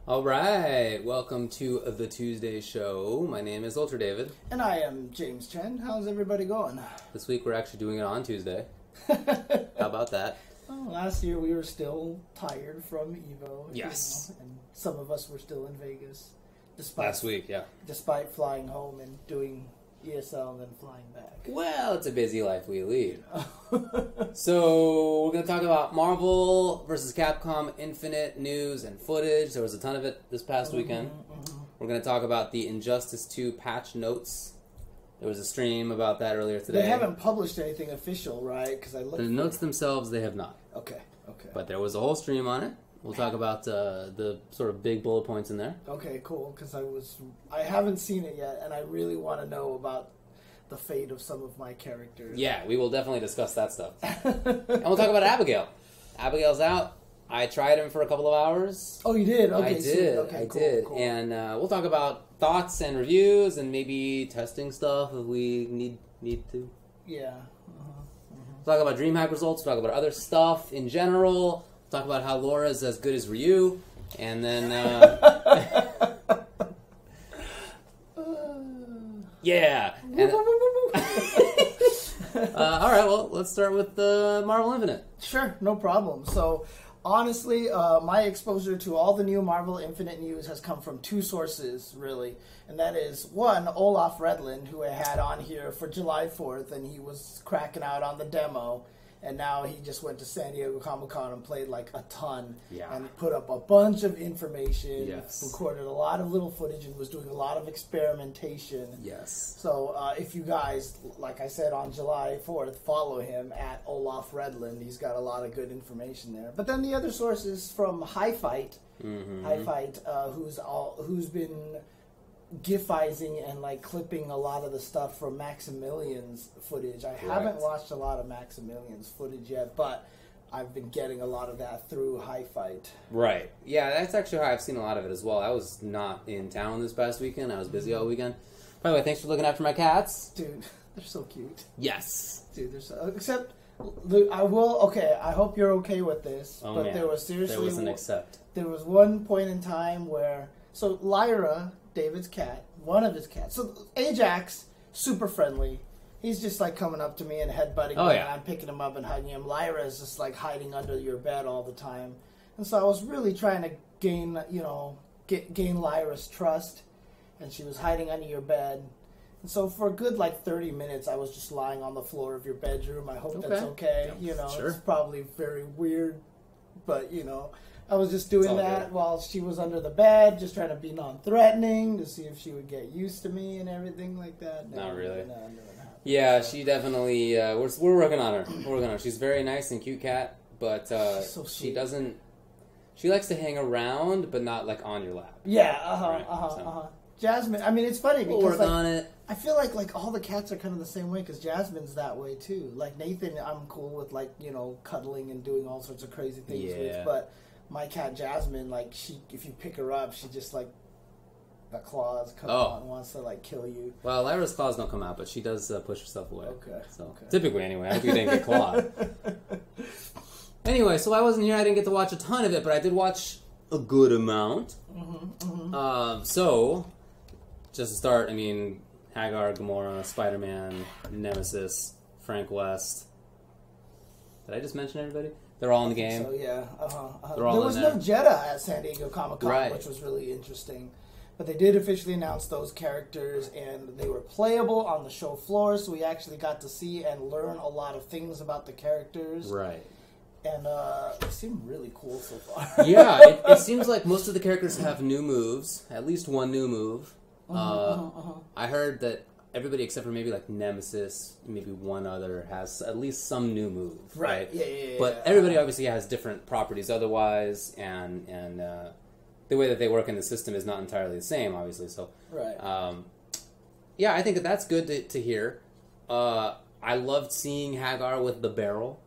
All right, welcome to the Tuesday show. My name is Ultra David. And I am James Chen. How's everybody going? This week we're actually doing it on Tuesday. How about that? Well, last year we were still tired from Evo. Yes. And some of us were still in Vegas. Last week, yeah. Despite flying home and doing ESL and then flying back. Well, it's a busy life we lead. So, we're going to talk about Marvel vs. Capcom Infinite news and footage. There was a ton of it this past weekend. We're going to talk about the Injustice 2 patch notes. There was a stream about that earlier today. They haven't published anything official, right? Because I looked. The notes themselves, they have not. Okay. But there was a whole stream on it. We'll talk about the sort of big bullet points in there. Okay, cool. Because I haven't seen it yet, and I really want to know about the fate of some of my characters. Yeah, we will definitely discuss that stuff. And we'll talk about Abigail. Abigail's out. I tried him for a couple of hours. Oh, you did? Okay, I did. Okay, I cool, did. Cool. And we'll talk about thoughts and reviews and maybe testing stuff if we need to. Yeah. We'll talk about Dreamhack results. We'll talk about other stuff in general. Talk about how Laura's as good as Ryu, and then yeah. And, all right, well, let's start with Marvel Infinite. Sure, no problem. So, honestly, my exposure to all the new Marvel Infinite news has come from two sources, really. And that is, one, Olaf Redlin, who I had on here for July 4th, and he was cracking out on the demo. And now he just went to San Diego Comic-Con and played like a ton. Yeah. And put up a bunch of information, Yes. recorded a lot of little footage, and was doing a lot of experimentation. Yes. So if you guys, like I said on July 4th, follow him at Olaf Redlin. He's got a lot of good information there. But then the other source is from High Fight. High Fight, who's been gifizing and like clipping a lot of the stuff from Maximilian's footage. I haven't watched a lot of Maximilian's footage yet, but I've been getting a lot of that through High Fight. Right. Yeah, that's actually how I've seen a lot of it as well. I was not in town this past weekend. I was busy all weekend. By the way, thanks for looking after my cats. Dude, they're so cute. Yes. Dude, they're so... Except, I hope you're okay with this, but man. there was an except. There was one point in time where... So, Lyra, David's cat, one of his cats. So, Ajax, super friendly. He's just like coming up to me and headbutting me, and I'm picking him up and hugging him. Lyra is just like hiding under your bed all the time. And so I was really trying to gain Lyra's trust, and she was hiding under your bed. And so for a good like 30 minutes, I was just lying on the floor of your bedroom. I hope that's okay. Yeah, sure. It's probably very weird, but I was just doing that good. while she was under the bed, just trying to be non-threatening to see if she would get used to me and everything like that. Not really. No, Yeah, she definitely. We're working on her. She's a very nice and cute cat, but so she doesn't. She likes to hang around, but not like on your lap. Yeah. Jasmine. I mean, it's funny because we'll work on it. I feel like all the cats are kind of the same way because Jasmine's that way too. Like Nathan, I'm cool with cuddling and doing all sorts of crazy things with, but my cat Jasmine, like if you pick her up, she just like the claws come out and wants to like kill you. Well, Lyra's claws don't come out, but she does push herself away. Okay. Typically, anyway, I hope you didn't get clawed. Anyway, so I wasn't here. I didn't get to watch a ton of it, but I did watch a good amount. So, just to start, I mean, Hagar, Gamora, Spider-Man, Nemesis, Frank West. Did I just mention everybody? They're all in the game. So yeah, They're all there was no Jeddah at San Diego Comic-Con, which was really interesting. But they did officially announce those characters, and they were playable on the show floor, so we actually got to see and learn a lot of things about the characters. Right. And they seem really cool so far. Yeah, it seems like most of the characters have new moves, at least one new move. I heard that everybody except for maybe like Nemesis, maybe one other, has at least some new move. Right? Yeah. But everybody obviously has different properties otherwise, and the way that they work in the system is not entirely the same, obviously. So, yeah, I think that's good to hear. I loved seeing Hagar with the barrel.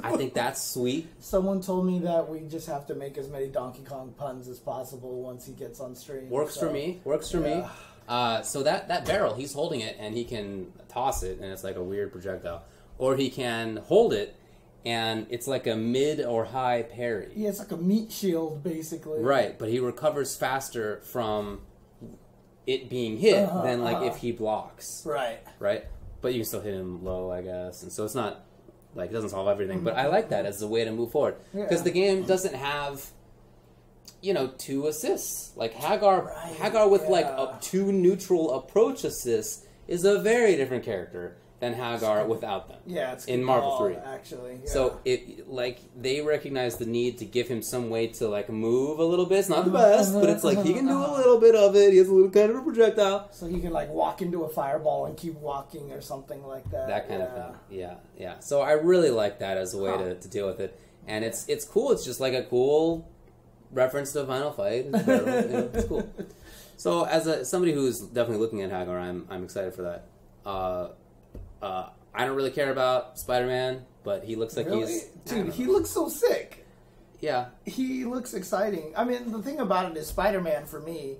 I think that's sweet. Someone told me that we just have to make as many Donkey Kong puns as possible once he gets on stream. Works for me. So that barrel, he's holding it, and he can toss it, and it's like a weird projectile. Or he can hold it, and it's like a mid or high parry. Yeah, it's like a meat shield, basically. Right, but he recovers faster from it being hit than like if he blocks. Right. Right? But you can still hit him low, I guess. And so it's not, like, it doesn't solve everything. But I like that as a way to move forward. Because the game doesn't have, 2 assists. Like, Hagar with, like, a 2 neutral approach assists is a very different character than Hagar without them. Yeah, it's in Marvel 3. Actually. Yeah. So, they recognize the need to give him some way to, like, move a little bit. It's not the best, but it's like he can do a little bit of it. He has a little kind of a projectile. So he can, like, walk into a fireball and keep walking or something like that. That kind of thing. Yeah. So I really like that as a way to deal with it. And it's cool. It's just like a cool reference to Final Fight. It's cool. So as somebody who's definitely looking at Hagar, I'm excited for that. I don't really care about Spider-Man, but he looks like he's... Dude, he looks so sick. Yeah. He looks exciting. I mean, the thing about it is Spider-Man, for me,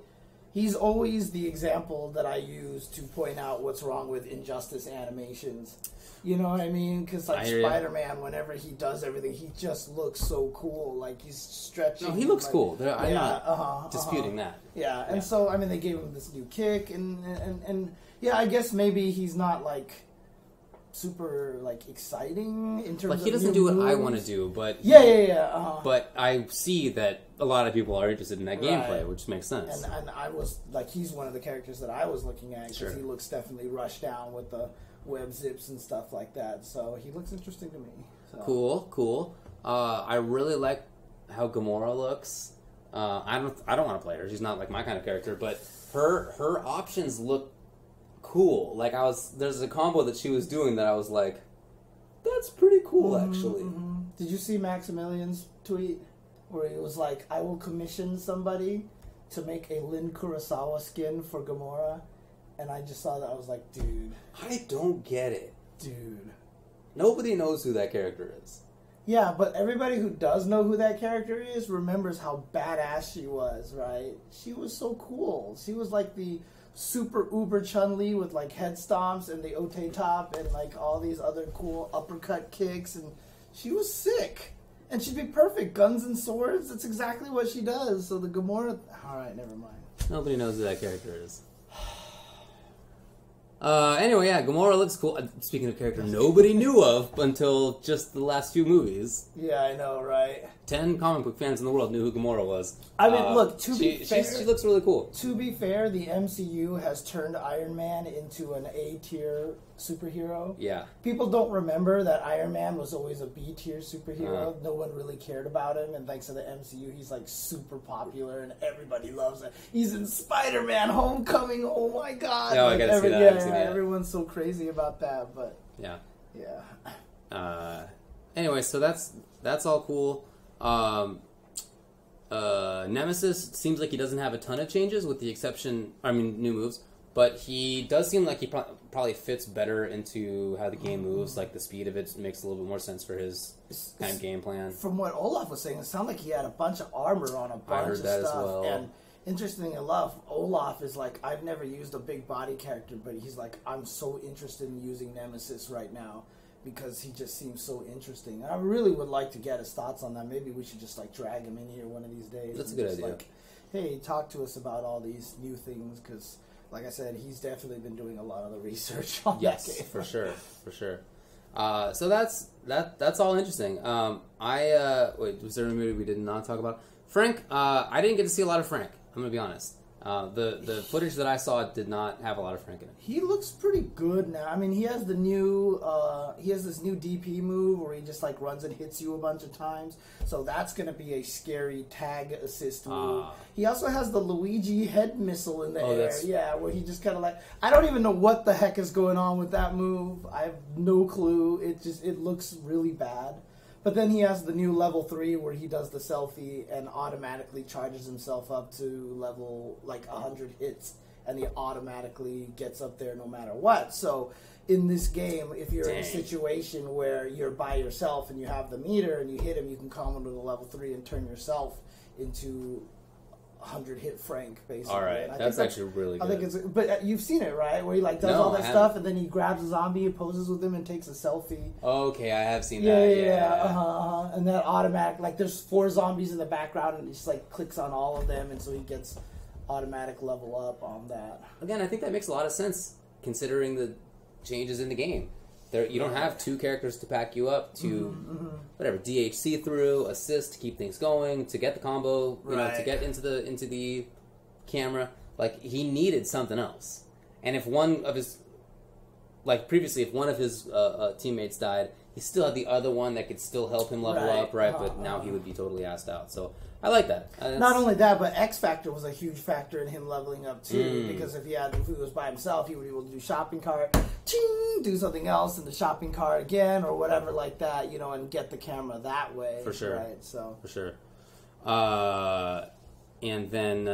he's always the example that I use to point out what's wrong with Injustice animations. You know what I mean? Because, like, Spider-Man, whenever he does everything, he just looks so cool. Like, he's stretching. No, he looks like, cool. I'm not disputing that. Yeah, and so, I mean, they gave him this new kick, and yeah, I guess maybe he's not, like, super, like, exciting in terms of he doesn't do what I want to do, but... But I see that a lot of people are interested in that gameplay, which makes sense. And I was, like, he's one of the characters that I was looking at, because he looks definitely rushed down with the web zips and stuff like that, so he looks interesting to me. So. Cool. I really like how Gamora looks. I don't want to play her. She's not, like, my kind of character, but her options look cool. Like, there's a combo that she was doing that I was like, that's pretty cool, actually. Did you see Maximilian's tweet where he was like, I will commission somebody to make a Lin Kurosawa skin for Gamora? And I just saw that, I was like, dude. I don't get it. Dude. Nobody knows who that character is. Yeah, but everybody who does know who that character is remembers how badass she was, right? She was so cool. She was like the super uber Chun-Li with, like, head stomps and the Ote top and, like, all these other cool uppercut kicks, and she was sick. And she'd be perfect. Guns and swords, that's exactly what she does. So the Gamora... Alright, never mind. Nobody knows who that character is. Anyway, yeah, Gamora looks cool. Speaking of character nobody knew of until just the last few movies. Yeah, I know, right? 10 comic book fans in the world knew who Gamora was. I mean, look, to be fair... She looks really cool. To be fair, the MCU has turned Iron Man into an A-tier superhero. Yeah. People don't remember that Iron Man was always a B-tier superhero. No one really cared about him, and thanks to the MCU, he's, like, super popular, and everybody loves it. He's in Spider-Man Homecoming, oh my god! Oh, like, I gotta see that. Yeah, everyone's so crazy about that, but... Yeah. Anyway, so that's all cool. Nemesis seems like he doesn't have a ton of changes, with the exception, new moves, but he does seem like he probably fits better into how the game moves. Like, the speed of it makes a little bit more sense for his kind of game plan. From what Olaf was saying, it sounded like he had a bunch of armor on a bunch of stuff. I heard that as well. And interesting enough, Olaf is like, I've never used a big body character, but he's like, I'm so interested in using Nemesis right now, because he just seems so interesting. I really would like to get his thoughts on that. Maybe we should just, like, drag him in here one of these days. That's a good idea. Like, hey, talk to us about all these new things, because, like I said, he's definitely been doing a lot of the research on that game. For sure. So that's all interesting. Wait, was there a movie we did not talk about? Frank, I didn't get to see a lot of Frank, I'm going to be honest. The footage that I saw did not have a lot of Frank in it. He looks pretty good now. I mean, he has this new DP move where he just, like, runs and hits you a bunch of times. So that's going to be a scary tag assist move. He also has the Luigi head missile in the air. Yeah, where he just kind of, like, I don't even know what the heck is going on with that move. I have no clue. It looks really bad. But then he has the new level 3 where he does the selfie and automatically charges himself up to level, like, 100 hits, and he automatically gets up there no matter what. So in this game, if you're in a situation where you're by yourself and you have the meter and you hit him, you can come into the level 3 and turn yourself into 100-hit Frank, basically. All right, that's actually really good. I think it's, but you've seen it, right? Where he like does all that stuff, and then he grabs a zombie, and poses with him, and takes a selfie. Okay, I have seen that. Yeah. And that automatic, like there's 4 zombies in the background, and he just like clicks on all of them, and so he gets automatic level up on that. Again, I think that makes a lot of sense considering the changes in the game. You don't have 2 characters to pack you up to whatever DHC through, assist to keep things going, to get the combo, you know, to get into the camera. Like he needed something else. And if one of his previously, if one of his teammates died, he still had the other one that could still help him level up, right? But now he would be totally assed out. So I like that. Not only that, but X Factor was a huge factor in him leveling up too. Because if he was by himself, he would be able to do shopping cart, do something else in the shopping cart again, or whatever like that, you know, and get the camera that way. For sure, right? So for sure. And then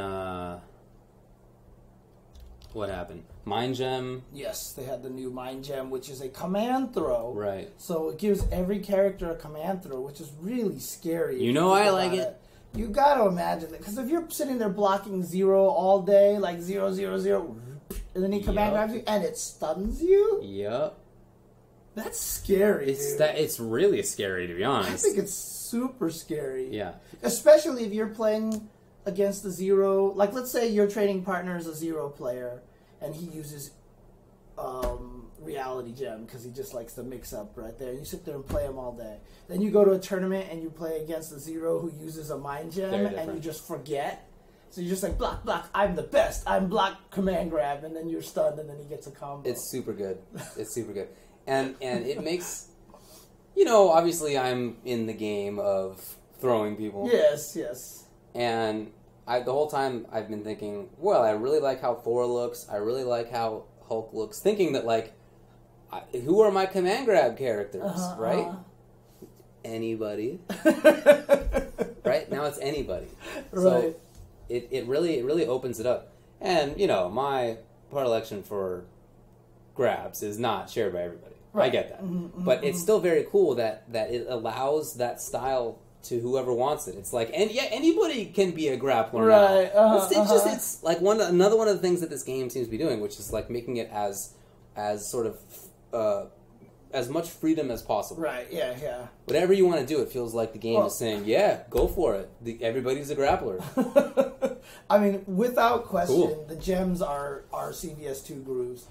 what happened? Mind Gem. Yes, they had the new Mind Gem, which is a command throw. Right. So it gives every character a command throw, which is really scary. You know I like it. You got to imagine it. Because if you're sitting there blocking 0 all day, like 0, 0, 0, and then he command grabs you, and it stuns you? Yep. That's scary, dude. It's really scary, to be honest. I think it's super scary. Yeah. Especially if you're playing against the 0. Like, let's say your trading partner is a 0 player, and he uses Reality Gem because he just likes to mix up right there. You sit there and play him all day. Then you go to a tournament and you play against the 0 who uses a Mind Gem, and you just forget. So you're just like, block, block, I'm the best. I'm block, command grab, and then you're stunned, and then he gets a combo. It's super good. It's super good. And it makes, you know, obviously I'm in the game of throwing people. Yes, yes. And the whole time I've been thinking, well, I really like how Thor looks. I really like how Hulk looks. Thinking that, like, who are my command grab characters, right? Anybody. Right? Now it's anybody. Right. So it really opens it up. And, you know, my predilection for grabs is not shared by everybody. Right. I get that. But it's still very cool that it allows that style to whoever wants it. It's like, and yeah, anybody can be a grappler now. It's like another one of the things that this game seems to be doing, which is like making it as sort of as much freedom as possible. Right, yeah. Whatever you want to do, it feels like the game is saying, yeah, go for it. Everybody's a grappler. I mean, without question, the gems are CVS2 grooves.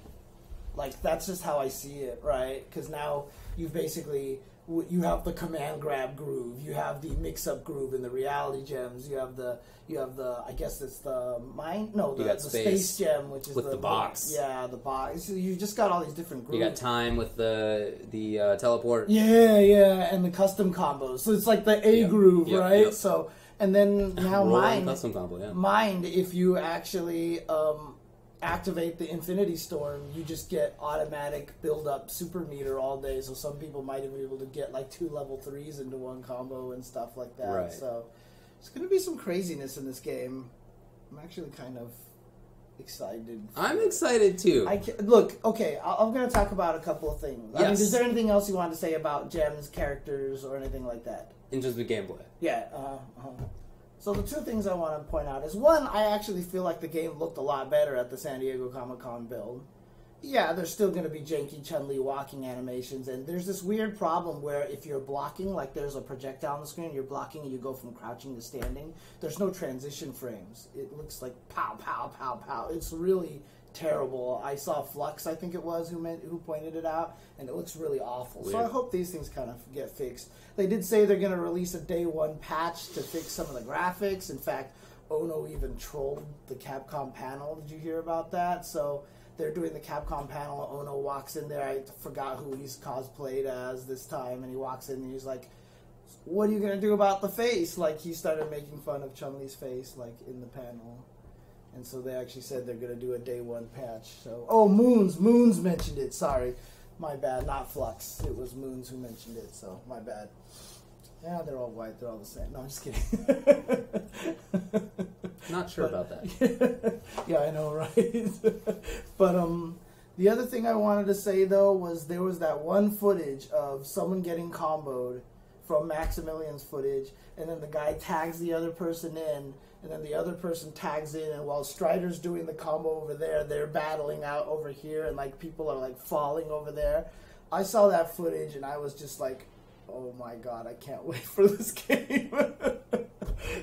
Like, that's just how I see it, right? Because now you've basically... You have the command grab groove. You have the mix-up groove in the reality gems. You have the I guess it's the mind. No, the space gem, which is with the box. Yeah, the box. So you just got all these different grooves. You got time with the teleport. Yeah, and the custom combos. So it's like the A groove, right? Yep. So and then now mind custom combo. Yeah. Mind, if you actually activate the Infinity Storm, you just get automatic build-up super meter all day, so some people might even be able to get like 2 level 3s into one combo and stuff like that. Right. So there's going to be some craziness in this game. I'm actually kind of excited. I'm excited too. Look, okay, I'm going to talk about a couple of things. Yes. I mean, is there anything else you want to say about gems, characters, or anything like that? In just the gameplay. Yeah, So the 2 things I want to point out is, one, I actually feel like the game looked a lot better at the San Diego Comic-Con build. Yeah, there's still going to be janky Chun-Li walking animations, and there's this weird problem where if you're blocking, like there's a projectile on the screen, you're blocking and you go from crouching to standing, there's no transition frames. It looks like pow, pow, pow, pow. It's really terrible. I saw Flux, I think it was, who pointed it out, and it looks really awful. Weird. So I hope these things kind of get fixed. They did say they're going to release a day 1 patch to fix some of the graphics. In fact, Ono even trolled the Capcom panel. Did you hear about that? So they're doing the Capcom panel. Ono walks in there. I forgot who he's cosplayed as this time, and he walks in and he's like, "What are you going to do about the face?" Like, he started making fun of Chun-Li's face, like, in the panel. And so they actually said they're going to do a day 1 patch. So, Moons mentioned it. Sorry. My bad. Not Flux. It was Moons who mentioned it, so my bad. Yeah, they're all white. They're all the same. No, I'm just kidding. Not sure about that. Yeah, I know, right? But the other thing I wanted to say, though, was there was that one footage of someone getting comboed from Maximilian's footage, and then the guy tags the other person in, and then the other person tags in, and while Strider's doing the combo over there, they're battling out over here, and like people are like falling over there. I saw that footage, and I was just like, oh my god, I can't wait for this game.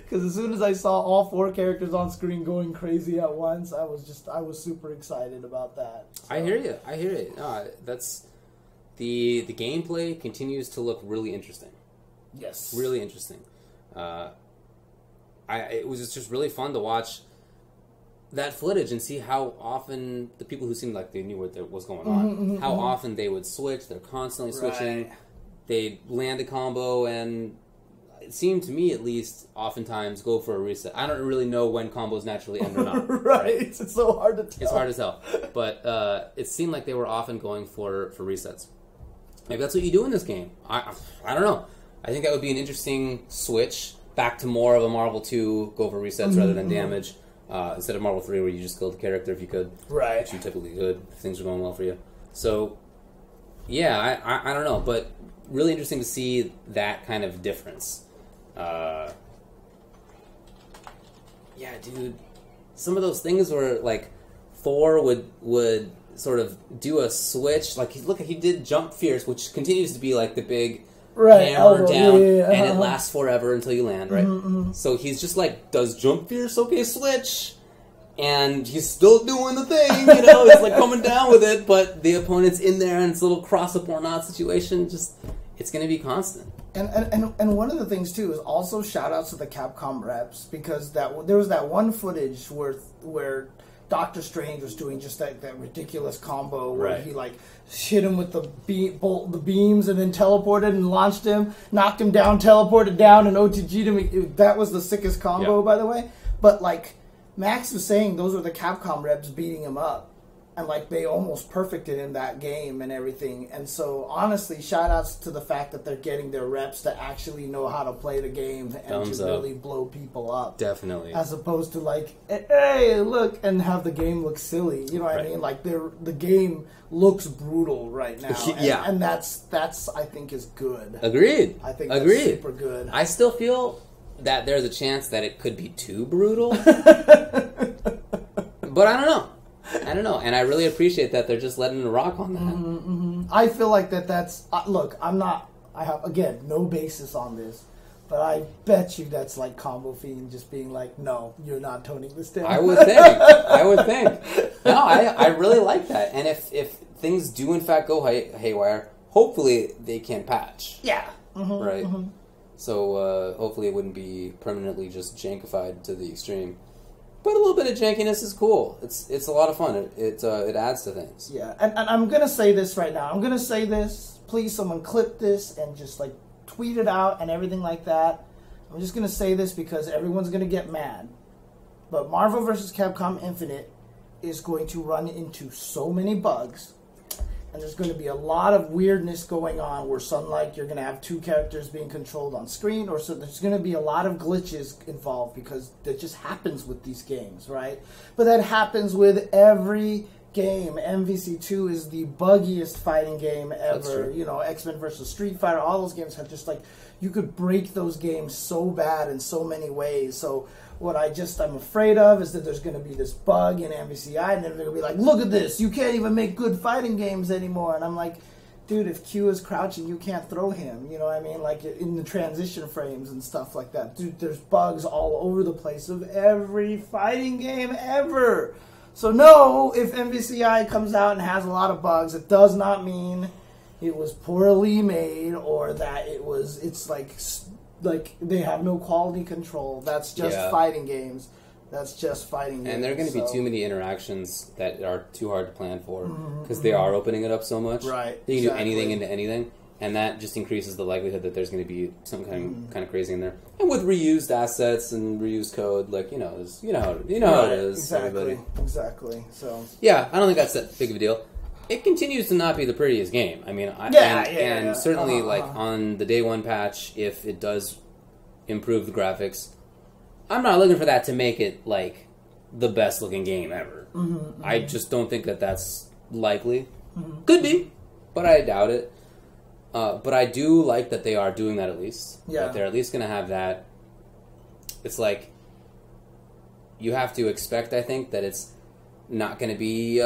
Because as soon as I saw all 4 characters on screen going crazy at once, I was super excited about that. So. I hear you. That's the gameplay continues to look really interesting. Yes, really interesting. It was just really fun to watch that footage and see how often the people who seemed like they knew what was going on, how often they would switch. They're constantly switching. Right. They'd land a combo and, it seemed to me at least, oftentimes go for a reset. I don't really know when combos naturally end or not. Right. It's so hard to tell. It's hard to tell. But it seemed like they were often going for resets. Maybe that's what you do in this game. I don't know. I think that would be an interesting switch back to more of a Marvel 2, go for resets rather than damage, instead of Marvel 3 where you just killed the character if you could. Right. Which you typically could if things are going well for you. So, yeah, I don't know. But really interesting to see that kind of difference. Yeah, dude. Some of those things where, like, Thor would sort of do a switch. Like, he did Jump Fierce, which continues to be, like, the big hammer down, and it lasts forever until you land, right? So he's just, like, does Jump Fierce, okay, switch, and he's still doing the thing, you know? It's, like, coming down with it, but the opponent's in there, and it's a little cross-up or not situation. Just, it's going to be constant. And one of the things too is also shout outs to the Capcom reps, because there was that one footage where Doctor Strange was doing just that ridiculous combo where he like hit him with the beams and then teleported and launched him, knocked him down, teleported down, and OTG'd him. That was the sickest combo, by the way. But like Max was saying, those were the Capcom reps beating him up. And, like, they almost perfected in that game and everything. And so, honestly, shout-outs to the fact that they're getting their reps to actually know how to play the game and to really blow people up. Definitely. As opposed to, like, hey, look, and have the game look silly. You know what I mean? Like, the game looks brutal right now. And that's I think, is good. Agreed. I think that's super good. I still feel that there's a chance that it could be too brutal. But I don't know. And I really appreciate that they're just letting it rock on that. I feel like that's... look, I have, again, no basis on this, but I bet you that's like Combo Fiend just being like, no, you're not toning this down. I would think. No, I really like that. And if things do in fact go haywire, hopefully they can patch. Yeah. Right? So hopefully it wouldn't be permanently just jankified to the extreme. But a little bit of jankiness is cool. It's a lot of fun. It adds to things. Yeah, and I'm going to say this right now. I'm going to say this. Please, someone clip this and just, like, tweet it out and everything like that. I'm just going to say this because everyone's going to get mad. But Marvel vs. Capcom Infinite is going to run into so many bugs. And there's going to be a lot of weirdness going on where like you're going to have 2 characters being controlled on screen, or so there's going to be a lot of glitches involved because that just happens with these games, right? But that happens with every game. MvC2 is the buggiest fighting game ever. You know, X-Men vs. Street Fighter, all those games have just like, you could break those games so bad in so many ways. So what I'm afraid of is that there's going to be this bug in MvCI, and then they're going to be like, look at this, you can't even make good fighting games anymore. And I'm like, dude, if Q is crouching, you can't throw him. You know what I mean? Like, in the transition frames and stuff like that. Dude, there's bugs all over the place of every fighting game ever. So no, if MvCI comes out and has a lot of bugs, it does not mean it was poorly made or that it's like they have no quality control. That's just fighting games. That's just fighting games. And there are going to be too many interactions that are too hard to plan for because they are opening it up so much. Right. You can do anything into anything, and that just increases the likelihood that there's going to be some kind of crazy in there. And with reused assets and reused code, like how it is. Exactly. So yeah, I don't think that's that big of a deal. It continues to not be the prettiest game. I mean, certainly, like, on the day one patch, if it does improve the graphics, I'm not looking for that to make it, like, the best looking game ever. I just don't think that that's likely. Could be, but I doubt it. But I do like that they are doing that at least. Yeah. That they're at least going to have that. It's like, you have to expect, I think, that it's not going to be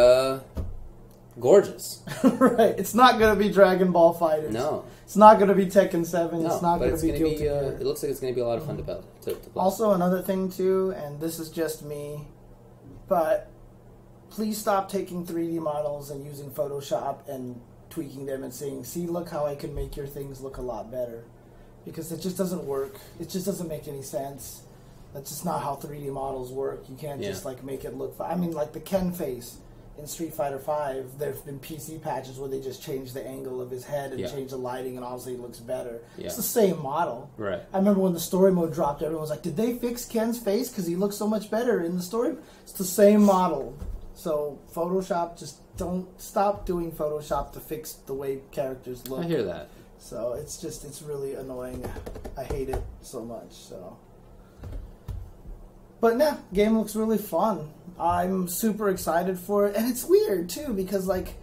gorgeous. Right. It's not going to be Dragon Ball Fighters. No. It's not going to be Tekken 7. No, it's not going to be Guilty Gear. It looks like it's going to be a lot of fun to play. Also, another thing, too, and this is just me, but please stop taking 3D models and using Photoshop and tweaking them and saying, see, look how I can make your things look a lot better. Because it just doesn't work. It just doesn't make any sense. That's just not how 3D models work. You can't just, like, make it look... I mean, like, the Ken face in Street Fighter V, there have been PC patches where they just change the angle of his head and change the lighting, and obviously it looks better. Yeah. It's the same model. Right. I remember when the story mode dropped, everyone was like, did they fix Ken's face? Because he looks so much better in the story. It's the same model. So Photoshop, just don't stop doing Photoshop to fix the way characters look. I hear that. So it's really annoying. I hate it so much. So, but yeah, game looks really fun. I'm super excited for it, and it's weird too because like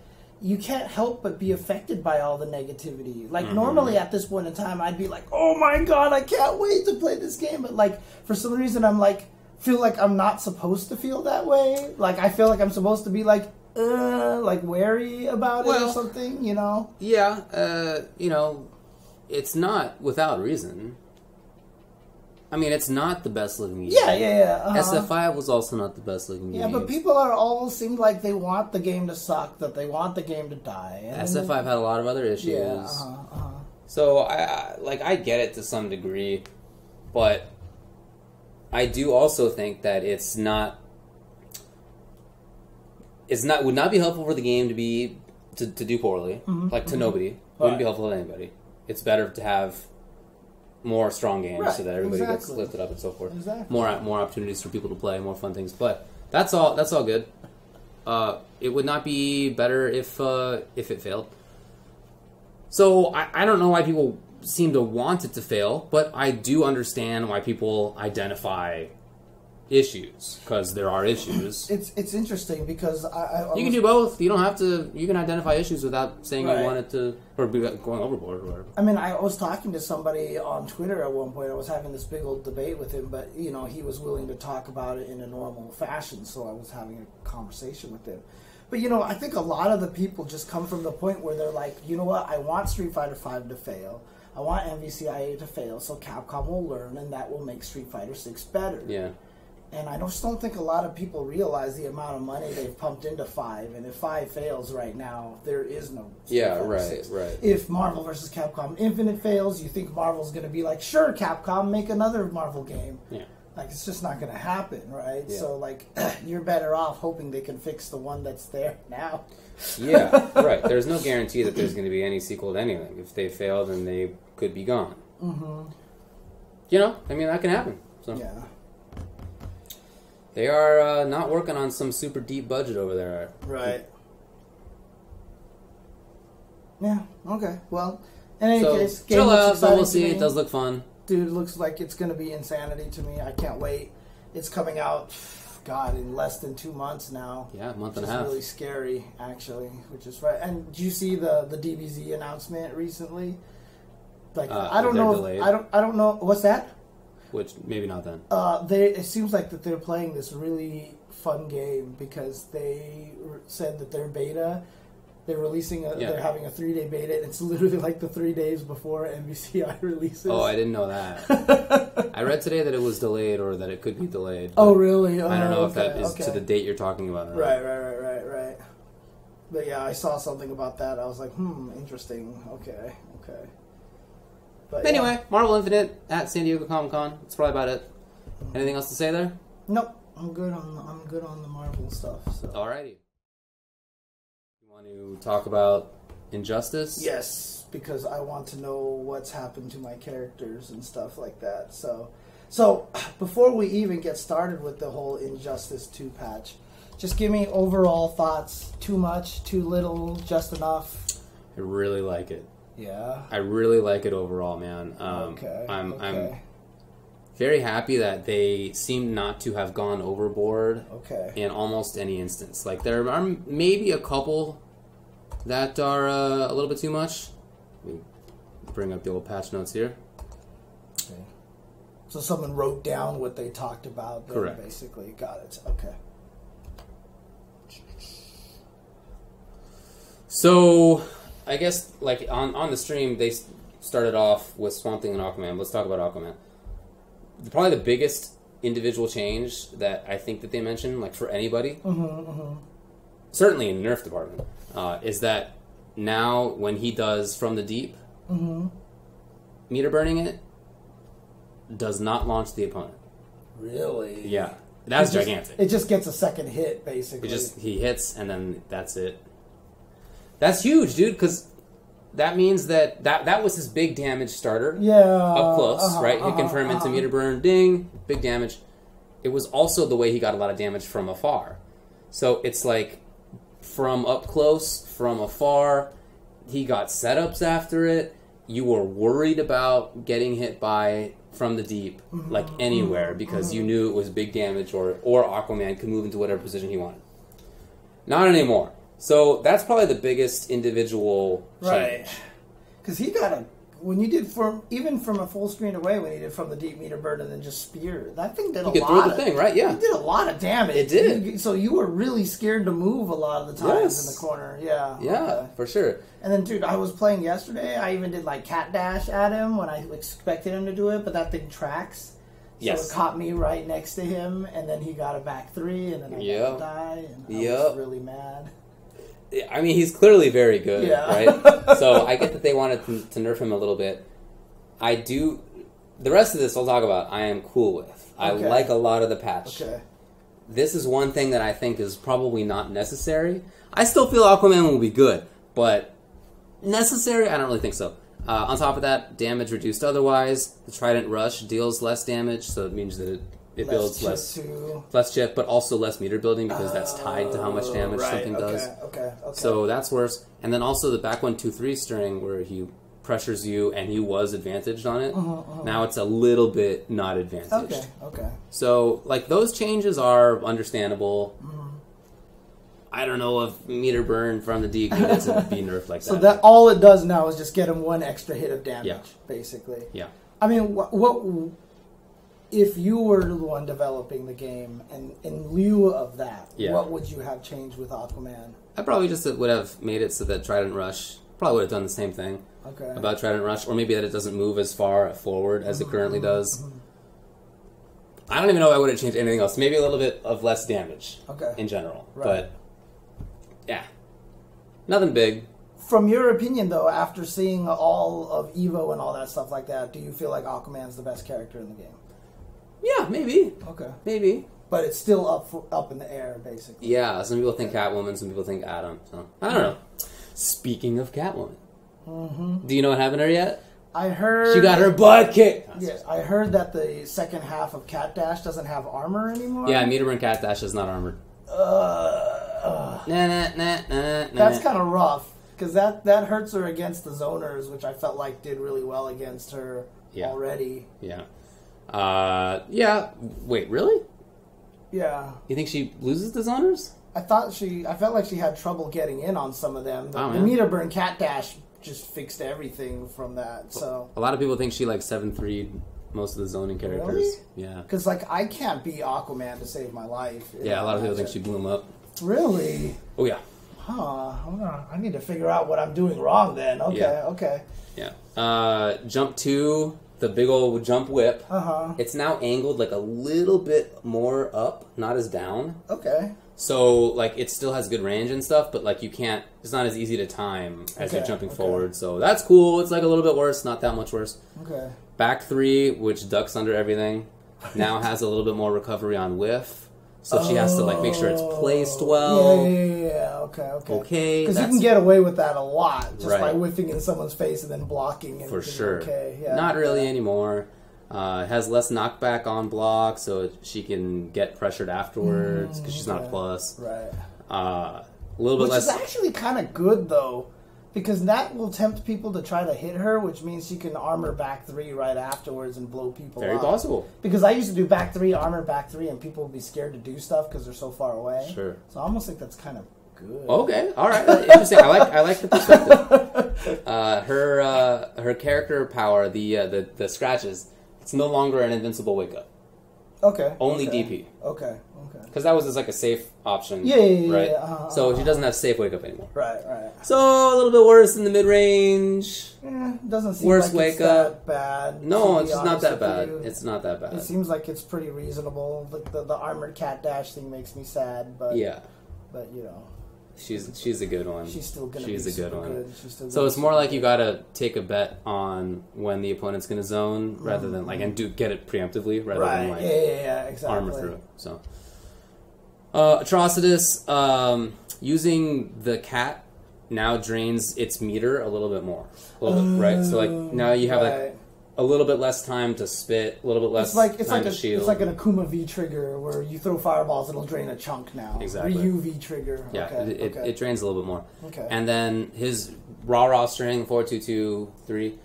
you can't help but be affected by all the negativity. Like normally at this point in time, I'd be like, oh my god, I can't wait to play this game. But like for some reason, I'm like. Feel like I'm not supposed to feel that way. Like I feel like I'm supposed to be like wary about it or something, you know? Yeah, you know, it's not without reason. I mean, it's not the best looking game. Yeah. SF5 was also not the best looking game. Yeah, but people all seem like they want the game to suck, that they want the game to die. And SF5 had a lot of other issues. Yeah, So I get it to some degree, but I do also think that would not be helpful for the game to do poorly, to nobody. Wouldn't be helpful to anybody. It's better to have more strong games so that everybody gets lifted up and so forth. Exactly. More opportunities for people to play, more fun things. But that's all good. It would not be better if it failed. So I don't know why people seem to want it to fail, but I do understand why people identify issues, because there are issues. It's interesting because you can do both. You don't have to. You can identify issues without saying you want it to or be going overboard or whatever. I mean, I was talking to somebody on Twitter at one point. I was having this big old debate with him, but you know, he was willing to talk about it in a normal fashion, so I was having a conversation with him. But you know, I think a lot of the people just come from the point where they're like, you know what, I want Street Fighter V to fail. I want MvCI to fail, so Capcom will learn, and that will make Street Fighter 6 better. Yeah. And I just don't think a lot of people realize the amount of money they've pumped into 5. And if 5 fails right now, there is no Street Fighter 6. Right. If Marvel vs. Capcom Infinite fails, you think Marvel's going to be like, sure, Capcom, make another Marvel game. Yeah. Like, it's just not going to happen, right? Yeah. So, like, you're better off hoping they can fix the one that's there now. Yeah, right. There's no guarantee that there's going to be any sequel to anything. If they fail, then they could be gone. Mm-hmm. You know, I mean, that can happen. So. Yeah. They are not working on some super deep budget over there. Right. Yeah, okay. Well, in any case, game chill looks out, exciting we'll see. to me. It does look fun. Dude, it looks like it's going to be insanity to me. I can't wait. It's coming out, God, in less than 2 months now. Yeah, a month and a half. half. Which is really scary, actually, which is right. And did you see the DBZ announcement recently? Like, I don't know. I don't know. What's that? Which, maybe not then. It seems like that they're playing this really fun game because they said that their beta, they're releasing they're having a 3-day beta, and it's literally like the 3 days before MvCI releases. Oh, I didn't know that. I read today that it was delayed or that it could be delayed. Oh, really? I don't know if that is to the date you're talking about. Right. But yeah, I saw something about that. I was like, interesting. Okay. But anyway, Marvel Infinite at San Diego Comic-Con. That's probably about it. Anything else to say there? Nope. I'm good on the Marvel stuff. So. Alrighty. You want to talk about Injustice? Yes, because I want to know what's happened to my characters and stuff like that. So before we even get started with the whole Injustice 2 patch, just give me overall thoughts. Too much, too little, just enough? I really like it. Yeah. I really like it overall, man. I'm very happy that they seem not to have gone overboard in almost any instance. Like, there are maybe a couple that are a little bit too much. I mean, bring up the old patch notes here. Okay. So someone wrote down what they talked about. Correct. Basically, got it. Okay. So, I guess like on the stream they started off with Swamp Thing and Aquaman. Let's talk about Aquaman. Probably the biggest individual change that I think that they mentioned, like for anybody, certainly in the Nerf department, is that now when he does From the Deep, meter burning it does not launch the opponent. Really? Yeah, that's gigantic. It just gets a second hit, basically. He hits and then that's it. That's huge, dude, because that means that was his big damage starter. Yeah. Up close, right? Hit confirm into meter burn, ding, big damage. It was also the way he got a lot of damage from afar. So it's like from up close, from afar, he got setups after it. You were worried about getting hit by From the Deep, like anywhere, because you knew it was big damage or Aquaman could move into whatever position he wanted. Not anymore. So that's probably the biggest individual change. Right. Because he got when you did even from a full screen away, when he did From the Deep, meter burn, and then just spear, that thing did a lot. You could throw the thing, right? Yeah. It did a lot of damage. It did. So you were really scared to move a lot of the times in the corner. Yeah. Yeah, okay. for sure. And then, dude, I was playing yesterday. I even did like cat dash at him when I expected him to do it, but that thing tracks. So it caught me right next to him, and then he got a back three, and then I got to die, and I was really mad. I mean, he's clearly very good, right? So I get that they wanted to nerf him a little bit. I do. The rest of this I'll talk about. I am cool with. I like a lot of the patch. Okay. This is one thing that I think is probably not necessary. I still feel Aquaman will be good, but necessary? I don't really think so. On top of that, damage reduced otherwise. The Trident Rush deals less damage, so it means that it builds less chip, but also less meter building because that's tied to how much damage something does. Okay. So that's worse. And then also the back 1-2-3 string where he pressures you and he was advantaged on it. Now it's a little bit not advantaged. Okay. So like those changes are understandable. I don't know if meter burn from the deep needs to be nerfed like that. So that all it does now is just get him one extra hit of damage, basically. Yeah. I mean, what if you were the one developing the game, and in lieu of that, what would you have changed with Aquaman? I probably just would have made it so that Trident Rush probably would have done the same thing about Trident Rush, or maybe that it doesn't move as far forward as it currently does. I don't even know if I would have changed anything else. Maybe a little bit of less damage in general. But, yeah. Nothing big. From your opinion, though, after seeing all of Evo and all that stuff like that, do you feel like Aquaman's the best character in the game? Yeah, maybe. Okay. Maybe. But it's still up in the air, basically. Yeah, some people think Catwoman, some people think Adam. So I don't know. Speaking of Catwoman, do you know what happened to her yet? I heard... She got her butt kicked! Yes, I heard that the second half of Cat Dash doesn't have armor anymore. Yeah, Meteor and Cat Dash is not armored. That's kind of rough. Because that hurts her against the zoners, which I felt like did really well against her already. Yeah. Wait, really? Yeah. You think she loses the zoners? I felt like she had trouble getting in on some of them. The meter burn Cat Dash just fixed everything from that. So a lot of people think she like 7-3'd most of the zoning characters. Really? Yeah. Because like I can't be Aquaman to save my life. Yeah, a lot of people think she blew him up. Really? Oh yeah. I need to figure out what I'm doing wrong then. Okay. Yeah. Jump 2, the big old jump whip. It's now angled like a little bit more up, not as down. Okay. So, like, it still has good range and stuff, but, like, you can't... It's not as easy to time as you're jumping forward. So, that's cool. It's, like, a little bit worse. Not that much worse. Okay. Back 3, which ducks under everything, now has a little bit more recovery on whiff. So, she has to, like, make sure it's placed well. Yeah. Okay. Because you can get away with that a lot. Just by whiffing in someone's face and then blocking. And for sure. Okay. Yeah. Not really anymore. Has less knockback on block, so she can get pressured afterwards because she's not a plus. Right. A little bit less. Which is actually kind of good though, because that will tempt people to try to hit her, which means she can armor back 3 right afterwards and blow people up. Very possible. Because I used to do back 3, armor back 3, and people would be scared to do stuff because they're so far away. Sure. So I almost think that's kind of good. Okay. All right. Interesting. I like the perspective. Her character power, the scratches, it's no longer an invincible wake up. Okay. Only okay. DP. Okay. Because that was just like a safe option. Yeah. Right. So she doesn't have safe wake up anymore. Right. So a little bit worse in the mid range. Doesn't seem worse like wake it's up. that bad. No, it's just not that bad. It's not that bad. It seems like it's pretty reasonable. The armored cat dash thing makes me sad, but but you know. She's a good one. She's still gonna She's be a good super one. good. So it's more like you gotta take a bet on when the opponent's gonna zone rather than get it preemptively rather than like exactly. armor through it. So Atrocitus using the cat now drains its meter a little bit more. A little bit, right? So like now you have like a little bit less time to spit, a little bit less time to shield. It's like an Akuma V trigger where you throw fireballs, it'll drain a chunk now. Exactly. Ryu V trigger. Yeah, it drains a little bit more. Okay. And then his raw string, 4-2-2-3.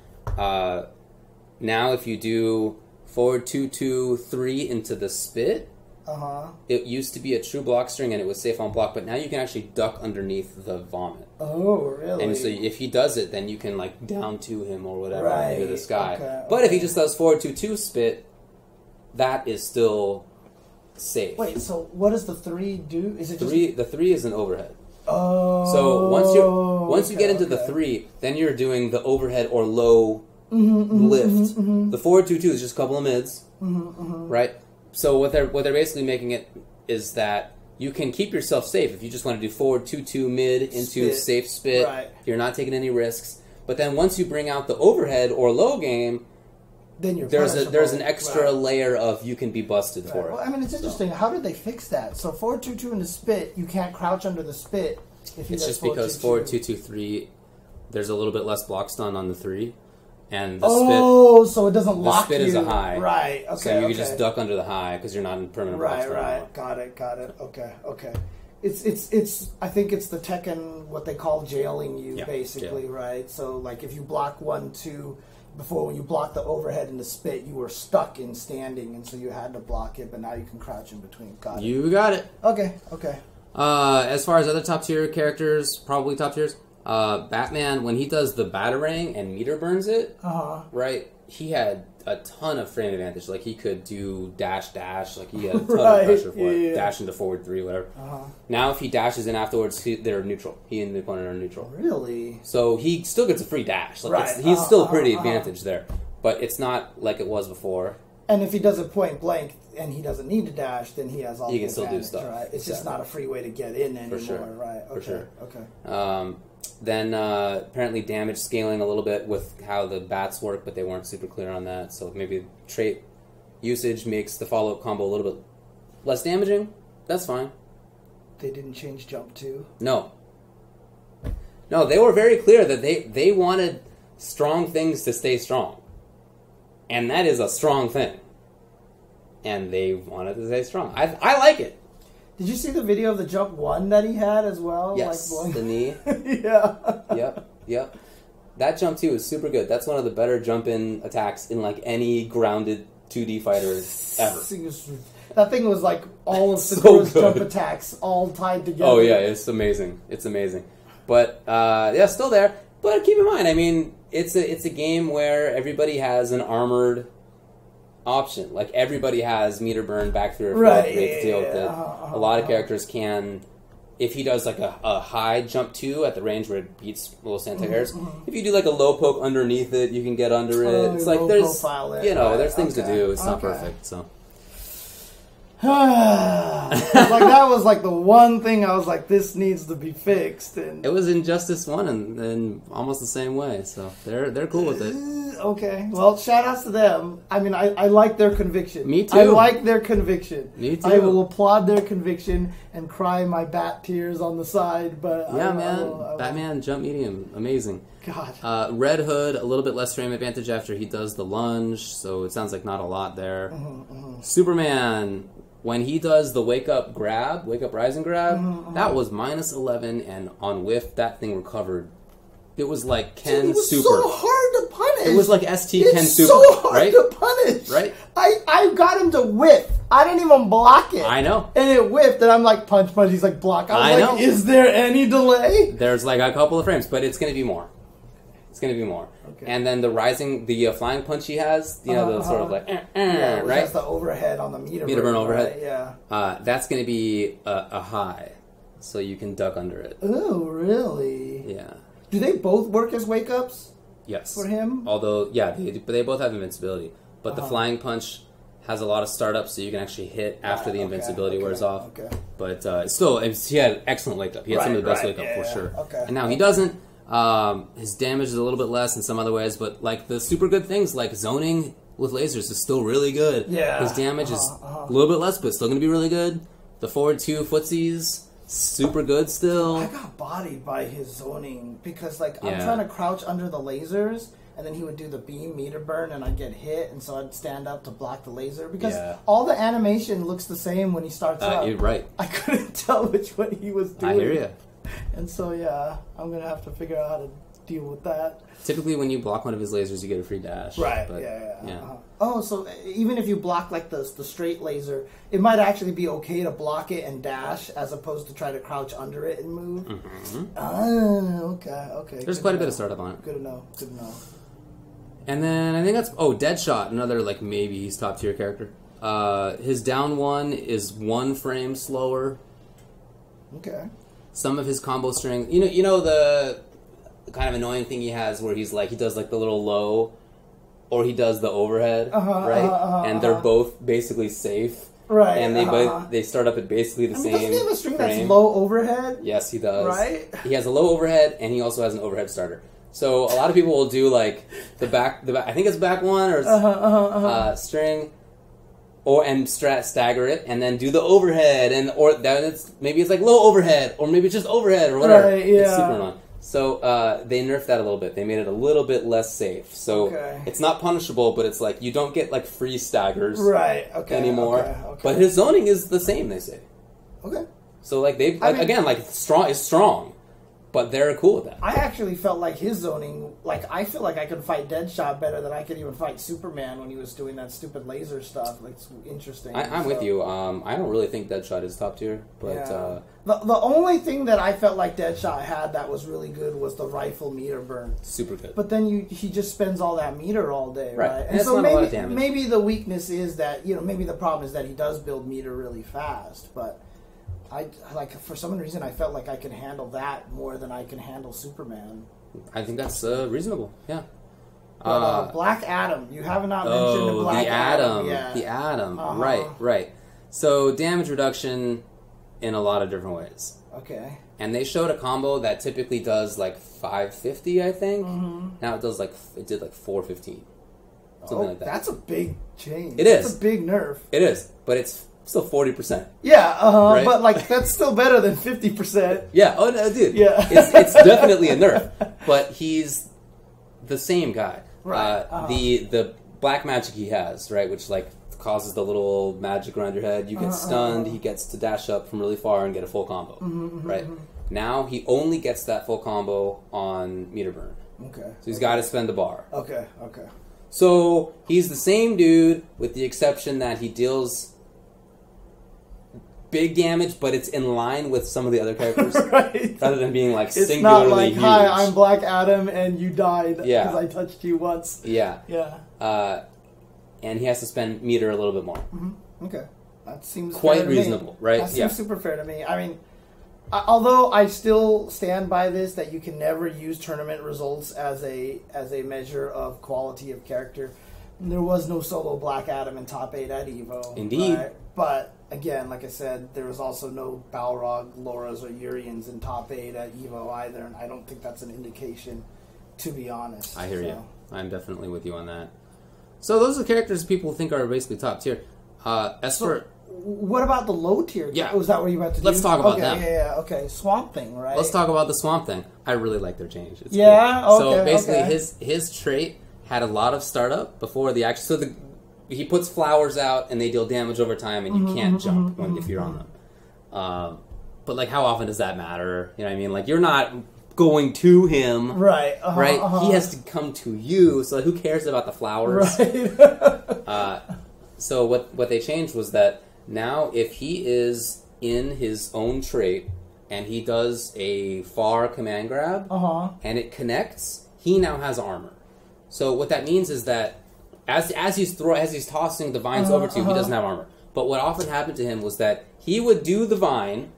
Now if you do 4-2-2-3 into the spit, it used to be a true block string and it was safe on block, but now you can actually duck underneath the vomit. Oh, really? And so if he does it, then you can like down to him or whatever into the sky. Okay. But if he just does 4-2-2 spit, that is still safe. Wait, so what does the 3 do? Is it the 3 is an overhead. Oh. So once you get into the 3, then you're doing the overhead or low lift. The 4-2-2 is just a couple of mids, right? So what they're basically making it is that you can keep yourself safe if you just want to do 4-2-2 mid into safe spit. Right. You're not taking any risks. But then once you bring out the overhead or low game, then you're there's an extra layer of you can be busted for it. Well, I mean, it's interesting. How did they fix that? So 4-2-2 in the spit, you can't crouch under the spit. If you it's just because 4-2-2-3, there's a little bit less block stun on the 3. And the spit, so it doesn't lock you. The spit is a high. Right, okay. So you can just duck under the high because you're not in permanent block stun anymore. Got it. Okay. It's. I think it's the Tekken, what they call jailing you, basically, right? So, like, if you block 1-2, before when you block the overhead and the spit, you were stuck in standing, and so you had to block it, but now you can crouch in between. Got it. You got it. Okay. As far as other top tier characters, probably top tiers, Batman, when he does the Batarang and meter burns it, right, he had a ton of frame advantage. Like, he could do dash, like, he had a ton of pressure for it. Dash into forward 3, whatever. Now, if he dashes in afterwards, they're neutral. He and the opponent are neutral. Really? So he still gets a free dash. Like, he's still pretty advantaged there. But it's not like it was before. And if he does it point blank and he doesn't need to dash, then he has all the advantage, still do stuff. Right? It's just not a free way to get in anymore. For sure. Right. Okay. For sure. Okay. Then apparently damage scaling a little bit with how the bats work, but they weren't super clear on that. So maybe trait usage makes the follow-up combo a little bit less damaging. That's fine. They didn't change jump 2? No, they were very clear that they wanted strong things to stay strong. And that is a strong thing. And they wanted to stay strong. I like it. Did you see the video of the jump 1 that he had as well? Yes, like the knee. Yeah. Yep. That jump 2 is super good. That's one of the better jump-in attacks in like any grounded 2D fighter ever. That thing was like all of Sakura's jump attacks all tied together. Oh yeah, it's amazing. But still there. But keep in mind, I mean, it's a game where everybody has an armored option. Like, everybody has meter burn, back through, to deal with it. A lot of characters can, if he does like a high jump 2 at the range where it beats Little Santaires, if you do like a low poke underneath it, you can get under it. It's like there's there's things to do. It's not perfect, so. That was like the one thing I was like, this needs to be fixed. And it was Injustice 1 and almost the same way, so they're cool with it. Okay, well, shout outs to them. I mean, I like their conviction. Me too. I like their conviction. Me too. I will applaud their conviction and cry my bat tears on the side. But Batman jump medium, amazing. God. Red Hood, a little bit less frame advantage after he does the lunge, so it sounds like not a lot there. Superman, when he does the wake up rise and grab, that was -11, and on whiff, that thing recovered. It was like Ken Super. It was so hard to punish. It was like ST Ken Super. It's so hard to punish. Right? I got him to whiff. I didn't even block it. I know. And it whiffed, and I'm like, punch. He's like, block. I was like, is there any delay? There's like a couple of frames, but it's going to be more. It's going to be more. Okay. And then the flying punch he has, the sort of like, right? Has the overhead on the meter burn overhead. Right? Yeah. That's going to be a high, so you can duck under it. Oh, really? Yeah. Do they both work as wake-ups? Yes. For him? Although, yeah, they both have invincibility. But the flying punch has a lot of startups, so you can actually hit after the invincibility wears off. Okay. But still, he had excellent wake-up. He had some of the best wake-up for sure. Okay. And now he doesn't. His damage is a little bit less in some other ways, but like the super good things like zoning with lasers is still really good. Yeah. His damage is a little bit less, but still going to be really good. The forward 2 footsies, super good still. I got bodied by his zoning because I'm trying to crouch under the lasers, and then he would do the beam meter burn, and I'd get hit, and so I'd stand up to block the laser because all the animation looks the same when he starts up. You're right. I couldn't tell which one he was doing. I hear you. And so, I'm going to have to figure out how to deal with that. Typically, when you block one of his lasers, you get a free dash. Right, but, Oh, so even if you block, the straight laser, it might actually be okay to block it and dash as opposed to try to crouch under it and move? Mm-hmm. Oh, okay. There's quite a bit of startup on it. Good to know. And then I think that's... Oh, Deadshot, another, maybe he's top-tier character. His down 1 is 1 frame slower. Okay. Some of his combo string, you know the kind of annoying thing he has where he's he does the little low, or he does the overhead, right? And they're both basically safe, right? And they start up at basically the same. Doesn't he have a string that's low overhead? Yes, he does. Right. He has a low overhead, and he also has an overhead starter. So a lot of people will do the back. I think it's back 1 or string. And stagger it, and then do the overhead, or then maybe it's low overhead, or maybe it's just overhead, or whatever. Right, yeah. It's super annoying. So they nerfed that a little bit. They made it a little bit less safe. So it's not punishable, but it's you don't get free staggers anymore. Okay. But his zoning is the same, they say. Okay. So strong is strong. But they're cool with that. I actually felt his zoning, I feel like I could fight Deadshot better than I could even fight Superman when he was doing that stupid laser stuff. It's interesting. I'm with you. I don't really think Deadshot is top tier, but the only thing that I felt like Deadshot had that was really good was the rifle meter burn. Super good. But then he just spends all that meter all day, right? And so maybe the weakness is that maybe the problem is that he does build meter really fast, but. For some reason, I felt like I could handle that more than I can handle Superman. I think that's reasonable. Yeah. But, Black Adam. You have not mentioned the Black Adam. Yeah. The Atom. Right. So damage reduction in a lot of different ways. Okay. And they showed a combo that typically does 550, I think. Mm-hmm. Now it does it did 415. Something like that. That's a big change. It is. That's a big nerf. It is, but it's still 40%. Yeah, right? But that's still better than 50%. Yeah, oh no, dude. Yeah, it's definitely a nerf, but he's the same guy. Right. The black magic he has, right, which causes the little magic around your head. You get stunned. He gets to dash up from really far and get a full combo. Right. Now he only gets that full combo on meter burn. Okay. So he's got to spend the bar. Okay. So he's the same dude, with the exception that he deals big damage, but it's in line with some of the other characters, right? Rather than being singularly huge. Hi, I'm Black Adam, and you died because I touched you once. Yeah. And he has to spend meter a little bit more. Mm-hmm. Okay, that seems quite reasonable, right? That seems super fair to me. I mean, although I still stand by this that you can never use tournament results as a measure of quality of character. There was no solo Black Adam in top 8 at Evo. Indeed. Right? But again, like I said, there was also no Balrog, Lauras, or Urians in top 8 at Evo either, and I don't think that's an indication, to be honest. I hear you. I'm definitely with you on that. So those are the characters people think are basically top tier. What about the low tier? Yeah. Was that what you were about to do? Let's talk about them. Yeah. Okay. Swamp Thing, right? Let's talk about the Swamp Thing. I really like their change. It's cool. So basically his trait had a lot of startup before the action. So he puts flowers out and they deal damage over time, and you can't jump if you're on them. But how often does that matter? You know what I mean? You're not going to him, right? He has to come to you. So who cares about the flowers? Right. So what they changed was that now if he is in his own trait and he does a far command grab and it connects, he now has armor. So what that means is that as he's tossing the vines over to you, he doesn't have armor. But what often happened to him was that he would do the vine,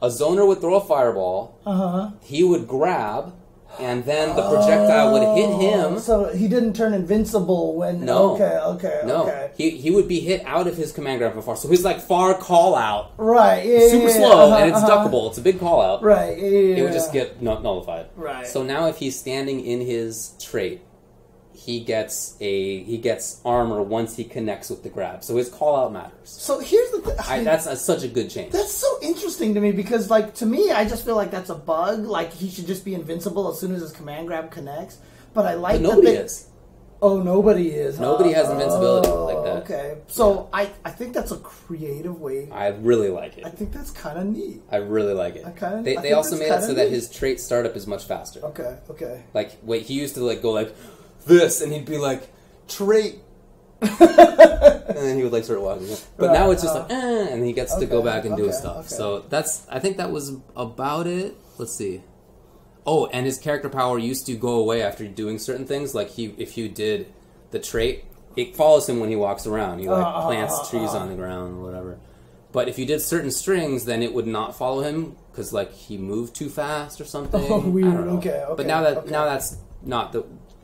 a zoner would throw a fireball, he would grab, and then the projectile would hit him. So he didn't turn invincible when... No. Okay. He would be hit out of his command grab before. So his far call out. Right. Super slow, and it's duckable. It's a big call out. Right. It would just get nullified. Right. So now if he's standing in his trait, he gets armor once he connects with the grab. So his call out matters. So here's the thing. That's such a good change. That's so interesting to me because, to me, I just feel like that's a bug. He should just be invincible as soon as his command grab connects. But I like but nobody is. Oh, nobody is. Nobody has invincibility like that. Okay. So I think that's a creative way. I really like it. I think that's kind of neat. I really like it. They also made it so that his trait startup is much faster. Okay. He used to go this, and he'd be like, trait. And then he would start walking. But now it's just and he gets to go back and do his stuff. So I think that was about it. Let's see. Oh, and his character power used to go away after doing certain things. If you did the trait, it follows him when he walks around. He plants trees on the ground or whatever. But if you did certain strings, then it would not follow him because he moved too fast or something. Oh, weird. I don't know. Okay. But now that's not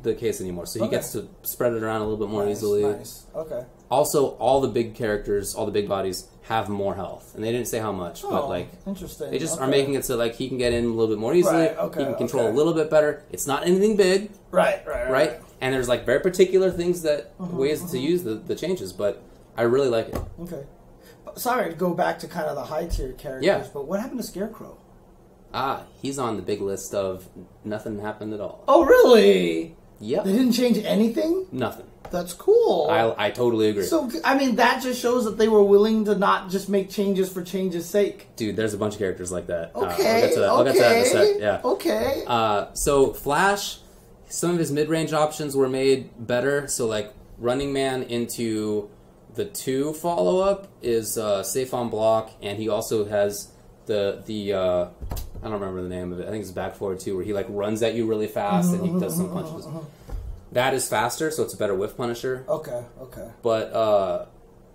the case anymore. So he gets to spread it around a little bit more easily. Nice. Okay. Also, all the big characters, all the big bodies have more health, and they didn't say how much, but interesting. They just are making it so he can get in a little bit more easily. He can control a little bit better. It's not anything big. Right. And there's very particular things ways to use the changes, but I really like it. Okay. Sorry to go back to kind of the high tier characters, but what happened to Scarecrow? He's on the big list of nothing happened at all. Oh, really? Yeah. They didn't change anything? Nothing. That's cool. I totally agree. So, that just shows that they were willing to not just make changes for change's sake. Dude, there's a bunch of characters like that. Okay. I'll get to that in a sec. Yeah. Okay. So, Flash, some of his mid-range options were made better. So, Running Man into the 2 follow-up is safe on block, and he also has the I don't remember the name of it. I think it's back forward 2, where he runs at you really fast and he does some punches. That is faster, so it's a better whiff punisher. Okay. But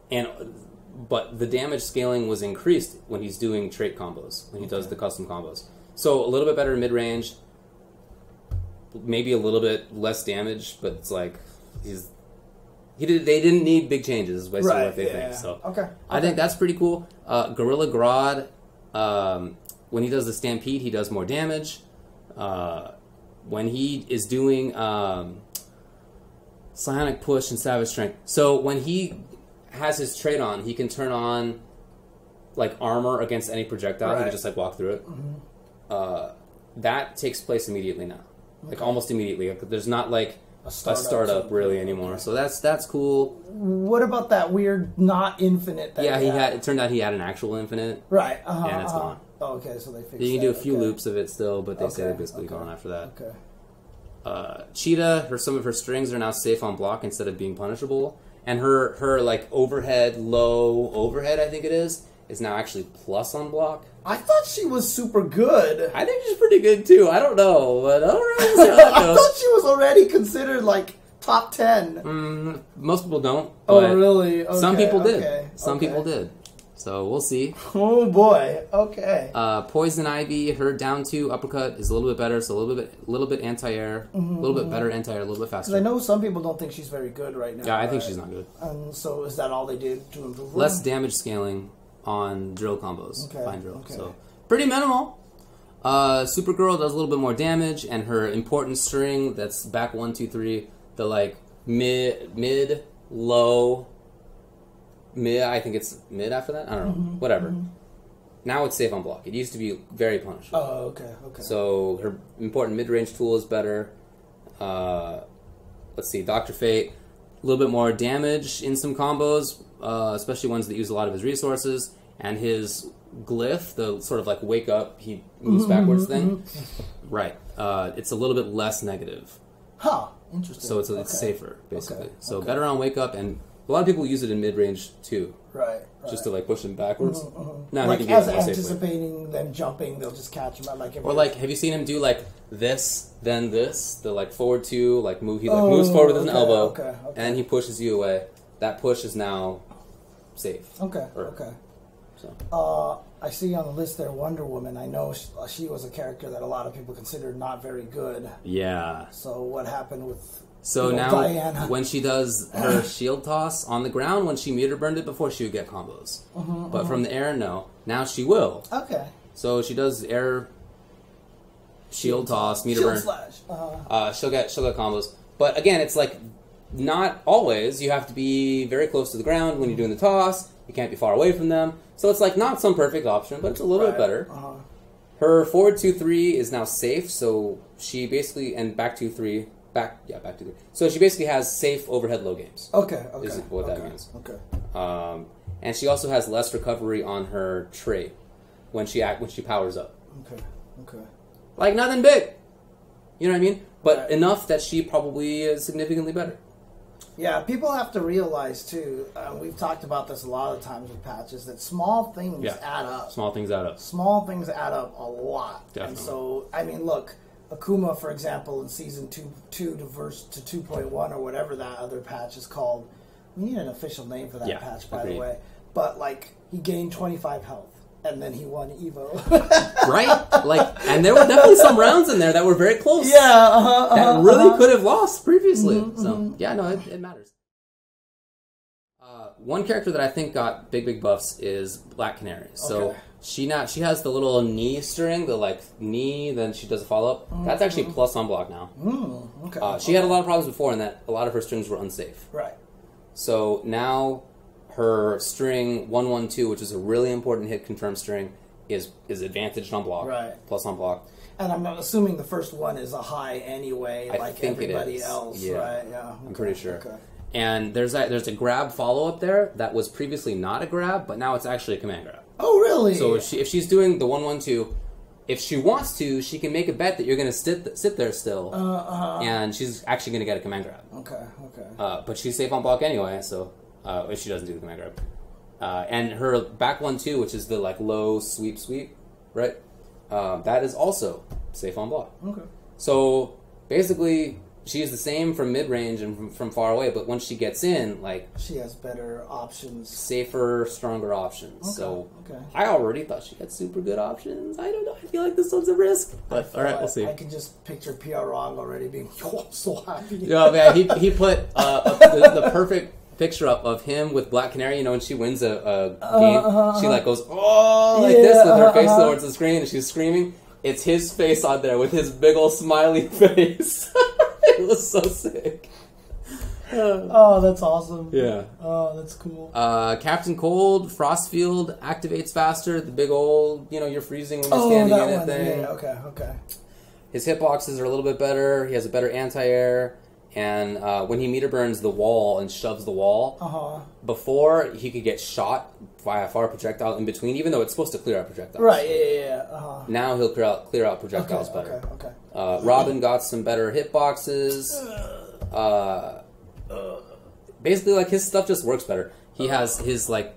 the damage scaling was increased when he's doing trait combos, when he does the custom combos. So a little bit better mid range, maybe a little bit less damage, but it's they didn't need big changes, is basically what they think. So I think that's pretty cool. Gorilla Grodd, when he does the Stampede, he does more damage. When he is doing Psionic Push and Savage Strength. So when he has his trait on, he can turn on armor against any projectile. He can just walk through it. Mm-hmm. That takes place immediately now. Almost immediately. There's not a startup really anymore. So that's cool. What about that weird not infinite? It turned out he had an actual infinite. Right. And it's gone. Oh, okay, so they fixed You can do a few loops of it still, but they say they're basically gone after that. Okay. Cheetah, some of her strings are now safe on block instead of being punishable, and her overhead, low overhead, I think it is now actually plus on block. I thought she was super good. I think she's pretty good too. I don't know, but I don't really know. I thought she was already considered top 10. Most people don't. Oh, really? Okay, some people did. Some people did. So we'll see. Oh boy. Okay. Poison Ivy, her down 2 uppercut is a little bit better. So a little bit anti-air, a little bit better anti-air, a little bit faster. I know some people don't think she's very good right now. Yeah, I think she's not good. And so is that all they did to improve her? Less damage scaling on drill combos. Fine drill. Okay. So pretty minimal. Supergirl does a little bit more damage, and her important string that's back 1, 2, 3. The mid, low. Mid, I think it's mid after that. I don't know. Whatever. Now it's safe on block. It used to be very punishable. Oh, okay. So her important mid-range tool is better. Let's see, Dr. Fate, a little bit more damage in some combos, especially ones that use a lot of his resources. And his glyph, the sort of wake up, he moves backwards thing. Right. It's a little bit less negative. Huh. Interesting. So it's safer, basically. So better on wake up and A lot of people use it in mid-range too. Right. Just to like push them backwards. Now like as anticipating them jumping, they'll just catch them. Or like, have you seen him do like this, then this, the like forward two, like move? He like moves forward with an elbow, and then he pushes you away. That push is now safe. Okay. So. I see on the list there Wonder Woman. I know she was a character that a lot of people considered not very good. Yeah. So what happened with? So now, Diana? When she does her shield toss on the ground, when she meter burned it before, she would get combos. But from the air, no. Now she will. Okay. So she does air shield toss, meter burn. Slash. She'll get combos. But again, it's like not always. You have to be very close to the ground when you're doing the toss. You can't be far away from them. So it's like not some perfect option, but it's a little bit better. Her forward 2-3 is now safe. So she basically back 2-3. Back 2-3. So she basically has safe overhead low games. Okay. Is what that means. Okay. And she also has less recovery on her trait when she powers up. Okay. Like nothing big. You know what I mean? But enough that she probably is significantly better. Yeah, people have to realize too. We've talked about this a lot of times with patches that small things add up. Small things add up. Small things add up a lot. Definitely. And so, I mean, look. Akuma, for example, in Season 2 to 2.1 or whatever that other patch is called. We need an official name for that patch, by the way. But, like, he gained 25 health, and then he won Evo. Right? Like, and there were definitely some rounds in there that were very close. Yeah, that really could have lost previously. So, yeah, no, it matters. One character that I think got big buffs is Black Canary. So she has the little knee string, the like knee, then she does a follow up. That's actually plus on block now. She had a lot of problems before in that a lot of her strings were unsafe. Right. So now her string 1-1-2, which is a really important hit confirm string, is advantaged on block. Right. Plus on block. And I'm assuming the first one is a high anyway, like everybody else. Yeah. Right. Yeah. I'm pretty sure. And there's a grab follow-up there that was previously not a grab, but now it's actually a command grab. Oh, really? So if she's doing the 1-1-2, if she wants to, she can make a bet that you're going to sit there still, and she's actually going to get a command grab. Okay. But she's safe on block anyway, so if she doesn't do the command grab. And her back 1-2, which is the like low sweep, right? That is also safe on block. Okay. So basically, she is the same from mid-range and from far away, but once she gets in, like... She has better options. Safer, stronger options. I already thought she had super good options. I don't know. I feel like this one's a risk. But, all right, we'll see. I can just picture PR Wrong already being so happy. Yeah, man, he put the perfect picture up of him with Black Canary. You know, when she wins a game, she like goes, like this with her face towards the screen, and she's screaming. It's his face on there with his big old smiley face. It was so sick. Oh, that's awesome. Yeah. Oh, that's cool. Captain Cold, Frostfield activates faster. The big old, you're freezing when you're standing in it thing. Yeah, okay. His hitboxes are a little bit better. He has a better anti-air. And when he meter burns the wall and shoves the wall, before he could get shot by a far projectile in between, even though it's supposed to clear out projectiles. Right, yeah. Now he'll clear out projectiles better. Okay. Robin got some better hitboxes. Basically, like, his stuff just works better. He has his, like,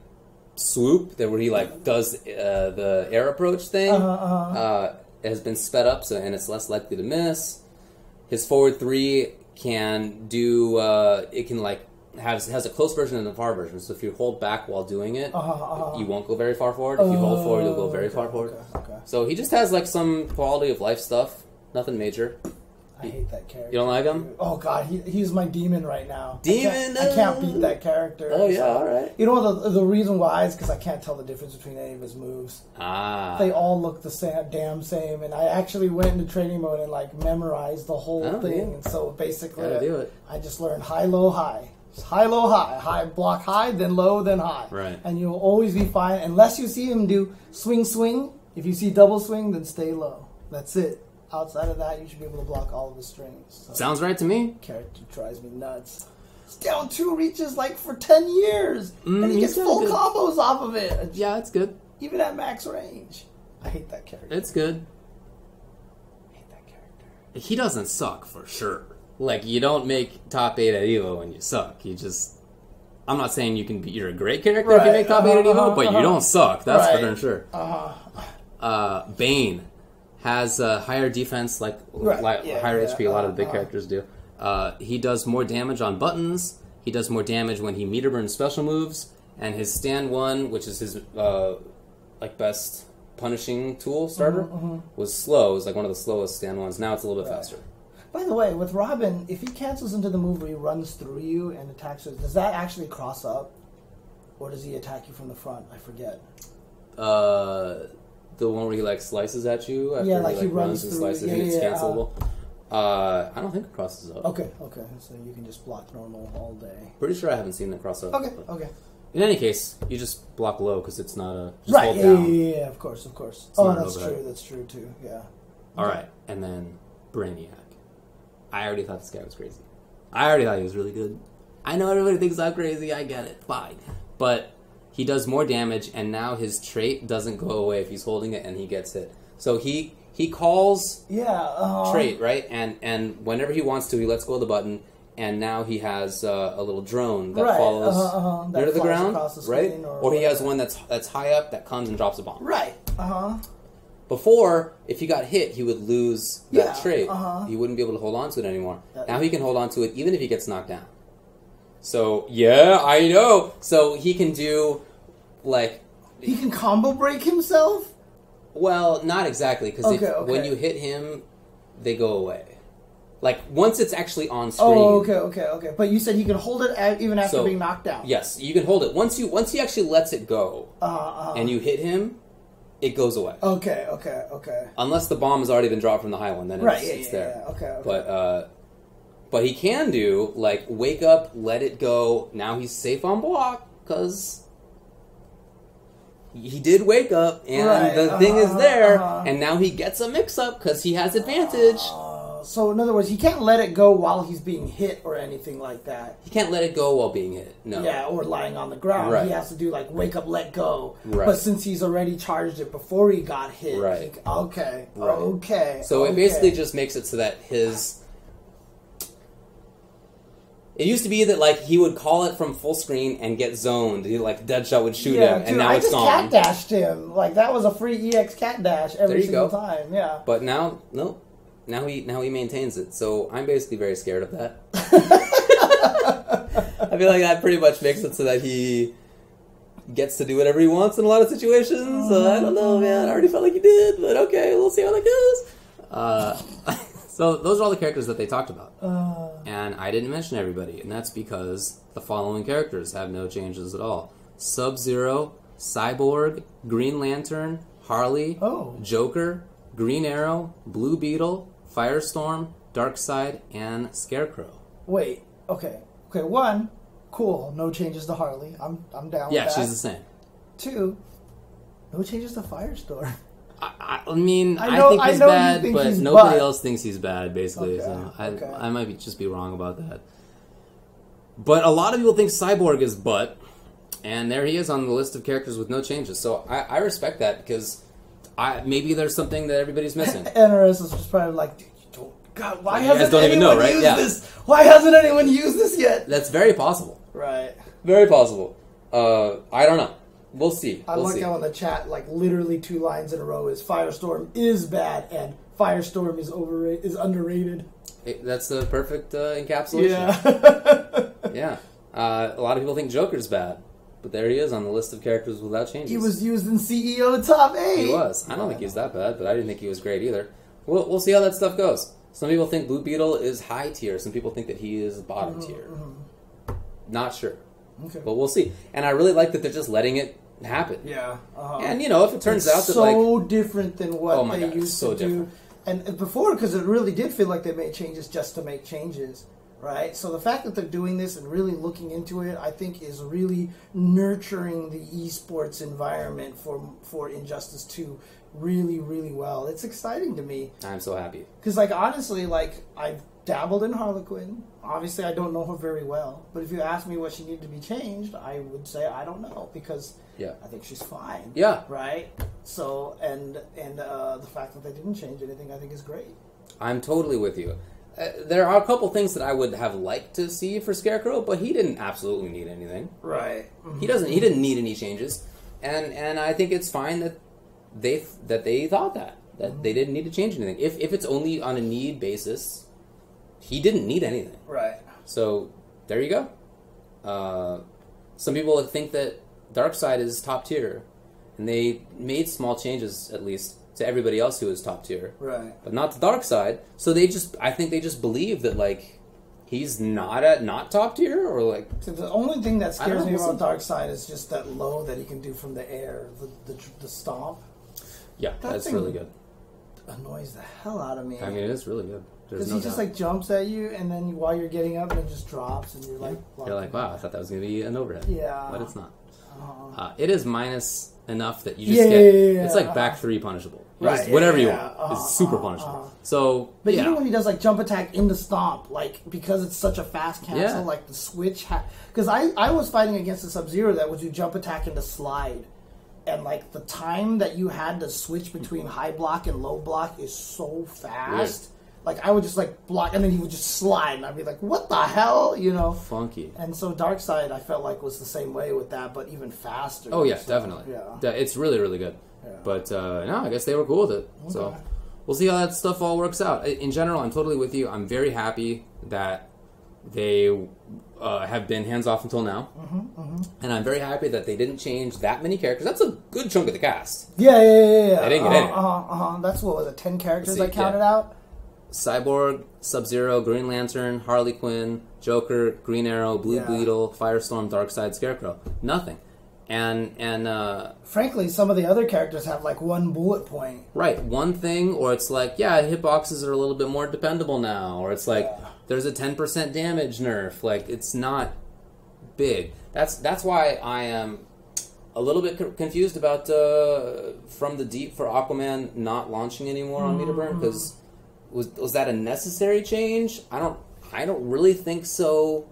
swoop, where he, like, does the air approach thing. It has been sped up, and it's less likely to miss. His forward 3 can do, it can, like, has a close version and a far version. So if you hold back while doing it, you won't go very far forward. If you hold forward, you'll go very far forward. Okay. So he just has, like, some quality of life stuff. Nothing major. I hate that character. You don't like him? Oh, God. He's my demon right now. Demon? I can't beat that character. Oh, yeah, all right. You know the reason why is because I can't tell the difference between any of his moves. They all look the same. And I actually went into training mode and, like, memorized the whole thing. Yeah. And so basically, I just learned high, low, high. High, low, high. High, block high, then low, then high. Right. And you'll always be fine unless you see him do swing. If you see double swing, then stay low. That's it. Outside of that, you should be able to block all of his strings. So, sounds right to me. Character drives me nuts. It's down 2 reaches like for 10 years. And he gets full combos off of it. Yeah, it's good. Even at max range. I hate that character. It's good. I hate that character. He doesn't suck for sure. Like, you don't make top 8 at EVO when you suck. You just... I'm not saying you're a great character if you make top 8 at Evo, but you don't suck. That's for darn sure. Bane has higher defense, higher HP. A lot of the big characters do. He does more damage on buttons. He does more damage when he meter burns special moves. And his stand 1, which is his best punishing tool starter, was slow. It was like one of the slowest stand 1s. Now it's a little bit faster. By the way, with Robin, if he cancels into the move where he runs through you and attacks you, does that actually cross up? Or does he attack you from the front? I forget. The one where he slices at you after he runs and slices and it's cancelable. I don't think it crosses up. Okay. So you can just block normal all day. Pretty sure I haven't seen it cross up. Okay. In any case, you just block low because it's not a... Just hold down. Yeah, of course. That's true too, yeah. Alright, and then Brainiac. I already thought this guy was crazy. I already thought he was really good. I know everybody thinks I'm crazy, I get it, fine. But he does more damage, and now his trait doesn't go away if he's holding it and he gets hit. So he calls trait, right? And whenever he wants to, he lets go of the button, and now he has a little drone that follows near the ground, right? Or he has one that's high up that comes and drops a bomb. Right. Before, if he got hit, he would lose that trait. He wouldn't be able to hold on to it anymore. Now he can hold on to it even if he gets knocked down. So, yeah, I know. So he can do, He can combo break himself? Well, not exactly, because when you hit him, they go away. Once it's actually on screen. Oh, okay. But you said he can hold it even after being knocked down. Yes, you can hold it. Once he actually lets it go, and you hit him, it goes away. Okay. Unless the bomb has already been dropped from the high one, then it's there. Yeah. Okay. But he can do, wake up, let it go, now he's safe on block, because he did wake up, and the thing is there, and now he gets a mix-up, because he has advantage. So, in other words, he can't let it go while he's being hit or anything like that. He can't let it go while being hit, no. Yeah, or lying on the ground. Right. He has to do, wake up, let go. Right. But since he's already charged it before he got hit, okay. So it basically just makes it so that his... It used to be that, he would call it from full screen and get zoned. Deadshot would shoot him, and now it's gone. I just cat dashed him. That was a free EX cat dash every single time, yeah. But now, nope. Now he maintains it, so I'm basically very scared of that. I feel like that pretty much makes it so that he gets to do whatever he wants in a lot of situations. I don't know, man. I already felt like he did, but okay, we'll see how that goes. So those are all the characters that they talked about. And I didn't mention everybody, and that's because the following characters have no changes at all. Sub-Zero, Cyborg, Green Lantern, Harley, Joker, Green Arrow, Blue Beetle, Firestorm, Darkseid, and Scarecrow. Wait, okay. One, cool. No changes to Harley. I'm down with that. Yeah, she's the same. 2, no changes to Firestorm. I think he's bad, but nobody else thinks he's bad, basically. I might just be wrong about that. But a lot of people think Cyborg is butt, and there he is on the list of characters with no changes. So I respect that, because maybe there's something that everybody's missing. NRS is just probably dude, you don't... God, why hasn't anyone used this? Why hasn't anyone used this yet? That's very possible. Right. Very possible. I don't know. We'll see. I like how in the chat, literally 2 lines in a row is Firestorm is bad and Firestorm is underrated. That's the perfect encapsulation. Yeah. Yeah. A lot of people think Joker's bad, but there he is on the list of characters without changes. He was used in CEO Top 8. He was. I don't think he was that bad, but I didn't think he was great either. We'll see how that stuff goes. Some people think Blue Beetle is high tier. Some people think that he is bottom tier. Not sure. Okay. But we'll see. And I really like that they're just letting it happen. Yeah. And, if it turns out that, so different than what they used to different. do. And before, because it really did feel like they made changes just to make changes, right? So the fact that they're doing this and really looking into it, I think, is really nurturing the esports environment for Injustice 2 really, really well. It's exciting to me. I'm so happy. Because, honestly, I've dabbled in Harlequin. Obviously, I don't know her very well. But if you ask me what she needed to be changed, I would say I don't know, because I think she's fine. Yeah. Right? So, and the fact that they didn't change anything, I think is great. I'm totally with you. there are a couple things that I would have liked to see for Scarecrow, but he didn't absolutely need anything. Right. Mm-hmm. He didn't need any changes, and I think it's fine that they thought that they didn't need to change anything. If it's only on a need basis, he didn't need anything. Right. So there you go. Some people think that Darkseid is top tier, and they made small changes at least to everybody else who is top tier, right? But not to Darkseid. So I think they just believe that like he's not top tier, or like. So the only thing that scares me about Darkseid is just that low that he can do from the air, the stomp. Yeah, that's really good. Annoys the hell out of me. I mean, it is really good. Because he just like jumps at you, and then while you're getting up, it just drops, and you're like, wow, I thought that was going to be an overhead. Yeah, but it's not. It is minus enough that you just get. It's like back 3 punishable. Right. Whatever you want. It's super punishable. So, but even when he does like jump attack into stomp, like because it's such a fast cancel, like the switch. Because I was fighting against the Sub-Zero that would do jump attack into slide. And, like, the time that you had to switch between high block and low block is so fast. Weird. Like, I would just, like, block, and then he would just slide, and I'd be like, what the hell? You know? Funky. And so Darkseid, I felt like, was the same way with that, but even faster. Oh, yeah, definitely. Yeah. It's really, really good. Yeah. But, no, I guess they were cool with it. Okay. So, we'll see how that stuff all works out. In general, I'm totally with you. I'm very happy that they have been hands-off until now. And I'm very happy that they didn't change that many characters. That's a good chunk of the cast. Yeah. They didn't get any. That's, what was it, 10 characters I counted out? Cyborg, Sub-Zero, Green Lantern, Harley Quinn, Joker, Green Arrow, Blue Beetle, Firestorm, Darkseid, Scarecrow. Nothing. And frankly, some of the other characters have like one bullet point. Right, one thing, or it's like, hitboxes are a little bit more dependable now, or it's like there's a 10% damage nerf. Like, it's not big. That's why I am a little bit confused about From the Deep for Aquaman not launching anymore on Metaburn, because was that a necessary change? I don't really think so.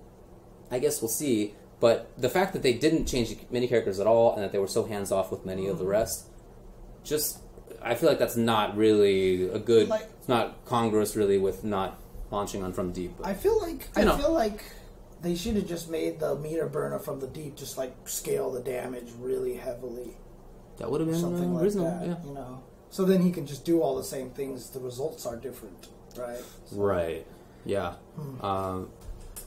I guess we'll see. But the fact that they didn't change many characters at all, and that they were so hands off with many of the rest, I feel like that's not really a good. It's not congruous really with not launching on From Deep. But, I feel like they should have just made the meter burner From the Deep just like scale the damage really heavily. That would have been something like reasonable. that, yeah. You know. So then he can just do all the same things. The results are different, right? So. Right. Yeah.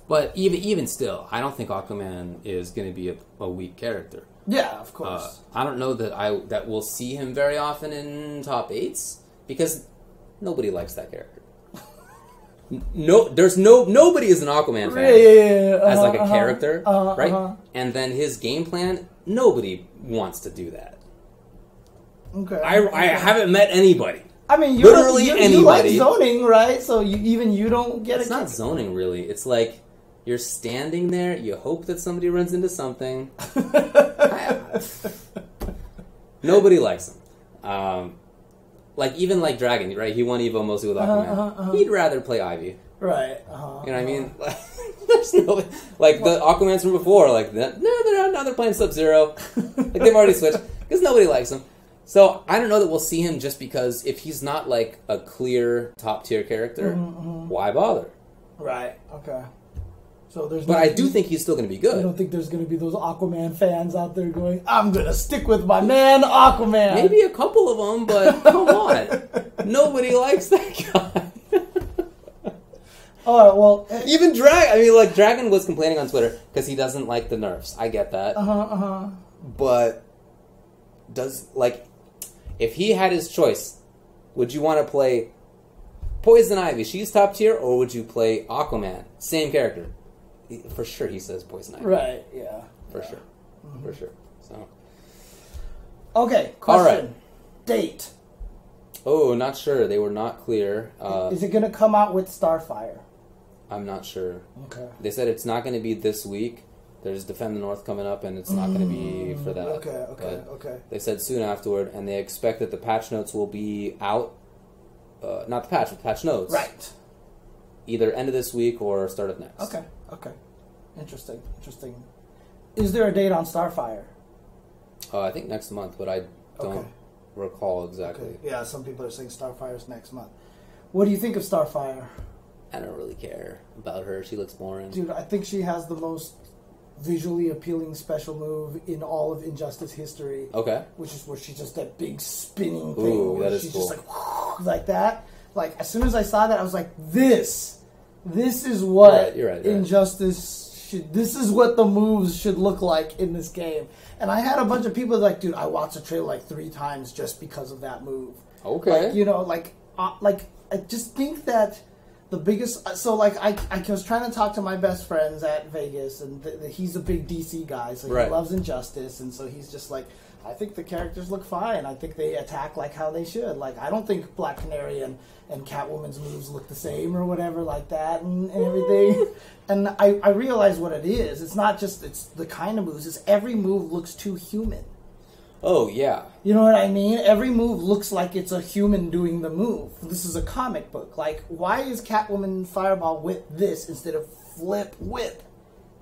But even still, I don't think Aquaman is going to be a weak character. Yeah, of course. I don't know that we'll see him very often in top 8s, because nobody likes that character. Nobody is an Aquaman fan as like a character, right? And then his game plan, nobody wants to do that. Okay. I haven't met anybody. I mean, literally anybody. You like zoning, right? So you don't get it. It's not zoning, really. It's like you're standing there. You hope that somebody runs into something. Nobody likes him. Even like Dragon, right? He won Evo mostly with Aquaman. He'd rather play Ivy. Right. You know what I mean? There's no the Aquamans from before. Like that. No, they're not. Now they're playing Sub-Zero. Like they've already switched because nobody likes him. So I don't know that we'll see him, just because if he's not like a clear top tier character, why bother? Right. Okay. So but I do think he's still going to be good. I don't think there's going to be those Aquaman fans out there going, "I'm going to stick with my man Aquaman." Maybe a couple of them, but come on, nobody likes that guy. All right. Well, even Dragon was complaining on Twitter because he doesn't like the nerfs. I get that. But if he had his choice, would you want to play Poison Ivy? She's top tier, or would you play Aquaman? Same character. For sure, he says Poison Ivy. Right, yeah. For sure. For sure. So. Okay, question. All right. Date. Oh, not sure. They were not clear. Is it going to come out with Starfire? I'm not sure. Okay. They said it's not going to be this week. There's Defend the North coming up, and it's not going to be for that. Okay. They said soon afterward, and they expect that the patch notes will be out. Not the patch, but patch notes. Right. Either end of this week or start of next. Okay. Interesting. Is there a date on Starfire? I think next month, but I don't recall exactly. Okay. Yeah, some people are saying Starfire's next month. What do you think of Starfire? I don't really care about her. She looks boring. Dude, I think she has the most visually appealing special move in all of Injustice history. Okay. Which is where she's just that big spinning thing. Ooh, where that is she's cool. just like that. Like, as soon as I saw that, I was like, this is what you're right. Injustice should, this is what the moves should look like in this game. And I had a bunch of people like, dude, I watched the trailer like 3 times just because of that move. Okay. Like, you know, I just think that the biggest... So, like, I was trying to talk to my best friends at Vegas, and he's a big DC guy, so he loves Injustice, and so he's just like, I think the characters look fine. I think they attack like how they should. Like, I don't think Black Canary and Catwoman's moves look the same or whatever like that and everything. And I realize what it is. It's not just it's the kind of moves. It's every move looks too human. Oh, yeah. You know what I mean? Every move looks like it's a human doing the move. This is a comic book. Like, why is Catwoman Fireball whip this instead of flip whip?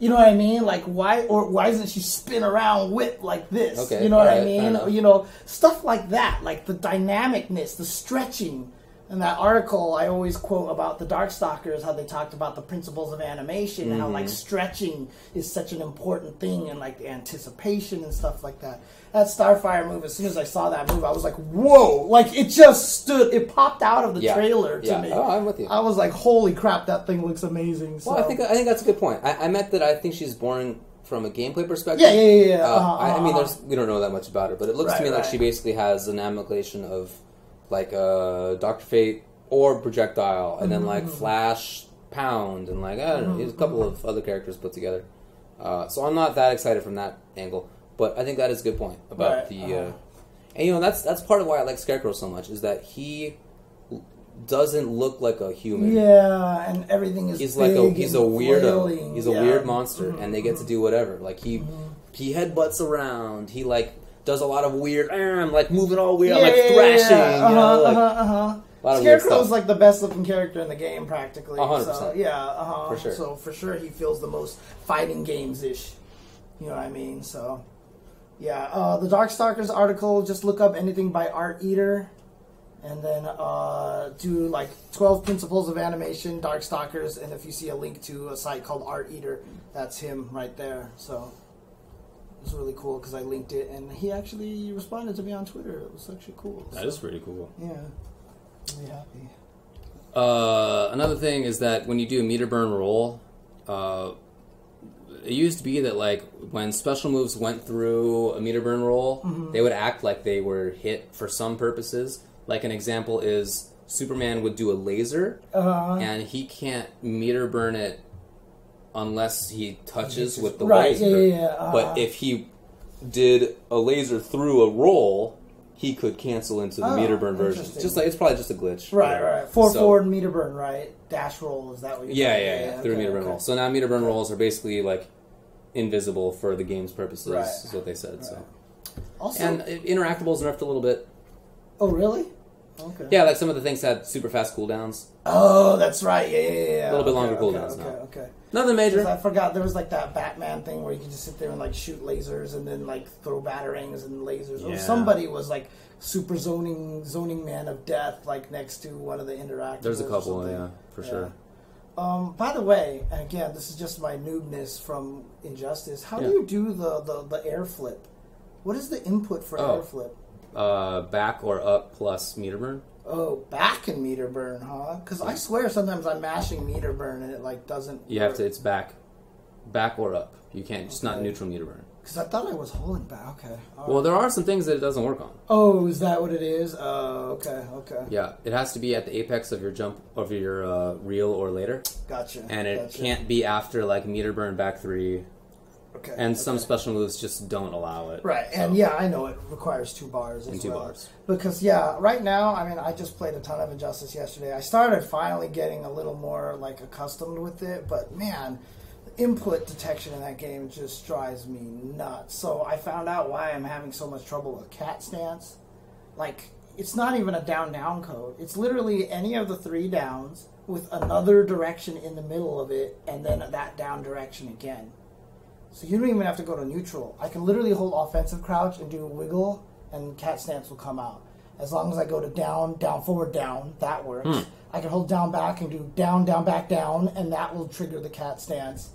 You know what I mean? Like, why doesn't she spin around whip like this? Okay, you know what I right, mean? You know, stuff like that. Like, the dynamicness, the stretching. In that article, I always quote about the Darkstalkers, how they talked about the principles of animation, and how, like, stretching is such an important thing, and, like, anticipation and stuff like that. That Starfire move, as soon as I saw that move, I was like, whoa! Like, it just stood, it popped out of the trailer to me. Oh, I'm with you. I was like, holy crap, that thing looks amazing. So. Well, I think that's a good point. I meant that I think she's boring from a gameplay perspective. Yeah. I mean, we don't know that much about her, but it looks to me like she basically has an amalgamation of, like, Dr. Fate or Projectile, and then, like, Flash, Pound, and, like, I don't know, a couple of other characters put together. So I'm not that excited from that angle, but I think that is a good point about and, you know, that's part of why I like Scarecrow so much, is that he doesn't look like a human. Yeah, and everything is he's big like he's a weirdo. flailing. He's a weird monster, and they get to do whatever. Like, he headbutts around. He, like, does a lot of weird, like, moving all weird, like thrashing. You know, like, Scarecrow's like the best looking character in the game, practically. 100%. So, for sure. So for sure, he feels the most fighting games ish. You know what I mean? So, yeah. The Darkstalkers article. Just look up anything by Art Eater, and then do like 12 principles of animation, Darkstalkers, and if you see a link to a site called Art Eater, that's him right there. So. It was really cool because I linked it, and he actually responded to me on Twitter. It was actually cool. That is pretty cool. Yeah. Really happy. Another thing is that when you do a meter burn roll, it used to be that, like, when special moves went through a meter burn roll, they would act like they were hit for some purposes. Like, an example is Superman would do a laser, and he can't meter burn it unless he touches with the laser. But if he did a laser through a roll, he could cancel into the meter burn version. Just like, it's probably just a glitch. Right. Forward meter burn, right? Dash roll, is that what you're saying? Yeah. Through meter burn roll. So now meter burn rolls are basically, like, invisible for the game's purposes, is what they said. So, also, and interactables nerfed a little bit. Oh, really? Okay. Yeah, like some of the things had super fast cooldowns. Oh, that's right. Yeah. A little bit longer cooldowns now. Okay. Nothing major. I forgot there was like that Batman thing where you could just sit there and like shoot lasers and then like throw batarangs and lasers. Yeah. Or somebody was like super zoning man of death like next to one of the interactables. There's a couple, for sure. By the way, and again, this is just my noobness from Injustice. How do you do the air flip? What is the input for air flip? Back or up plus meter burn. Oh, back and meter burn, huh? Because I swear sometimes I'm mashing meter burn and it like doesn't. You have to. It's back or up. You can't. It's not neutral meter burn. Because I thought I was holding back. Okay. Well, there are some things that it doesn't work on. Oh, is that what it is? Okay. Yeah, it has to be at the apex of your jump of your reel or later. Gotcha. And it can't be after like meter burn back 3. Okay. And some special moves just don't allow it. Right, and I know it requires 2 bars as well. 2 bars. Because, right now, I mean, I just played a ton of Injustice yesterday. I started finally getting a little more, like, accustomed with it, but, man, the input detection in that game just drives me nuts. So I found out why I'm having so much trouble with cat stance. Like, it's not even a down-down code. It's literally any of the 3 downs with another direction in the middle of it, and then that down direction again. So you don't even have to go to neutral. I can literally hold offensive crouch and do a wiggle, and cat stance will come out. As long as I go to down, forward, down, that works. I can hold down, back, and do down, down, back, down, and that will trigger the cat stance.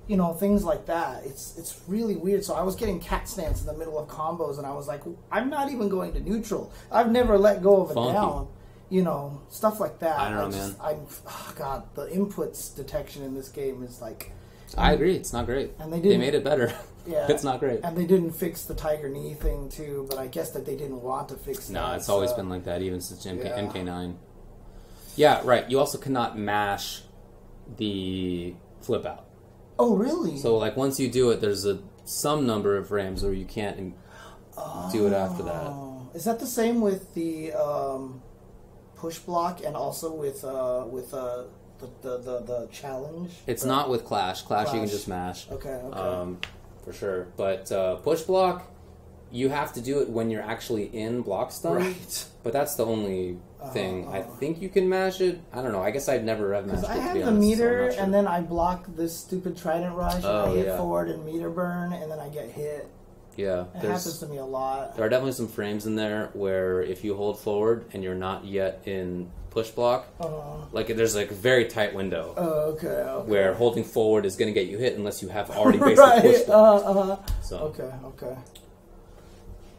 You know, things like that. It's really weird. So I was getting cat stance in the middle of combos, and I was like, I'm not even going to neutral. I've never let go of a down. You know, stuff like that. I don't know, man. Oh God, the inputs detection in this game is like... I agree. It's not great. And they made it better. Yeah. It's not great. And they didn't fix the tiger knee thing, too, but I guess that they didn't want to fix that. No, it's always been like that, even since MK9. Yeah, right. You also cannot mash the flip out. Oh, really? So, like, once you do it, there's some number of frames where you can't do it after that. Is that the same with the push block and also with the challenge? It's not with Clash. Clash you can just mash. Okay. For sure. But push block, you have to do it when you're actually in block stun. Right. But that's the only thing. I think you can mash it. I don't know. I guess I'd never have mashed it, to be honest. I have the meter, and then I block this stupid Trident Rush, and I hit forward and meter burn, and then I get hit. Yeah. It happens to me a lot. There are definitely some frames in there where if you hold forward and you're not yet in push block, like there's like a very tight window. Okay. Where holding forward is going to get you hit unless you have already basically pushed block. So. Okay.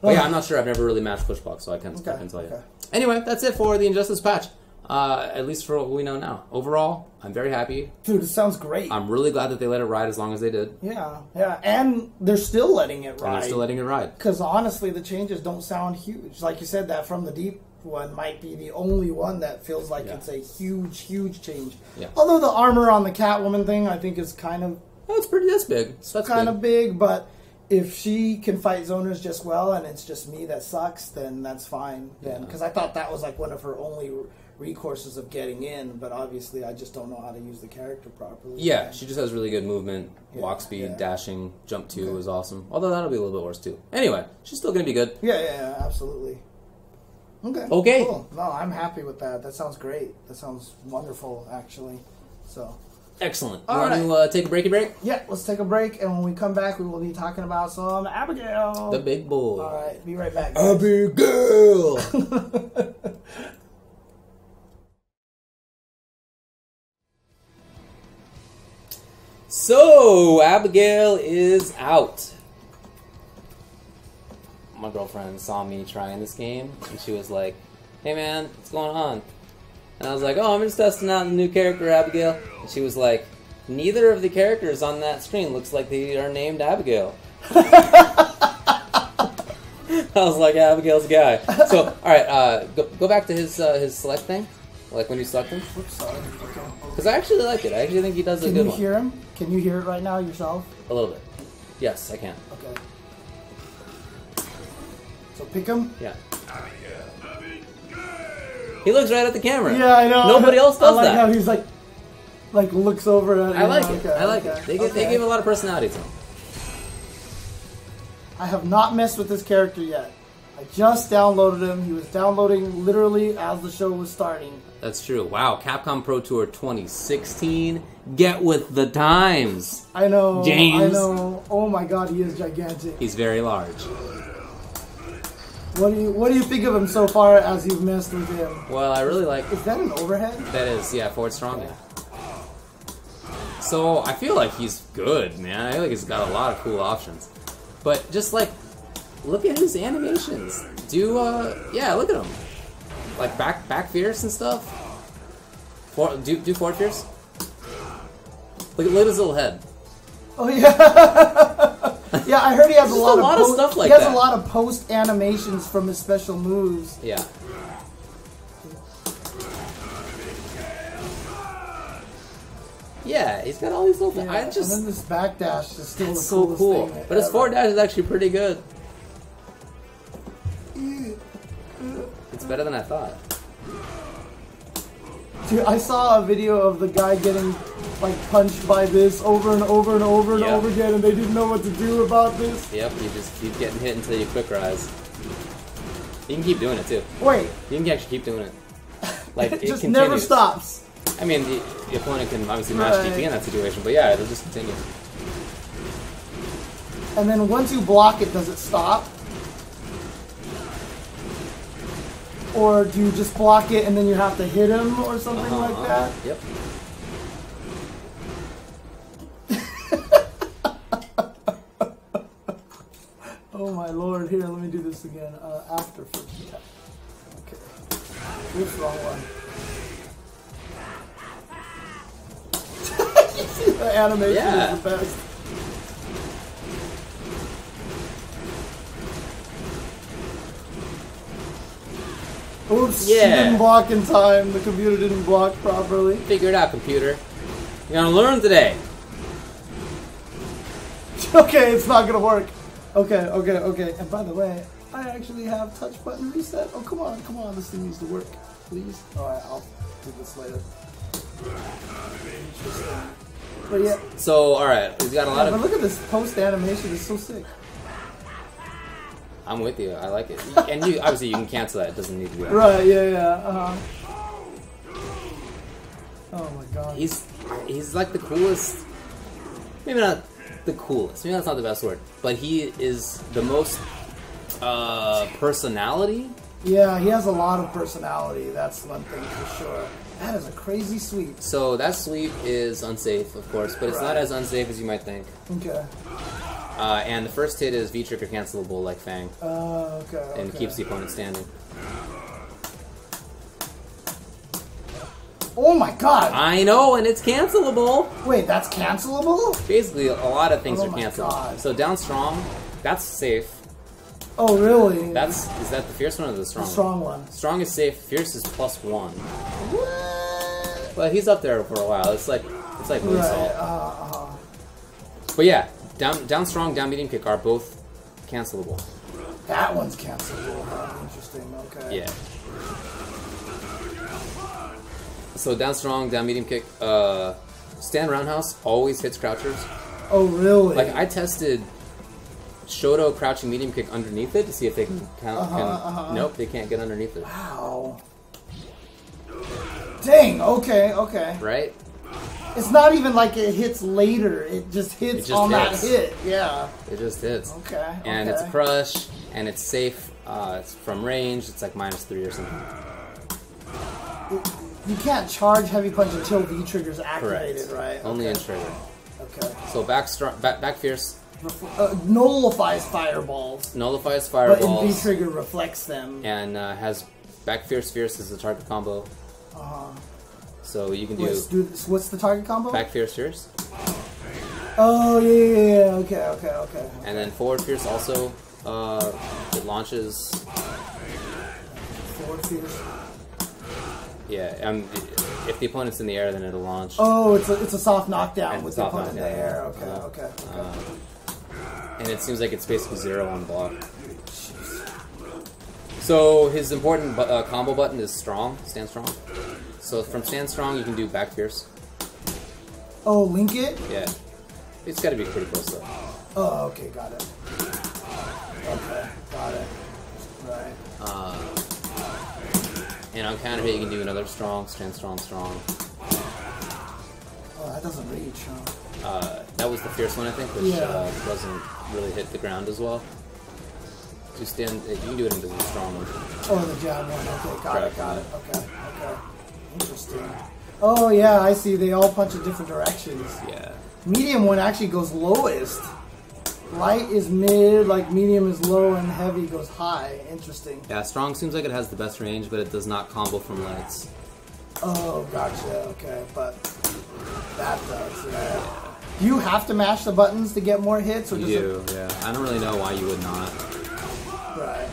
But yeah, I'm not sure. I've never really matched push block, so I can't tell you. Anyway, that's it for the Injustice patch. At least for what we know now. Overall, I'm very happy. Dude, it sounds great. I'm really glad that they let it ride as long as they did. Yeah. And they're still letting it ride. And they're still letting it ride. Because honestly, the changes don't sound huge. Like you said, that From the Deep one might be the only one that feels like it's a huge change. Yeah. Although the armor on the Catwoman thing, I think is kind of... Oh, that's big. That's kind of big, but... If she can fight zoners just well and it's just me that sucks, then that's fine. Because I thought that was like one of her only recourses of getting in, but obviously I just don't know how to use the character properly. Yeah, she just has really good movement, walk speed, dashing, jump 2 is awesome. Although that'll be a little bit worse too. Anyway, she's still going to be good. Yeah, absolutely. Okay. Cool. No, I'm happy with that. That sounds great. That sounds wonderful, actually. So... Excellent. You want to take a break? Yeah, let's take a break, and when we come back, we will be talking about some Abigail. The big boy. All right, be right back, guys. Abigail! So, Abigail is out. My girlfriend saw me trying this game, and she was like, hey man, what's going on? And I was like, oh, I'm just testing out the new character, Abigail. And she was like, neither of the characters on that screen looks like they are named Abigail. I was like, Abigail's guy. So, alright, go back to his select thing. Like when you select him. Oops, sorry. Because I actually like it. I actually think he does a good one. Can you hear him? Can you hear it right now yourself? A little bit. Yes, I can. Okay. So pick him? Yeah. He looks right at the camera. Yeah, I know. Nobody else does that. I like how he's like looks over at I like it. I like it. They gave a lot of personality to him. I have not messed with this character yet. I just downloaded him. He was downloading literally as the show was starting. That's true. Wow, Capcom Pro Tour 2016. Get with the times. I know. James. I know. Oh my god, he is gigantic. He's very large. What do you think of him so far as you've messed with him? Well, I really like... Is that an overhead? That is, yeah, forward strong. Yeah. So, I feel like he's good, man. I feel like he's got a lot of cool options. But just, like, look at his animations. Yeah, look at him. Like, back fierce and stuff. Do forward fierce. Look at his little head. Oh, yeah. Yeah, I heard he has a lot of stuff like that. He has a lot of post animations from his special moves. Yeah. Yeah, he's got all these little things. Yeah, and then this backdash is still so cool. But his forward dash is actually pretty good. It's better than I thought. Dude, I saw a video of the guy getting punched by this over and over and over and over again, and they didn't know what to do about this. Yep, you just keep getting hit until you quick rise. You can keep doing it too. Wait. You can actually keep doing it. Like, it just never stops. I mean, the opponent can obviously match DP in that situation, but yeah, it'll just continue. And then once you block it, does it stop? Or do you just block it and then you have to hit him or something like that? Yep. Oh my lord, here, let me do this again. After first attack. Okay. Oops, wrong one. You see the animation is the best. Oops, she didn't block in time. The computer didn't block properly. Figure it out, computer. You're gonna learn today. Okay, it's not gonna work. Okay. And by the way, I actually have touch button reset. Oh, come on. This thing needs to work, please. Alright, I'll do this later. But yeah. So, alright, we've got a lot of... But look at this post animation. It's so sick. I'm with you. I like it. And you obviously you can cancel that. It doesn't need to be on. Right, yeah. Oh my god. He's like the coolest. Maybe not the coolest. Maybe that's not the best word. But he is the most personality. Yeah, he has a lot of personality. That's one thing for sure. That is a crazy sweep. So that sweep is unsafe, of course, but it's not as unsafe as you might think. Okay. And the first hit is V-trigger cancelable like Fang. Okay. And keeps the opponent standing. Oh my god! I know, and it's cancelable! Wait, that's cancelable? Basically, a lot of things are cancelable. God. So down strong, that's safe. Oh, really? Is that the fierce one or the strong one? The strong one. Strong is safe, fierce is +1. What? But he's up there for a while. It's like moonsault. But yeah, down strong, down medium kick are both cancelable. That one's cancelable. Interesting. Okay. Yeah. So down strong, down medium kick. Stand roundhouse always hits crouchers. Oh really? Like I tested Shoto crouching medium kick underneath it to see if they can count. Nope, they can't get underneath it. Wow. Dang. Okay. Right. It's not even like it hits later. It just hits that hit. Yeah. It just hits. Okay. And it's a crush, and it's safe. It's from range. It's like -3 or something. You can't charge heavy punch until V trigger's activated, right? Only in trigger. Okay. So back fierce. Nullifies fireballs. Nullifies fireballs. But in V trigger reflects them. And has back fierce as a target combo. So you can do. What's the target combo? Back fierce. Oh yeah. Okay. And then forward fierce also. It launches. Forward fierce. Yeah. If the opponent's in the air, then it'll launch. Oh, it's a soft knockdown with the opponent in the air. Okay. And it seems like it's basically 0 on block. So his important combo button is strong. Stand strong. So from stand strong, you can do back fierce. Oh, link it? Yeah. It's got to be pretty close though. Oh, okay, got it. Okay, got it. Right. And on counter hit, you can do another strong, stand strong. Oh, that doesn't reach, huh? That was the fierce one, I think, which doesn't really hit the ground as well. You can do it into the strong one. Oh, the jab one. Okay, got it. Okay. Interesting. Oh yeah, I see. They all punch in different directions. Yeah. Medium one actually goes lowest. Light is mid, like medium is low, and heavy goes high. Interesting. Yeah, strong seems like it has the best range, but it does not combo from lights. Oh, gotcha. Okay, but that does. Yeah. Do you have to mash the buttons to get more hits? Or Yeah. I don't really know why you would not. Right.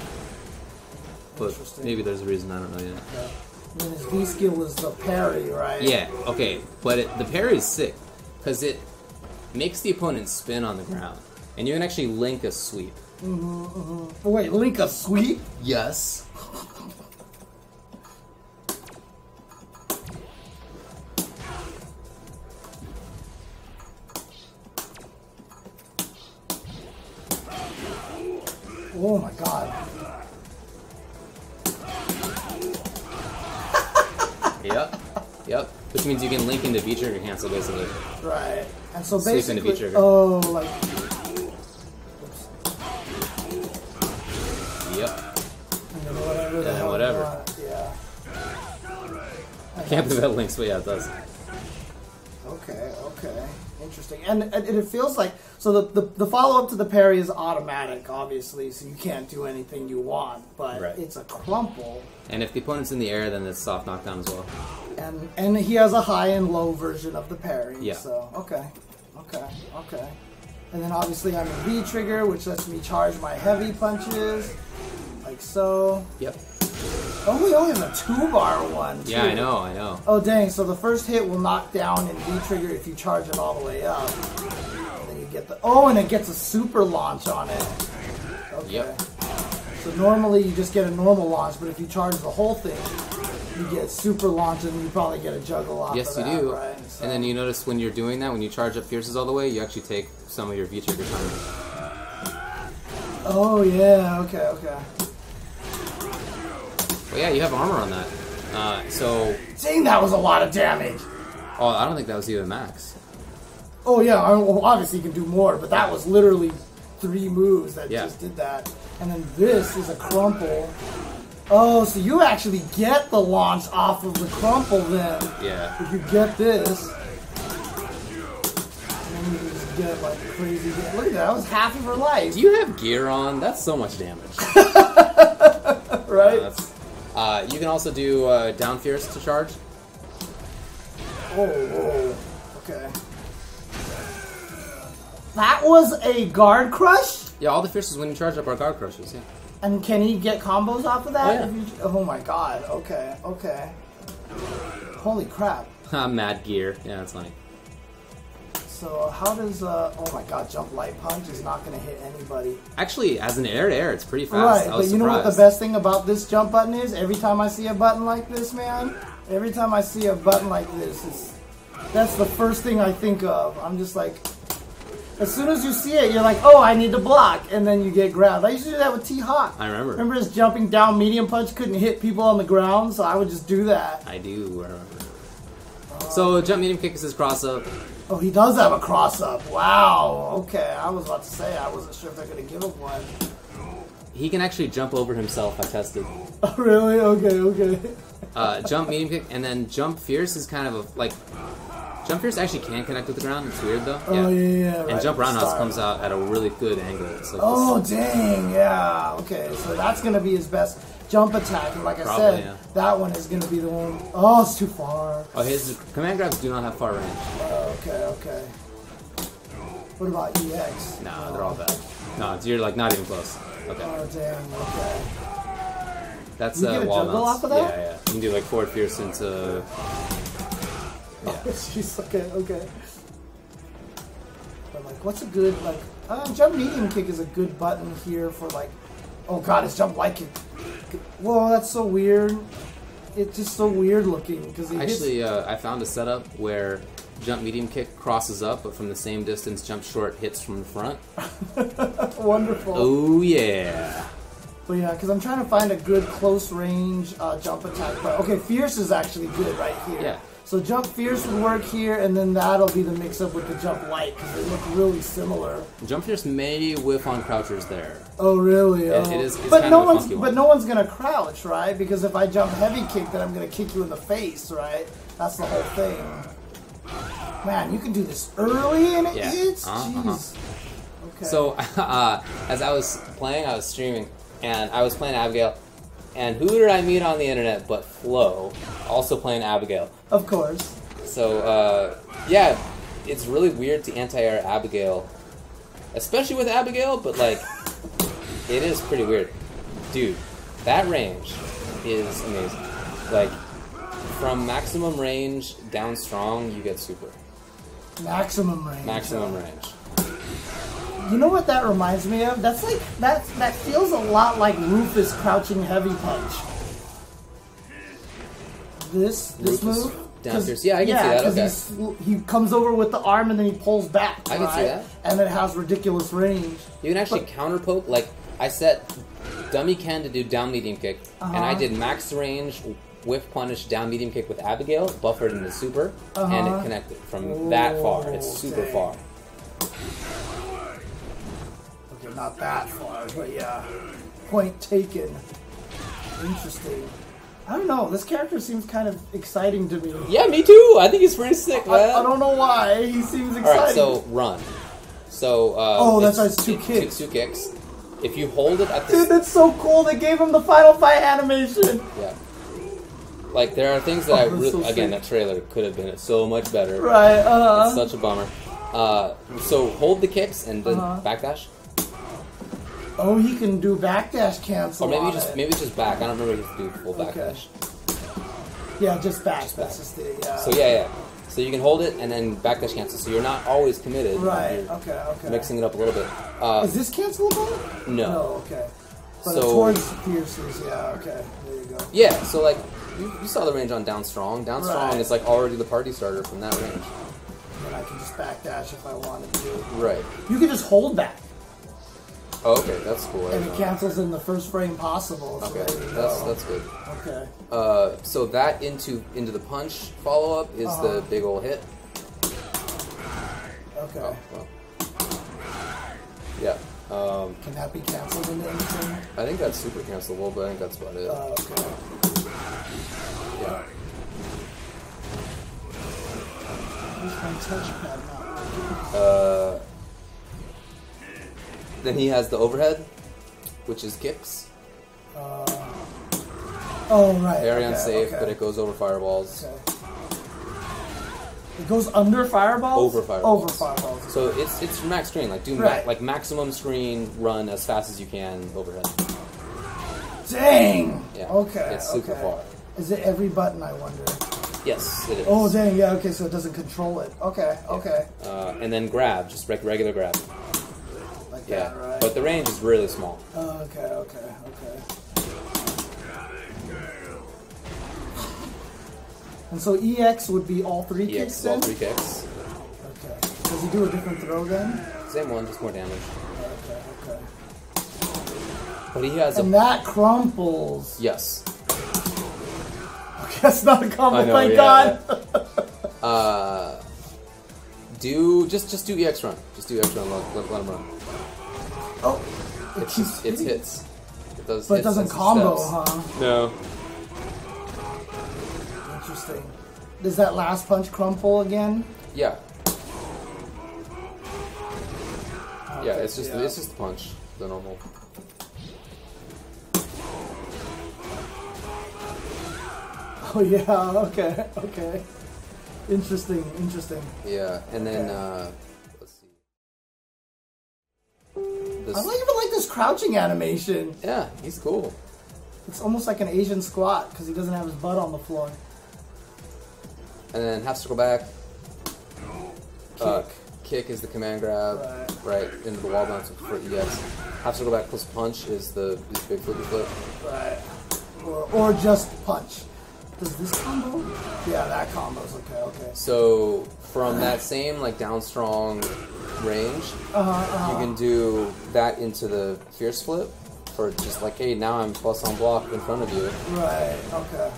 But maybe there's a reason, I don't know yet. Yeah. And his V skill is the parry, right? Yeah, okay. But the parry is sick, because it makes the opponent spin on the ground. And you can actually link a sweep. Wait, link a sweep? Yes. Oh my god. Yep. Which means you can link into V-trigger cancel, basically. Right. And so Sleep basically... into V-trigger. Oh, like... Yep. And then whatever. can't believe that links, but yeah, it does. Okay. Interesting. And it feels like, so the follow-up to the parry is automatic, obviously, so you can't do anything you want, but it's a crumple. And if the opponent's in the air, then it's soft knockdown as well. And he has a high and low version of the parry. Yeah. So, okay. And then obviously I'm in V trigger, which lets me charge my heavy punches, like so. Yep. Oh, we only have a 2-bar one, too. Yeah, I know. Oh, dang. So the first hit will knock down in V-trigger if you charge it all the way up. And then you get the... Oh, and it gets a super launch on it. Okay. Yep. So normally you just get a normal launch, but if you charge the whole thing, you get super launch, and you probably get a juggle off Yes, of that, you do. right? So, and then you notice when you're doing that, when you charge up Fierces all the way, you actually take some of your V-trigger time. Oh, yeah. Okay. Well, yeah, you have armor on that. So... Dang, that was a lot of damage. Oh, I don't think that was even max. Oh, yeah. Well, obviously you can do more, but that was literally 3 moves that just did that. And then this is a crumple. Oh, so you actually get the launch off of the crumple then. Yeah. If you get this. And then you can just get like crazy. Look at that. That was half of her life. Do you have gear on? That's so much damage. Right? You can also do down fierce to charge. Oh, okay. That was a guard crush? Yeah, all the fierces when you charge up are guard crushes, yeah. And can he get combos off of that? Oh, yeah. Oh my god, okay. Holy crap. Mad gear. Yeah, that's funny. So how does, oh my god, jump light punch is not going to hit anybody. Actually, as an air-to-air, it's pretty fast. Right, but you know what the best thing about this jump button is? Every time I see a button like this, man, every time I see a button like this, that's the first thing I think of. I'm just like, as soon as you see it, you're like, oh, I need to block, and then you get grabbed. I used to do that with T-Hawk. I remember. Remember his jumping down medium punch couldn't hit people on the ground, so I would just do that. I do remember. So, jump medium kick is his cross-up. Oh, he does have a cross-up. Wow. Okay, I was about to say, I wasn't sure if they're going to give him one. He can actually jump over himself, I tested. Oh, really? Okay. Jump medium kick, and then jump fierce is kind of a, like... Jump fierce actually can connect with the ground. It's weird, though. Oh, yeah. And jump roundhouse comes out at a really good angle. It's like dang, yeah. Okay, so that's going to be his best jump attack. And like I said, that one is going to be the one... Oh, it's too far. Oh, his command grabs do not have far range. Okay. What about EX? Nah, they're all bad. No, you're like not even close. Okay. Oh, damn, okay. That's you get a wall juggle mounts. off of that? Yeah. You can do like forward fierce into... Yeah. Oh, jeez, okay. But like, what's a good, like, jump medium kick is a good button here for like, oh god, it's jump light kick. Whoa, that's so weird. It's just so weird looking because actually, I found a setup where jump medium kick crosses up, but from the same distance, jump short hits from the front. Wonderful. Oh yeah. But yeah, because I'm trying to find a good close range jump attack. But okay, fierce is actually good right here. Yeah. So jump fierce would work here, and then that'll be the mix-up with the jump light, because they look really similar. Jump fierce may whiff on crouchers there. Oh, really? It is. But no one's gonna crouch, right? Because if I jump heavy kick, then I'm gonna kick you in the face, right? That's the whole thing. Man, you can do this early and it hits. Jeez. Okay. So as I was playing, I was streaming, and I was playing Abigail. And who did I meet on the internet but Flo, also playing Abigail? Of course. So, yeah, it's really weird to anti-air Abigail, especially with Abigail, but, like, it is pretty weird. Dude, that range is amazing. Like, from maximum range down strong, you get super. Maximum range. Maximum range. You know what that reminds me of? That's like that feels a lot like Rufus crouching heavy punch. This move? Down fierce. Yeah, I can see that. Okay. He comes over with the arm and then he pulls back. I can see that. And it has ridiculous range. You can actually counter poke. Like, I set dummy Ken to do down medium kick, and I did max range whiff punish down medium kick with Abigail, buffered into super, and it connected from that far. It's super far. Okay, not that far, but yeah. Point taken. Interesting. I don't know. This character seems kind of exciting to me. Yeah, me too. I think he's pretty sick, man. I don't know why. He seems exciting. Alright, so run. So, oh, that's why it's 2 kicks. Two kicks. If you hold it at the... Dude, that's so cool. They gave him the final fight animation. Yeah. Like, there are things that I really... So again, that trailer could have been so much better. Right, It's such a bummer. So, hold the kicks and then backdash. Oh, he can do backdash cancel. Or maybe just back. I don't remember if you can do full backdash. Yeah, just back. That's just the, So, yeah. So you can hold it and then backdash cancel. So you're not always committed. Right, okay. Mixing it up a little bit. Is this cancelable? No. No, okay. But towards pierces, yeah, okay. There you go. Yeah, so like, you saw the range on Down Strong. Down Strong is like already the party starter from that range. And I can just backdash if I wanted to. Right. You can just hold back. Oh, okay, that's cool. And it cancels in the first frame possible. So okay, that's good. Okay. So that into the punch follow up is the big old hit. Okay. Oh, well. Yeah. Can that be canceled into anything? I think that's super cancelable, but I think that's about it. Okay. Yeah. Where's my touchpad now? Then he has the overhead, which is kicks. Oh, right. Very unsafe, but it goes over fireballs. Okay. It goes under fireballs? Over fireballs. Over fireballs. So it's max screen. Like, do like maximum screen, run as fast as you can, overhead. Dang! Yeah. Okay. It's super far. Is it every button, I wonder? Yes, it is. Oh, dang, yeah, okay, so it doesn't control it. Okay, okay. And then grab, just regular grab. Like that, right? But the range is really small. Oh, okay. And so EX would be all 3 kicks EX, all 3 kicks. Okay. Does he do a different throw then? Same one, just more damage. Okay. But he has and that crumples. Yes. Okay, that's not a combo, thank God. Just do EX run. Just do EX run, let him run. Oh. It's hits. It does but hits it doesn't and combo, steps. huh? No. Interesting. Does that last punch crumple again? Yeah. Okay, yeah, it's just the punch, the normal. Oh yeah, okay. Interesting. Yeah, and then let's see. I don't even like this crouching animation. Yeah, he's cool. It's almost like an Asian squat because he doesn't have his butt on the floor. And then half circle back. Kick is the command grab, right into the wall bounce for EX. Half circle back plus punch is the big flippy flip. Right. Or just punch. Does this combo? Yeah, that combo's okay. So from that same like down strong range, you can do that into the fierce flip for just like, hey, now I'm plus on block in front of you. Right. Okay.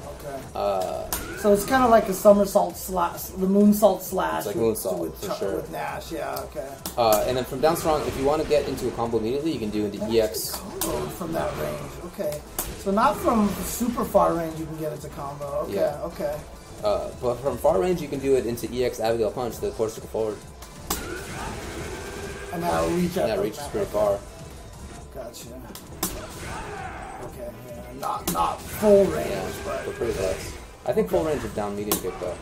So it's kind of like a somersault slash, the moonsault slash. It's like moonsault for sure. With Nash, yeah. Okay. And then from down strong, if you want to get into a combo immediately, you can do into EX. Combo from that range. Okay. So not from super far range you can get into combo. Okay. Yeah. Okay. But from far range, you can do it into EX Abigail punch, the force circle forward. And that'll reach out. And that reaches pretty far. Gotcha. Okay. Yeah. Not full range, but pretty close. I think full range is down medium kick though.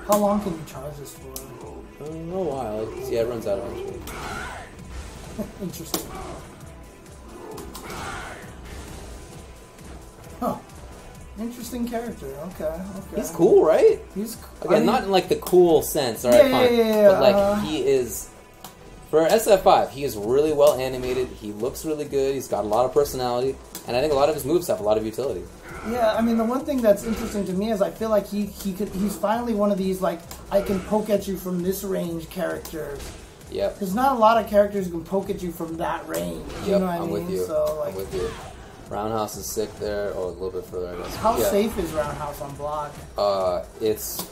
How long can you charge this for? A while. Yeah, it runs out eventually. Interesting. Huh. Interesting character. Okay. He's cool, right? He's again, not in like the cool sense, alright, fine. Yeah, but like he is for SF5, he is really well animated, he looks really good, he's got a lot of personality, and I think a lot of his moves have a lot of utility. Yeah, I mean the one thing that's interesting to me is I feel like he's finally one of these like I can poke at you from this range characters. Yep. There's not a lot of characters who can poke at you from that range. You know what I mean? With you. So, like, I'm with you. Roundhouse is sick there, or a little bit further, I guess. How safe is Roundhouse on block? It's,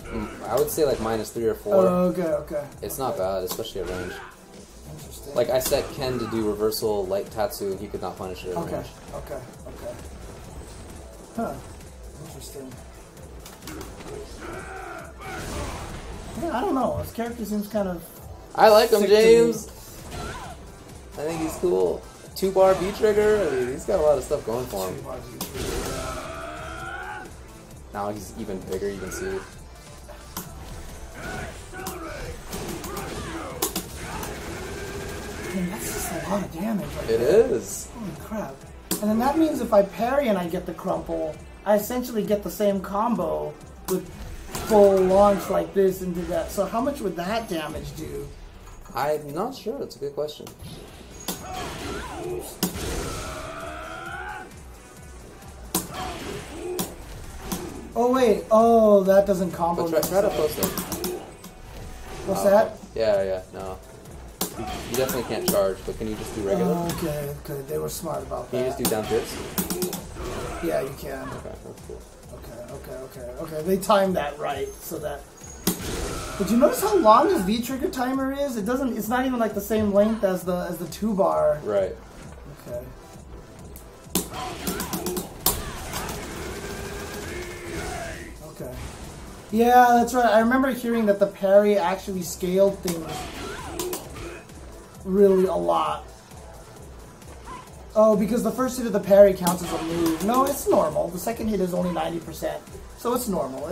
I would say like -3 or 4. Oh, okay. It's not bad, especially at range. Interesting. Like I set Ken to do reversal light Tatsu, and he could not punish it at range. Okay. Huh. Interesting. Yeah, I don't know. His character seems kind of... I like him, James. I think he's cool. 2-bar V-trigger. I mean, he's got a lot of stuff going for him. Now he's even bigger, you can see. Man, that's just a lot of damage right It there. is. Holy crap. And then that means if I parry and I get the crumple, I essentially get the same combo with full launch like this into that. So how much would that damage do? I'm not sure. That's a good question. Oh wait, oh that doesn't combo. But try to post it. What's that? Yeah, no. You definitely can't charge, but can you just do regular? Okay, they were smart about that. Can you just do down tips? Yeah, you can. Okay, that's cool. Okay. They timed that right, so that... But you notice how long his V-trigger timer is? It's not even like the same length as the 2-bar. Right. Okay. Okay. Yeah, that's right. I remember hearing that the parry actually scaled things really a lot. Oh, because the first hit of the parry counts as a move. No, it's normal. The second hit is only 90%. So it's normal.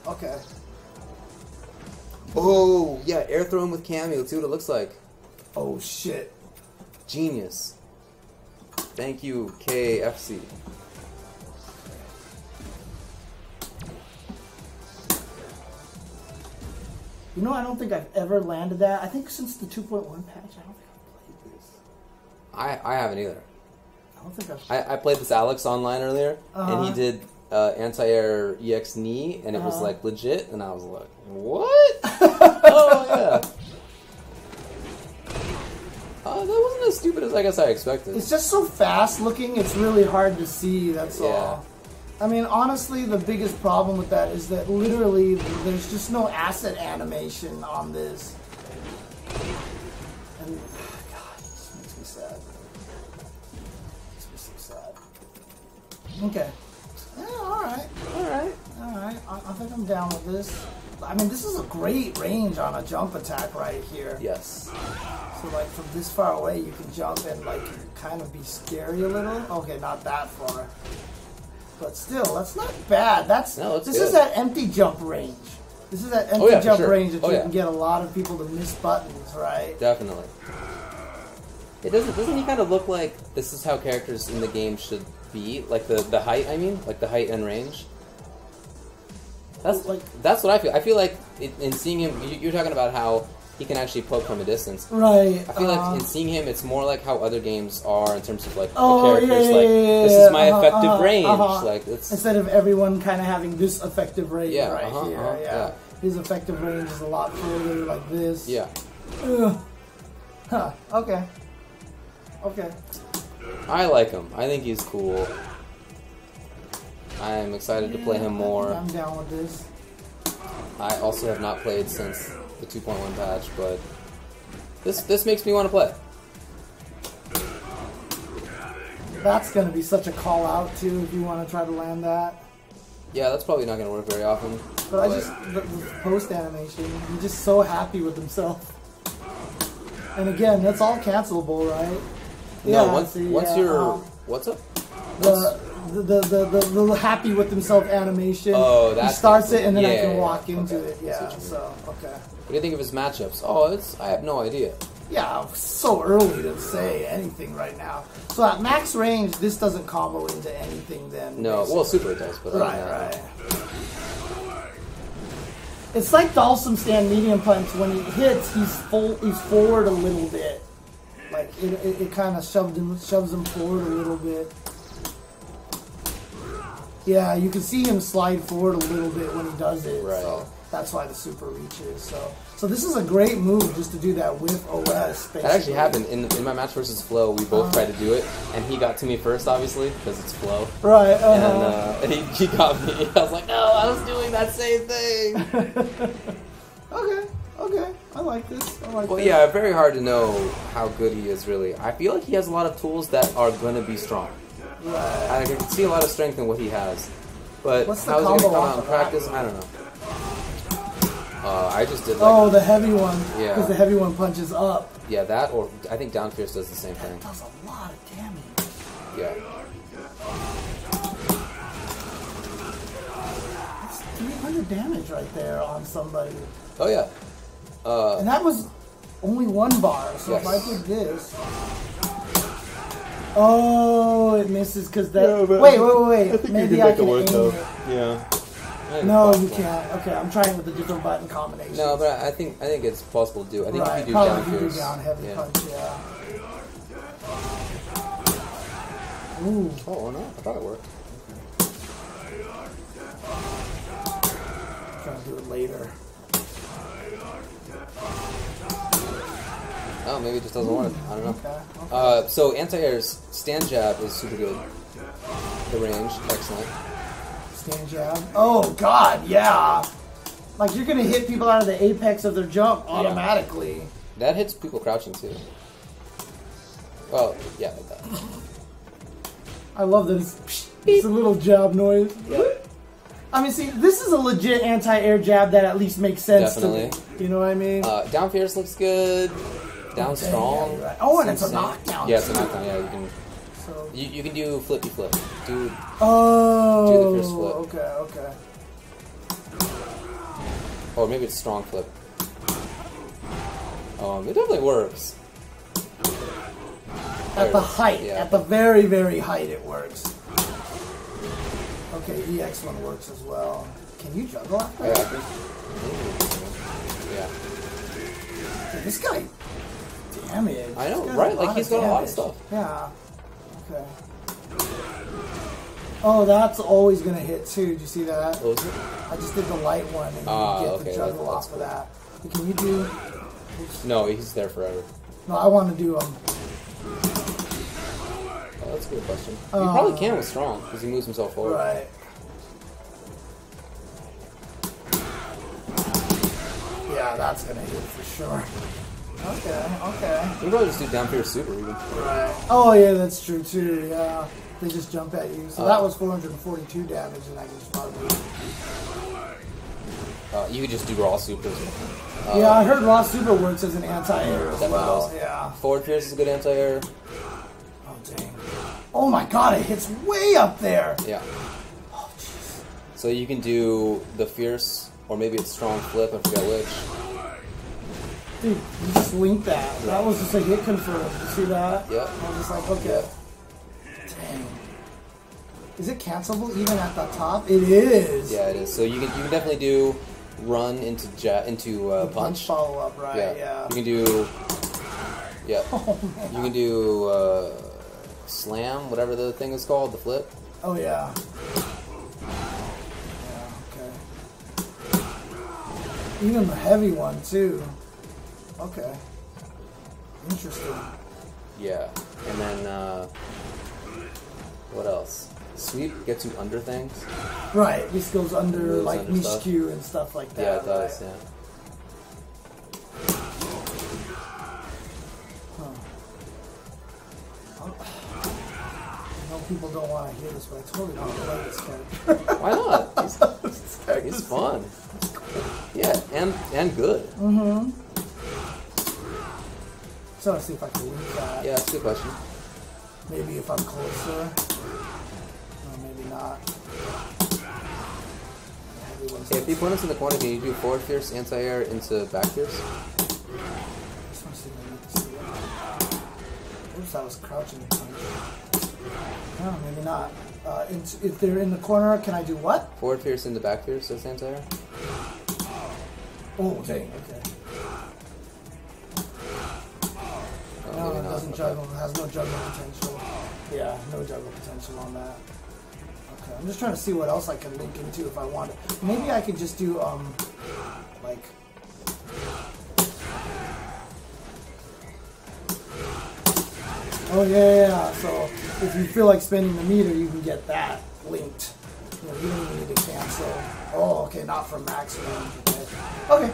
Okay. Oh, yeah, air throw him with Cammy. Let's see what it looks like. Oh, shit. Genius. Thank you, KFC. You know, I don't think I've ever landed that. I think since the 2.1 patch, I don't think I've played this. I haven't either. I don't think I've... I played this Alex online earlier, and he did anti-air EX knee, and it was like legit, and I was like, what? Oh, yeah. That wasn't as stupid as I guess I expected. It's just so fast looking, it's really hard to see, that's all. I mean, honestly, the biggest problem with that is that literally there's just no asset animation on this. And, God, it just makes me sad. It makes me so sad. Okay. Yeah, alright. I think I'm down with this. I mean, this is a great range on a jump attack right here. Yes. So, like, from this far away, you can jump and, like, kind of be scary a little. Okay, not that far. But still, that's not bad. This is that empty jump range. This is that empty jump range that you can get a lot of people to miss buttons, right? Definitely. Doesn't he kind of look like this is how characters in the game should be? Like the height, I mean? Like the height and range? That's what I feel. I feel like in seeing him, you're talking about how he can actually poke from a distance. Right. I feel like in seeing him, it's more like how other games are in terms of like the characters. This is my effective range. Like it's instead of everyone kind of having this effective range here. His effective range is a lot further, like this. Yeah. Huh. Okay. I like him. I think he's cool. I am excited to play him more. I'm down with this. I also have not played since the 2.1 patch, but this makes me want to play. That's going to be such a call out too if you want to try to land that. Yeah, that's probably not going to work very often. But the post animation, he's just so happy with himself. And again, that's all cancelable, right? No, once you're what's up? The happy with himself animation. Oh, that he starts it and then I can walk into it. Yeah, so okay. What do you think of his matchups? Oh, I have no idea. Yeah, so early to say anything right now. So at max range, this doesn't combo into anything then. No, basically. well, super it does, but right. It's like Dalsum stand medium punch. When he hits, he's forward a little bit. Like it kind of shoves him forward a little bit. Yeah, you can see him slide forward a little bit when he does it. Right. So that's why the super reaches. So this is a great move just to do that with OS. Basically. That actually happened in my match versus Flo. We both tried to do it, and he got to me first, obviously, because it's Flo. Right. And he got me. I was like, no, I was doing that same thing. Okay. I like this. Well, yeah, very hard to know how good he is, really. I feel like he has a lot of tools that are going to be strong. Right. I can see a lot of strength in what he has. But What's the how is it going to combo come out in off practice? of I don't know. I just did the heavy one. Yeah. Because the heavy one punches up. Yeah, that, or I think down fierce does the same thing. That does a lot of damage. Yeah. That's 300 damage right there on somebody. Oh, yeah. And that was only one bar, so yes. if I did this... Oh, it misses because that... Yeah, wait. I think Maybe you I can can make it aim work, it. Yeah. No, you can't. Okay, I'm trying with a different button combination. No, but I think it's possible to do. I think right. if you do Probably down if you fierce, do down heavy yeah. punch, yeah. Ooh. Oh, no, I thought it worked. Trying to do it later. Oh, maybe it just doesn't work. I don't know. Okay. So anti-air's stand jab is super good. The range, excellent. Stand jab. Oh God, yeah. Like you're gonna hit people out of the apex of their jump automatically. Yeah. That hits people crouching too. Well, yeah, like that. I love this. It's a little jab noise. Yeah. I mean, see, this is a legit anti-air jab that at least makes sense Definitely. to me. You know what I mean? Down fierce looks good. Down strong. Yeah, right. Oh, and it's a knockdown. Yeah, it's a knockdown. Yeah, you can. So. You can do flippy flip. Do the fierce flip. Okay. Or maybe it's strong flip. It definitely works. At the height, yeah. at the very, very height, it works. Okay, EX one works as well. Can you juggle after that? Yeah. Okay, this guy, damage. I know, right? Like he's got a lot of stuff. Yeah. Okay. Oh, that's always gonna hit too. Did you see that? What was it? I just did the light one and you get the juggle off of that. Can you do? No, he's there forever. No, I want to do Oh, that's a good question. You probably can with strong because he moves himself forward. Right. Yeah, that's gonna hit for sure. Okay. You can probably just do down fierce super even. Right. Oh yeah, that's true too. Yeah, they just jump at you. So that was 442 damage, and I just probably. You could just do raw super as well. Yeah, I heard raw super works as an anti-air as well. Does. Yeah. Forward fierce is a good anti-air. Oh dang. Oh my god, it hits way up there. Yeah. Oh jeez. So you can do the fierce, or maybe it's strong flip. I forget which. Dude, you just linked that. Yeah. That was just a hit confirmed. You see that? Yep. I was just like, okay. Yep. Dang. Is it cancelable even at the top? It is. Yeah, it is. So you can definitely do run into punch. Follow up, right? Yeah. You can do. Yeah. Oh, you can do slam, whatever the thing is called, the flip. Oh yeah. Yeah. Okay. Even the heavy one too. Okay. Interesting. Yeah. And then what else? Sweep gets you under things. Right. This goes under like under niche stuff. Q and stuff like that. Yeah, it does. Right? Yeah. I know people don't want to hear this, but I totally want to play this character. Why not? He's fun. Yeah, and good. Mm-hmm. So let's see if I can link that. Yeah, that's a good question. Maybe if I'm closer. Or maybe not. Hey, if the opponent's in the corner, can you do forward fierce, anti-air into back fierce? I just want to see if I need to see it. Oops, I was crouching. No, maybe not. If they're in the corner, can I do what? Forward fierce into back fierce as anti-air? Oh, dang, okay. No, it doesn't juggle. It has no juggle potential. Yeah, no juggle potential on that. Okay, I'm just trying to see what else I can link into if I want it. Maybe I could just do, like... Oh, yeah. So, if you feel like spending the meter, you can get that linked. You know, you don't even need to cancel. Oh, okay, not for max range. Okay.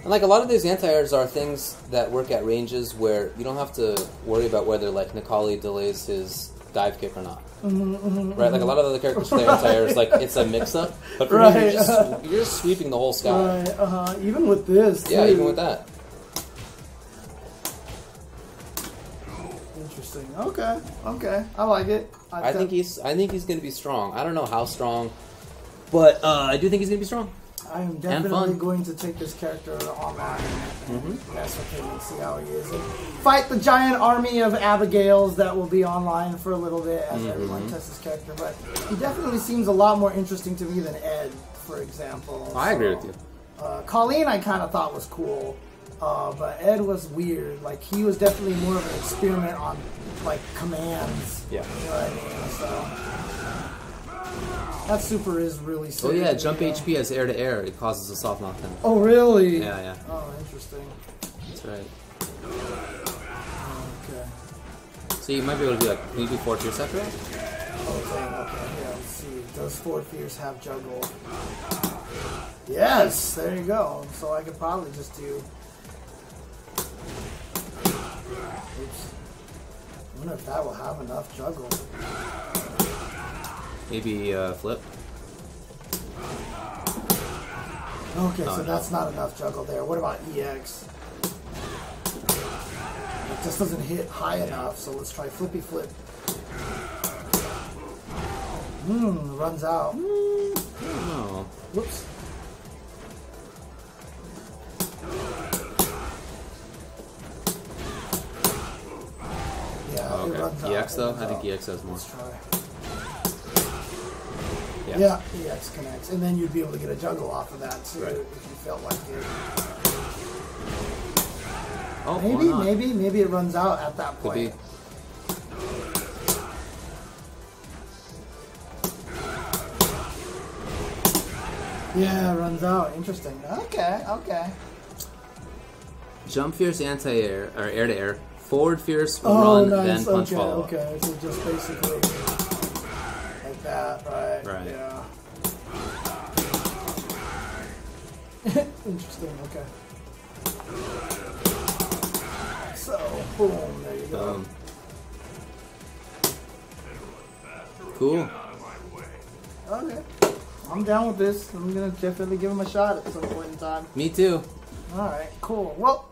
And like a lot of these anti-airs are things that work at ranges where you don't have to worry about whether like Nikali delays his dive kick or not. Right? Like a lot of other characters play anti-air, it's a mix-up. But for me, you're just sweeping the whole sky. Right, even with this, yeah, even with that. Interesting. Okay, I like it. I think he's going to be strong. I don't know how strong, but I do think he's going to be strong. I am definitely going to take this character online and mess with him and see how he is. And fight the giant army of Abigails that will be online for a little bit as everyone tests his character. But he definitely seems a lot more interesting to me than Ed, for example. I agree with you. Colleen I kind of thought was cool, but Ed was weird. Like, he was definitely more of an experiment on, like, commands. Yeah. You know what I mean? So... that super is really sick. Oh yeah, jump HP as air to air. It causes a soft knockdown. Oh really? Yeah. Oh, interesting. That's right. Okay. So you might be able to do like, can you do 4 tiers after that? Okay, yeah, let's see. Does 4 tiers have juggle? Yes, there you go. So I could probably just do... oops. I wonder if that will have enough juggle. Maybe flip. Okay, so that's not enough juggle there. What about EX? It just doesn't hit high enough, so let's try flippy flip. Runs out. Oh. Whoops. Yeah, it runs out. EX though? I think EX has more. Let's try. Yeah, EX connects, and then you'd be able to get a juggle off of that too, if you felt like it. Oh, maybe it runs out at that point. Could be. Yeah, it runs out. Interesting. Okay. Jump fierce anti-air or air to air. Forward fierce run then punch follow. Okay, so just basically. That, right? Yeah. Interesting, okay. So, boom, there you go. Cool. Okay. I'm down with this. I'm going to definitely give him a shot at some point in time. Me too. Alright, cool. Well,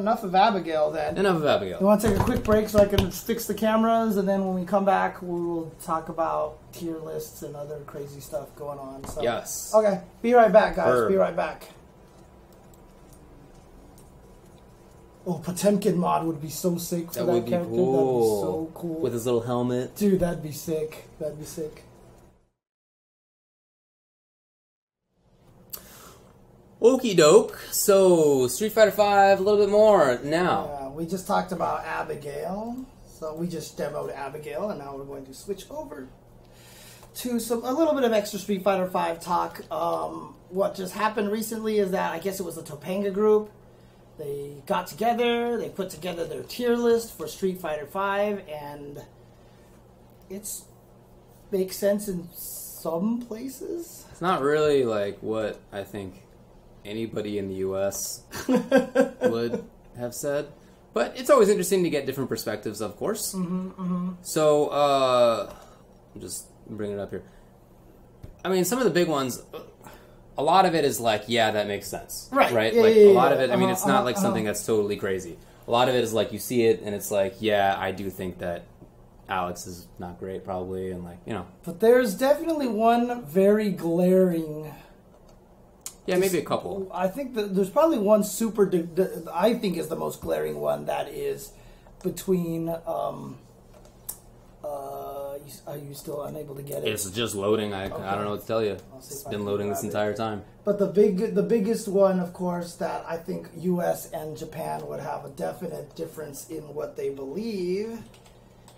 enough of Abigail then. Enough of Abigail. You want to take a quick break so I can fix the cameras, and then when we come back, we'll talk about tier lists and other crazy stuff going on. So. Yes. Okay, be right back, guys. Be right back. Oh, Potemkin mod would be so sick for that would be character. Cool. That'd be so cool. With his little helmet. Dude, that'd be sick. That'd be sick. Okie doke. So, Street Fighter V, a little bit more now. Yeah, we just talked about Abigail. So we just demoed Abigail, and now we're going to switch over to a little bit of extra Street Fighter V talk. What just happened recently is that I guess it was the Topanga group. They got together, they put together their tier list for Street Fighter V, and it makes sense in some places. It's not really like what I think anybody in the U.S. would have said. But it's always interesting to get different perspectives, of course. So, I'm just bringing it up here. I mean, some of the big ones, a lot of it is like, yeah, that makes sense. Right? Yeah, like, a lot of it, I mean, it's not like something that's totally crazy. A lot of it is like, you see it, and it's like, yeah, I do think that Alex is not great, probably, and like, you know. But there's definitely one very glaring... Yeah, maybe a couple. I think that there's probably one I think is the most glaring one, that is between... are you still unable to get it? It's just loading. I don't know what to tell you. It's been loading this entire time. But the biggest one, of course, that I think U.S. and Japan would have a definite difference in what they believe,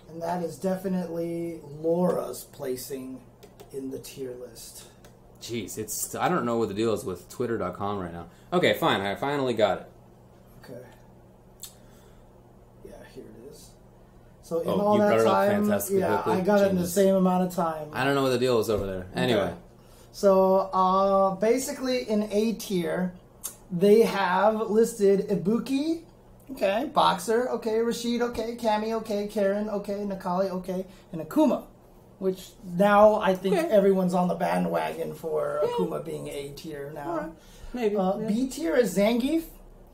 and that is definitely Laura's placing in the tier list. Jeez, I don't know what the deal is with Twitter.com right now. Okay, fine. I finally got it. Okay. Yeah, here it is. So in all that time, I got it in the same amount of time. I don't know what the deal is over there. Anyway. Okay. So basically in A tier, they have listed Ibuki, Okay. Boxer, okay. Rashid, okay. Cammy, okay. Karen, okay. Nakali, okay. And Akuma, which now I think everyone's on the bandwagon for Akuma being A tier now. Right. Maybe. B tier is Zangief,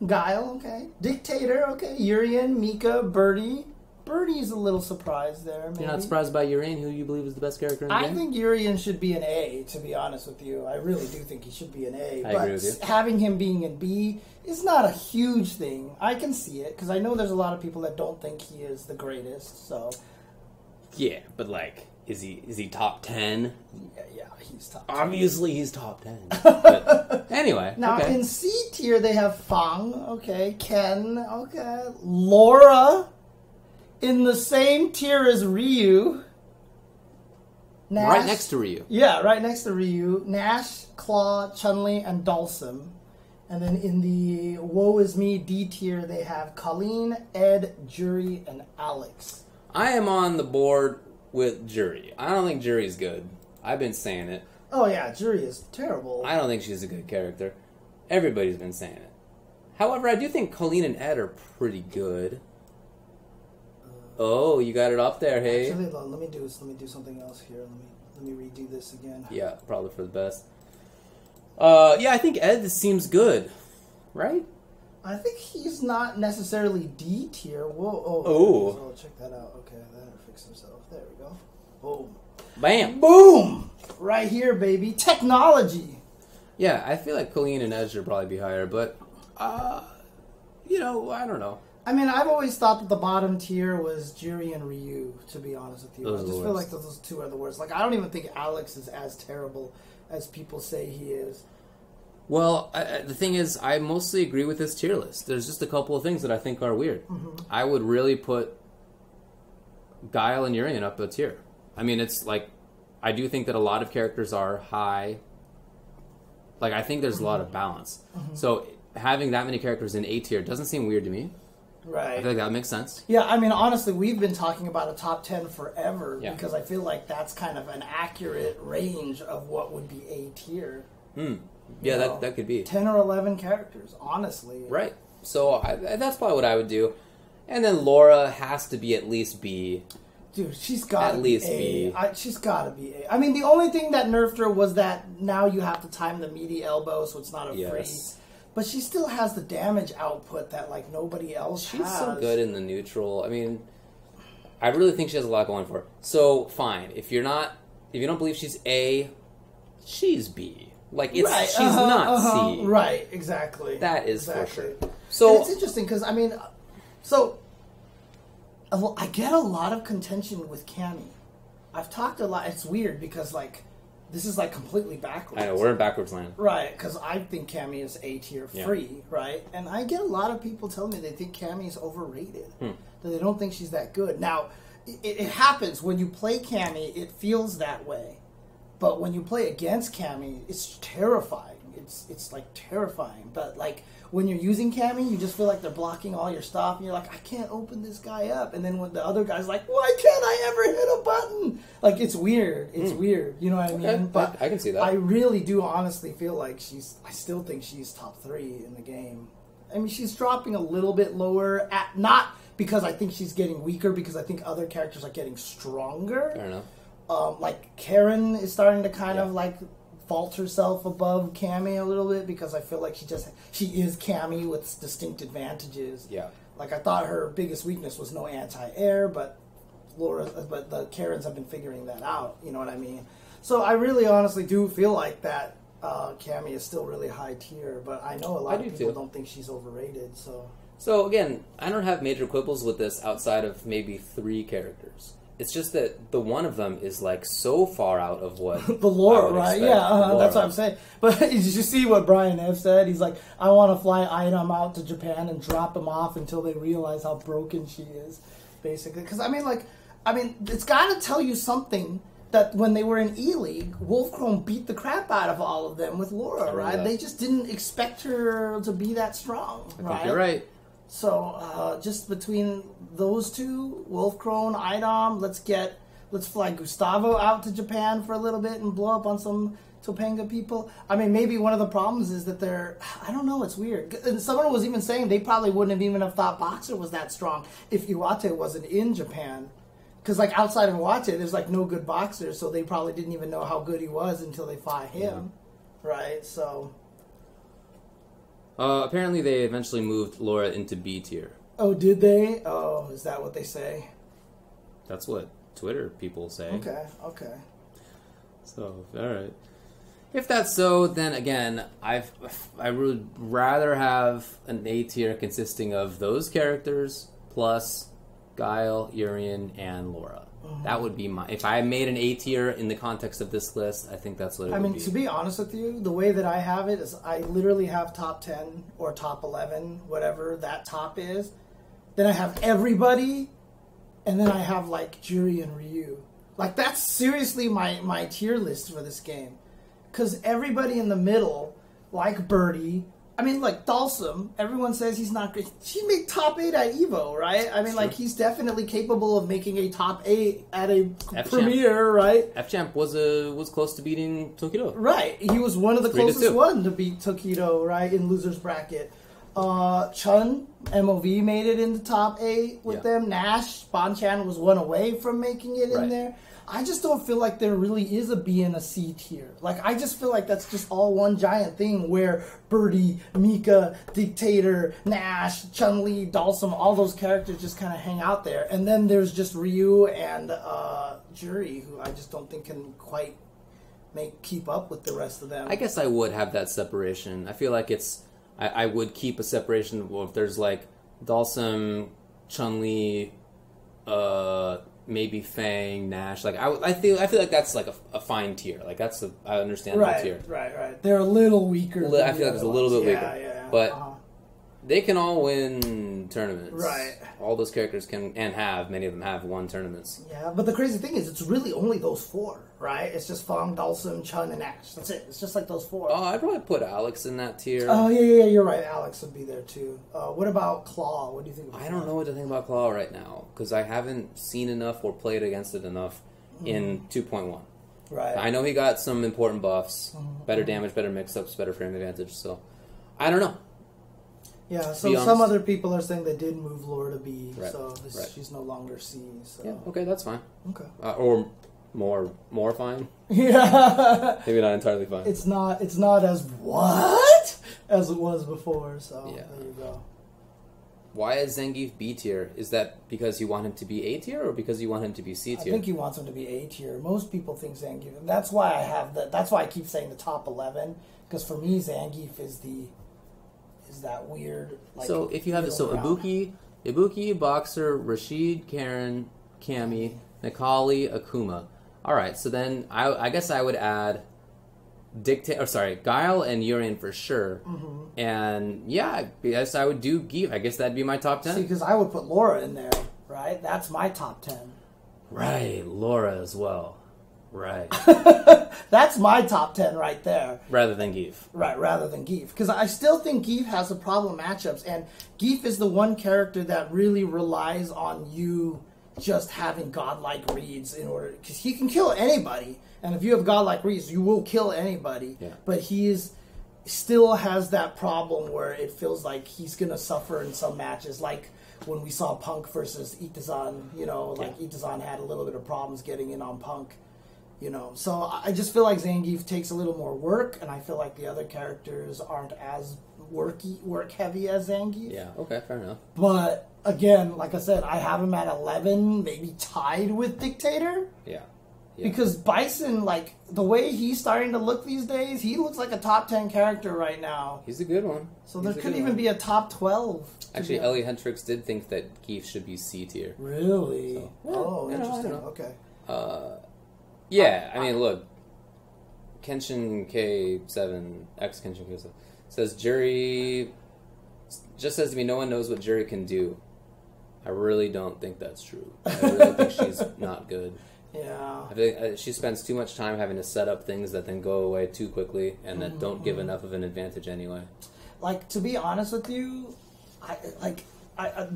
Guile, okay. Dictator, okay. Urian, Mika, Birdie. Birdie's a little surprised there. Maybe. You're not surprised by Urian, who you believe is the best character in the game? I think Urian should be an A, to be honest with you. I really do think he should be an A. I agree with you. Having him being in B is not a huge thing. I can see it, because I know there's a lot of people that don't think he is the greatest, so... Yeah, but like, is he top 10? Yeah, he's top 10. Obviously he's top 10. But anyway. Now, in C tier, they have Fang, okay. Ken, okay. Laura... in the same tier as Ryu. Nash, right next to Ryu. Yeah, right next to Ryu. Nash, Claw, Chun-Li, and Dhalsim. And then in the Woe Is Me D tier, they have Colleen, Ed, Jury, and Alex. I am on the board with Jury. I don't think Jury's good. I've been saying it. Oh yeah, Jury is terrible. I don't think she's a good character. Everybody's been saying it. However, I do think Colleen and Ed are pretty good. Oh, you got it up there, hey. Actually, let me do something else here. Let me redo this again. Yeah, probably for the best. Yeah, I think Ed seems good, right? I think he's not necessarily D tier. Whoa! Oh, check that out. Okay, that fixed himself. There we go. Boom. Bam. Boom. Right here, baby. Technology. Yeah, I feel like Colleen and Ed should probably be higher, but I don't know. I mean, I've always thought that the bottom tier was Jury and Ryu, to be honest with you. Those I are just the feel worst. like those two are the worst. Like, I don't even think Alex is as terrible as people say he is. Well, the thing is, I mostly agree with this tier list. There's just a couple of things that I think are weird. Mm-hmm. I would really put Guile and Urian up a tier. I mean, it's like, I do think that a lot of characters are high. Like, I think there's a lot of balance. Mm-hmm. So, having that many characters in A tier doesn't seem weird to me. Right. I feel like that makes sense. Yeah, I mean, honestly, we've been talking about a top 10 forever because I feel like that's kind of an accurate range of what would be A tier. Yeah, that could be. 10 or 11 characters, honestly. Right. So that's probably what I would do. And then Laura has to be at least B. Dude, she's got to be A. She's got to be A. I mean, the only thing that nerfed her was that now you have to time the meaty elbow, so it's not a free. But she still has the damage output that, like, nobody else has. She's so good in the neutral. I mean, I really think she has a lot going for her. So, fine. If you don't believe she's A, she's B. Like, she's not C. Right, exactly. That is for sure. And So it's interesting, because, I mean, I get a lot of contention with Cammy. I've talked a lot. It's weird, because, like, this is, like, completely backwards. I know, we're in backwards land. Right, because I think Cammy is A tier free, right? And I get a lot of people telling me they think Cammy is overrated, that they don't think she's that good. Now, it happens. When you play Cammy, it feels that way. But when you play against Cammy, it's terrifying. It's like, terrifying. But, like, when you're using Cammy, you just feel like they're blocking all your stuff, and you're like, I can't open this guy up. And then when the other guy's like, why can't I ever hit a button? Like, it's weird. It's weird. You know what I mean? But I can see that. I really do honestly feel like I still think she's top 3 in the game. I mean, she's dropping a little bit lower, not because I think she's getting weaker, because I think other characters are getting stronger. Fair enough. Like, Karen is starting to kind of, like, fault herself above Cammy a little bit, because I feel like she is Cammy with distinct advantages. Yeah. Like, I thought her biggest weakness was no anti-air, but the Karens have been figuring that out, you know what I mean? So I really honestly do feel like that Cammy is still really high tier, but I know a lot of people don't think she's overrated, So again, I don't have major quibbles with this outside of maybe 3 characters. It's just that the one of them is, like, so far out of what the lore, right? Expect. Yeah, that's what I'm saying. But did you see what Brian F. said? He's like, I want to fly Item out to Japan and drop him off until they realize how broken she is, basically. Because, I mean, it's got to tell you something that when they were in E-League, Wolfchrome beat the crap out of all of them with Laura, right? They just didn't expect her to be that strong, I think you're right. So, just between those two, Wolfcrone, Idom, let's fly Gustavo out to Japan for a little bit and blow up on some Topanga people. I mean, maybe one of the problems is that they're, I don't know, it's weird. And someone was even saying they probably wouldn't have even have thought Boxer was that strong if Iwate wasn't in Japan. Because, like, outside of Iwate, there's, like, no good boxers, so they probably didn't even know how good he was until they fought him. Yeah. Right, so... apparently they eventually moved Laura into B tier. Oh, did they? Oh, is that what they say? That's what Twitter people say. Okay. So, alright. If that's so, then again, I would rather have an A tier consisting of those characters plus Guile, Urien, and Laura. Mm-hmm. That would be my... If I made an A tier in the context of this list, I think that's what it would be. I mean, to be honest with you, the way that I have it is I literally have top 10 or top 11, whatever that top is. Then I have everybody, and then I have, like, Juri and Ryu. Like, that's seriously my tier list for this game. Because everybody in the middle, like Birdie, I mean, like Dalsum, everyone says he's not great. He made top 8 at EVO, right? I mean, like, he's definitely capable of making a top 8 at a premiere, right? F-Champ was close to beating Tokido. Right. He was one of the closest one to beat Tokido, right, in loser's bracket. Chun, MOV made it in the top 8 with them. Nash, Bonchan was one away from making it in there. I just don't feel like there really is a B and a C tier. Like, I just feel like that's just all one giant thing where Birdie, Mika, Dictator, Nash, Chun-Li, Dalsum, all those characters just kind of hang out there. And then there's just Ryu and Juri, who I just don't think can quite keep up with the rest of them. I guess I would have that separation. I feel like it's... I would keep a separation if there's, like, Dalsum, Chun-Li, maybe Fang, Nash. Like I feel like that's like a fine tier. Like that's I understand that tier. Right. They're a little weaker. I feel like it's a little bit weaker. Yeah. But they can all win tournaments. Right. All those characters can many of them have won tournaments. Yeah, but the crazy thing is it's really only those 4, right? It's just Fang, Dalsum, Chun, and Nash. That's it. It's just like those 4. Oh, I'd probably put Alex in that tier. Oh, yeah, you're right. Alex would be there too. What about Claw? What do you think about I don't know what to think about Claw right now because I haven't seen enough or played against it enough in 2.1. Right. I know he got some important buffs, better damage, better mix-ups, better frame advantage, so I don't know. Yeah, so some other people are saying they did move Laura to B, so she's no longer C. So. Yeah, okay, that's fine. Okay. Or more fine? Yeah. Maybe not entirely fine. It's not as what? As it was before, so there you go. Why is Zangief B tier? Is that because you want him to be A tier or because you want him to be C tier? I think he wants him to be A tier. Most people think Zangief. That's why I have that's why I keep saying the top 11, because for me Zangief is that weird. Like, so if you have it, so Ibuki, Boxer, Rashid, Karen, Cammy, Nikali, Akuma. All right, so then I guess I would add Guile and Urien for sure. Mm-hmm. And yeah, I guess I would do Geef. I guess that'd be my top 10. See, because I would put Laura in there, right? That's my top 10. Right, Laura as well. Right. That's my top 10 right there. Rather than Geef. Right, rather than Geef. Because I still think Geef has a problem matchups, and Geef is the one character that really relies on you just having godlike reads in order... Because he can kill anybody, and if you have godlike reads, you will kill anybody. Yeah. But still has that problem where it feels like he's going to suffer in some matches, like when we saw Punk versus Itazan, Itazan had a little bit of problems getting in on Punk. So I just feel like Zangief takes a little more work, and I feel like the other characters aren't as work heavy as Zangief. Yeah, okay, fair enough. But again, like I said, I have him at 11, maybe tied with Dictator. Yeah. Because Bison, like, the way he's starting to look these days, he looks like a top 10 character right now. He's a good one. So there could even be a top 12. Actually, Ellie Hendricks did think that Geef should be C tier. Really? So, interesting. Okay. Yeah, I mean, look, Kenshin K7, Kenshin K7, says Juri, just says to me, no one knows what Juri can do. I really don't think that's true. I really think she's not good. Yeah. I think she spends too much time having to set up things that then go away too quickly and that don't give enough of an advantage anyway. Like, to be honest with you,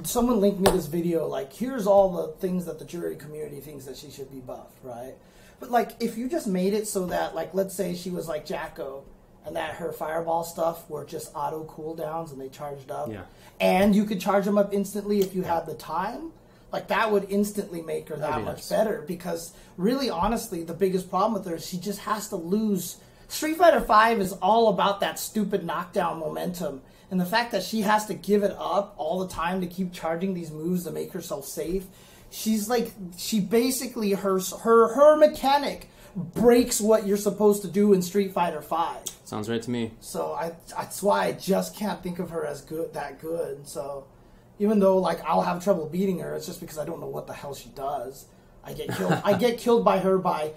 someone linked me this video, like, here's all the things that the jury community thinks that she should be buffed, right? But, like, if you just made it so that, like, let's say she was like Jacko, and that her fireball stuff were just auto cooldowns and they charged up, and you could charge them up instantly if you had the time, like, that would instantly make her that much better, because, really, honestly, the biggest problem with her is she just has to lose. Street Fighter V is all about that stupid knockdown momentum. And the fact that she has to give it up all the time to keep charging these moves to make herself safe, she's like, she basically, her mechanic breaks what you're supposed to do in Street Fighter V. Sounds right to me. So that's why I just can't think of her as that good. So even though, like, I'll have trouble beating her, it's just because I don't know what the hell she does. I get killed. I get killed by her by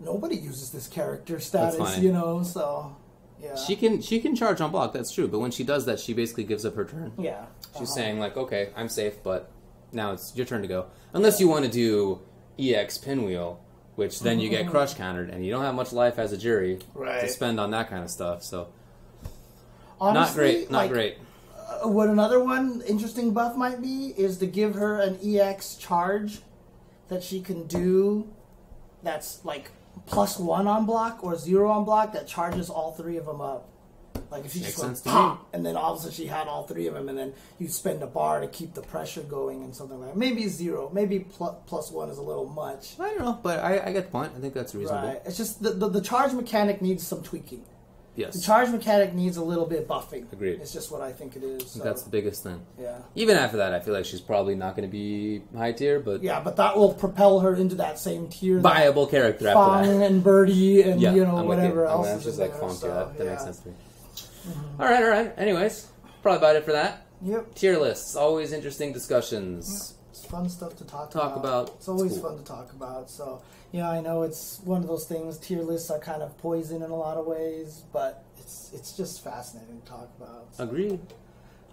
nobody uses this character status, you know. So. Yeah. She can charge on block, that's true, but when she does that, she basically gives up her turn. Yeah. She's saying, like, okay, I'm safe, but now it's your turn to go. Unless you want to do EX pinwheel, which then you get crush countered, and you don't have much life as a jury to spend on that kind of stuff, so... Honestly, not great. What another one interesting buff might be is to give her an EX charge that she can do that's, like... +1 on block or 0 on block that charges all 3 of them up. Like if she just went pop, and then all of a sudden she had all 3 of them, and then you spend a bar to keep the pressure going and something like that. Maybe 0, maybe +1 is a little much. I don't know, but I get the point. I think that's reasonable. Right. It's just the charge mechanic needs some tweaking. Yes. The charge mechanic needs a little bit buffing. Agreed. It's just what I think it is. So. That's the biggest thing. Yeah. Even after that, I feel like she's probably not going to be high tier, but... Yeah, but that will propel her into that same tier. Viable character after Fong that. and Birdie and, yeah, you know, whatever else I'm is just in like there. Fong, So, that makes sense to me. All right. Anyways, probably about it for that. Yep. Tier lists. Always interesting discussions. Yep. It's fun stuff to talk about. It's always fun to talk about. So, yeah, I know it's one of those things. Tier lists are kind of poison in a lot of ways, but it's just fascinating to talk about. So. Agreed.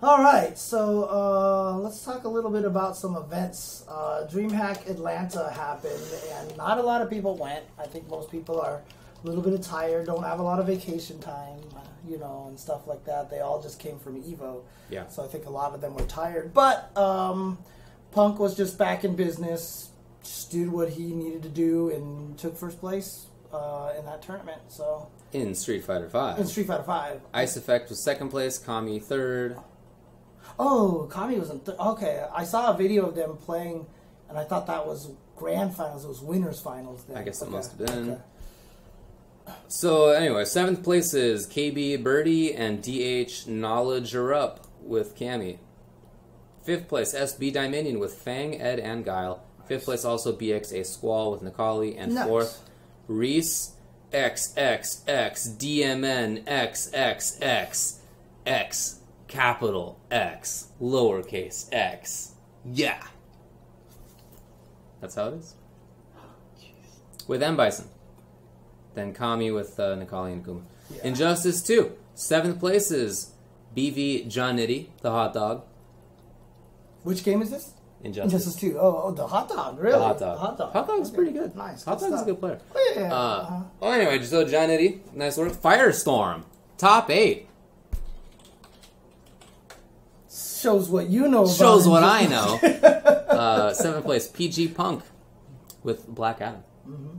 All right, so let's talk a little bit about some events. Dreamhack Atlanta happened, and not a lot of people went. I think most people are a little bit tired, don't have a lot of vacation time, you know, and stuff like that. They all just came from Evo. Yeah. So I think a lot of them were tired. But Punk was just back in business, just did what he needed to do, and took first place in that tournament. So in Street Fighter V. In Street Fighter V. Ice Effect was second place, Kami third. Oh, Kami was in okay. I saw a video of them playing, and I thought that was grand finals. It was winners finals. Then. I guess it must have been. Okay. So anyway, 7th place is KB Birdie, and DH Knowledge are up with Cammy. 5th place SB Dominion with Fang, Ed, and Guile. 5th place also BXA Squall with Nikali, and 4th Reese XXX DMN XXX capital X lowercase x. Yeah, that's how it is. With M Bison. Then Kami with Nikali and Kuma. Yeah. Injustice 2. 7th place is BV John Nitty, the hot dog. Which game is this? Injustice 2. Oh, the hot dog, really? The hot dog. Hot dog's pretty good. Nice. Hot dog's a good player. Oh, yeah. Well, anyway, so John Nitty, nice work. Firestorm, top 8. Shows what you know about Shows what I know. 7th place, PG Punk with Black Adam. Mm-hmm.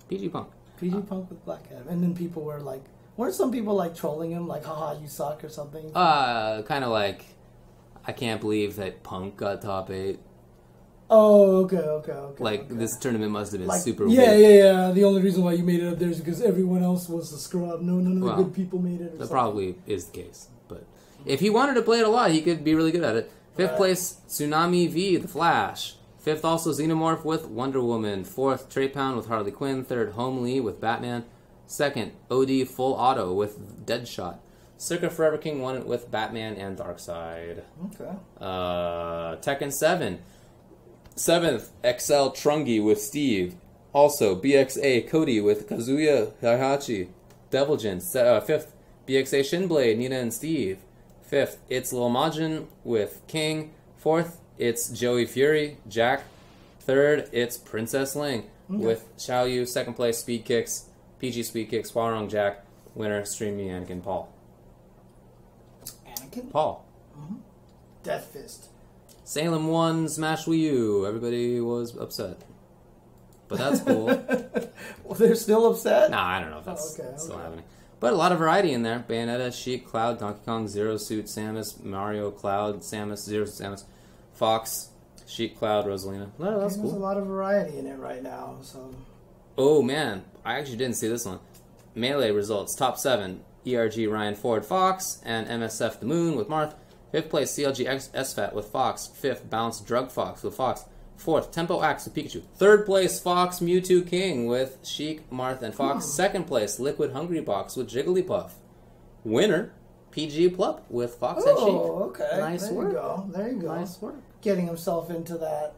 PG Punk. PG Punk with Black Adam. And then people were like, weren't some people like trolling him, like, haha, you suck or something? Kind of like, I can't believe that Punk got top 8. Oh, okay. Like, this tournament must have been like, super weird. weird. Yeah. The only reason why you made it up there is because everyone else was a scrub. No, none of the good people made it. That probably is the case. But if he wanted to play it a lot, he could be really good at it. 5th place, Tsunami V, The Flash. 5th also Xenomorph with Wonder Woman. 4th, Trey Pound with Harley Quinn. 3rd, Homely with Batman. 2nd, OD Full Auto with Deadshot. Circa Forever King won it with Batman and Darkseid. Okay. Tekken 7. 7th, XL Trungi with Steve. Also, BXA Cody with Kazuya Heihachi. Deviljin. 5th, BXA Shinblade, Nina and Steve. 5th, it's Lil Majin with King. 4th, it's Joey Fury, Jack. 3rd, it's Princess Ling with Xiaoyu. 2nd place, Speed Kicks, PG Speed Kicks, Hwarong Jack. Winner, Streamy Anakin Paul. Anakin? Paul. Mm-hmm. Death Fist. Salem won Smash Wii U. Everybody was upset. But that's cool. Well, they're still upset? Nah, I don't know if that's still happening. But a lot of variety in there. Bayonetta, Sheik, Cloud, Donkey Kong, Zero Suit, Samus, Mario, Cloud, Samus, Zero Suit, Samus, Fox, Sheik, Cloud, Rosalina. No, that's cool. There's a lot of variety in it right now. So. Oh, man. I actually didn't see this one. Melee results. Top 7. ERG, Ryan Ford, Fox, and MSF The Moon with Marth. 5th place, CLG SFAT with Fox. 5th, Bounce Drug Fox with Fox. 4th, Tempo Axe with Pikachu. 3rd place, Fox Mewtwo King with Sheik, Marth, and Fox. 2nd place, Liquid Hungry Box with Jigglypuff. Winner, PG Plup with Fox and Sheik. Oh, okay. Nice work. There you go. Nice work. Getting himself into that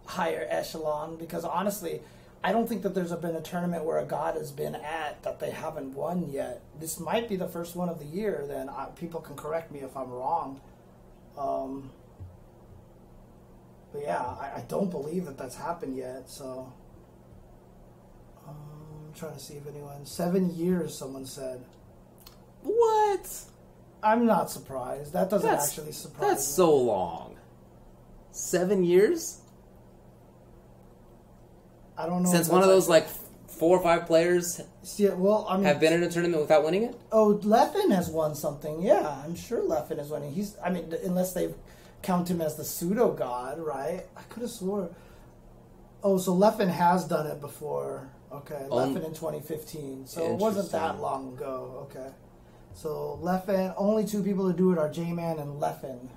higher echelon, because honestly, I don't think that there's been a tournament where a god has been at that they haven't won yet. This might be the first one of the year, then people can correct me if I'm wrong. But yeah, I don't believe that that's happened yet, so... I'm trying to see if anyone... 7 years, someone said. What? I'm not surprised. That doesn't actually surprise me. That's so long. 7 years? I don't know. Since one of those, 4 or 5 players have been in a tournament without winning it? Oh, Leffen has won something. Yeah, I'm sure Leffen has won. Unless they've count him as the pseudo god, right? I could have swore. Oh, so Leffen has done it before. Okay, Leffen in 2015. So it wasn't that long ago. Okay. So Leffen, only 2 people who do it are J-Man and Leffen.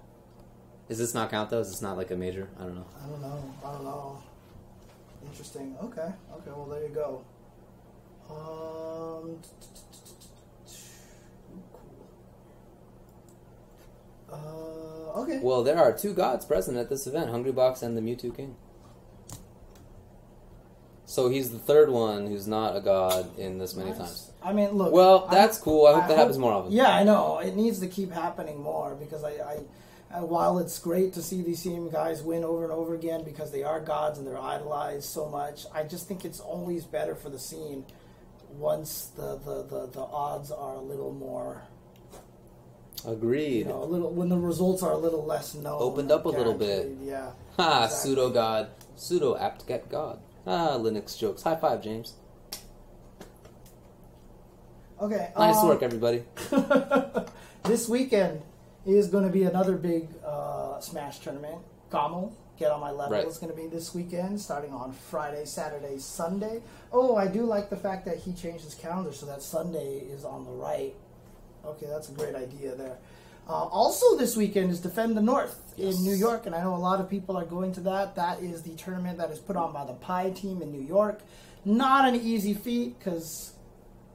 Does this not count though? Is this not like a major? I don't know. I don't know. Interesting. Okay, well there you go. Okay. Well, there are 2 gods present at this event, Hungry Box and the Mewtwo King. So he's the 3rd one who's not a god in this many times. I mean, look. Well, that's cool. I hope that happens more often. Yeah, I know. It needs to keep happening more because while it's great to see these same guys win over and over again because they are gods and they're idolized so much, I just think it's always better for the scene once the odds are a little more... Agreed. When the results are a little less known. Opened up a little bit. Yeah. Ha, exactly. Pseudo god. Pseudo apt get god. Ah, Linux jokes. High five, James. Okay. Nice work, everybody. This weekend is going to be another big Smash tournament. Gommel, Get On My Level, is going to be this weekend, starting on Friday, Saturday, Sunday. Oh, I do like the fact that he changed his calendar so that Sunday is on the right. Okay, that's a great idea there. Also this weekend is Defend the North in New York, and I know a lot of people are going to that. That is the tournament that is put on by the Pi team in New York. Not an easy feat, because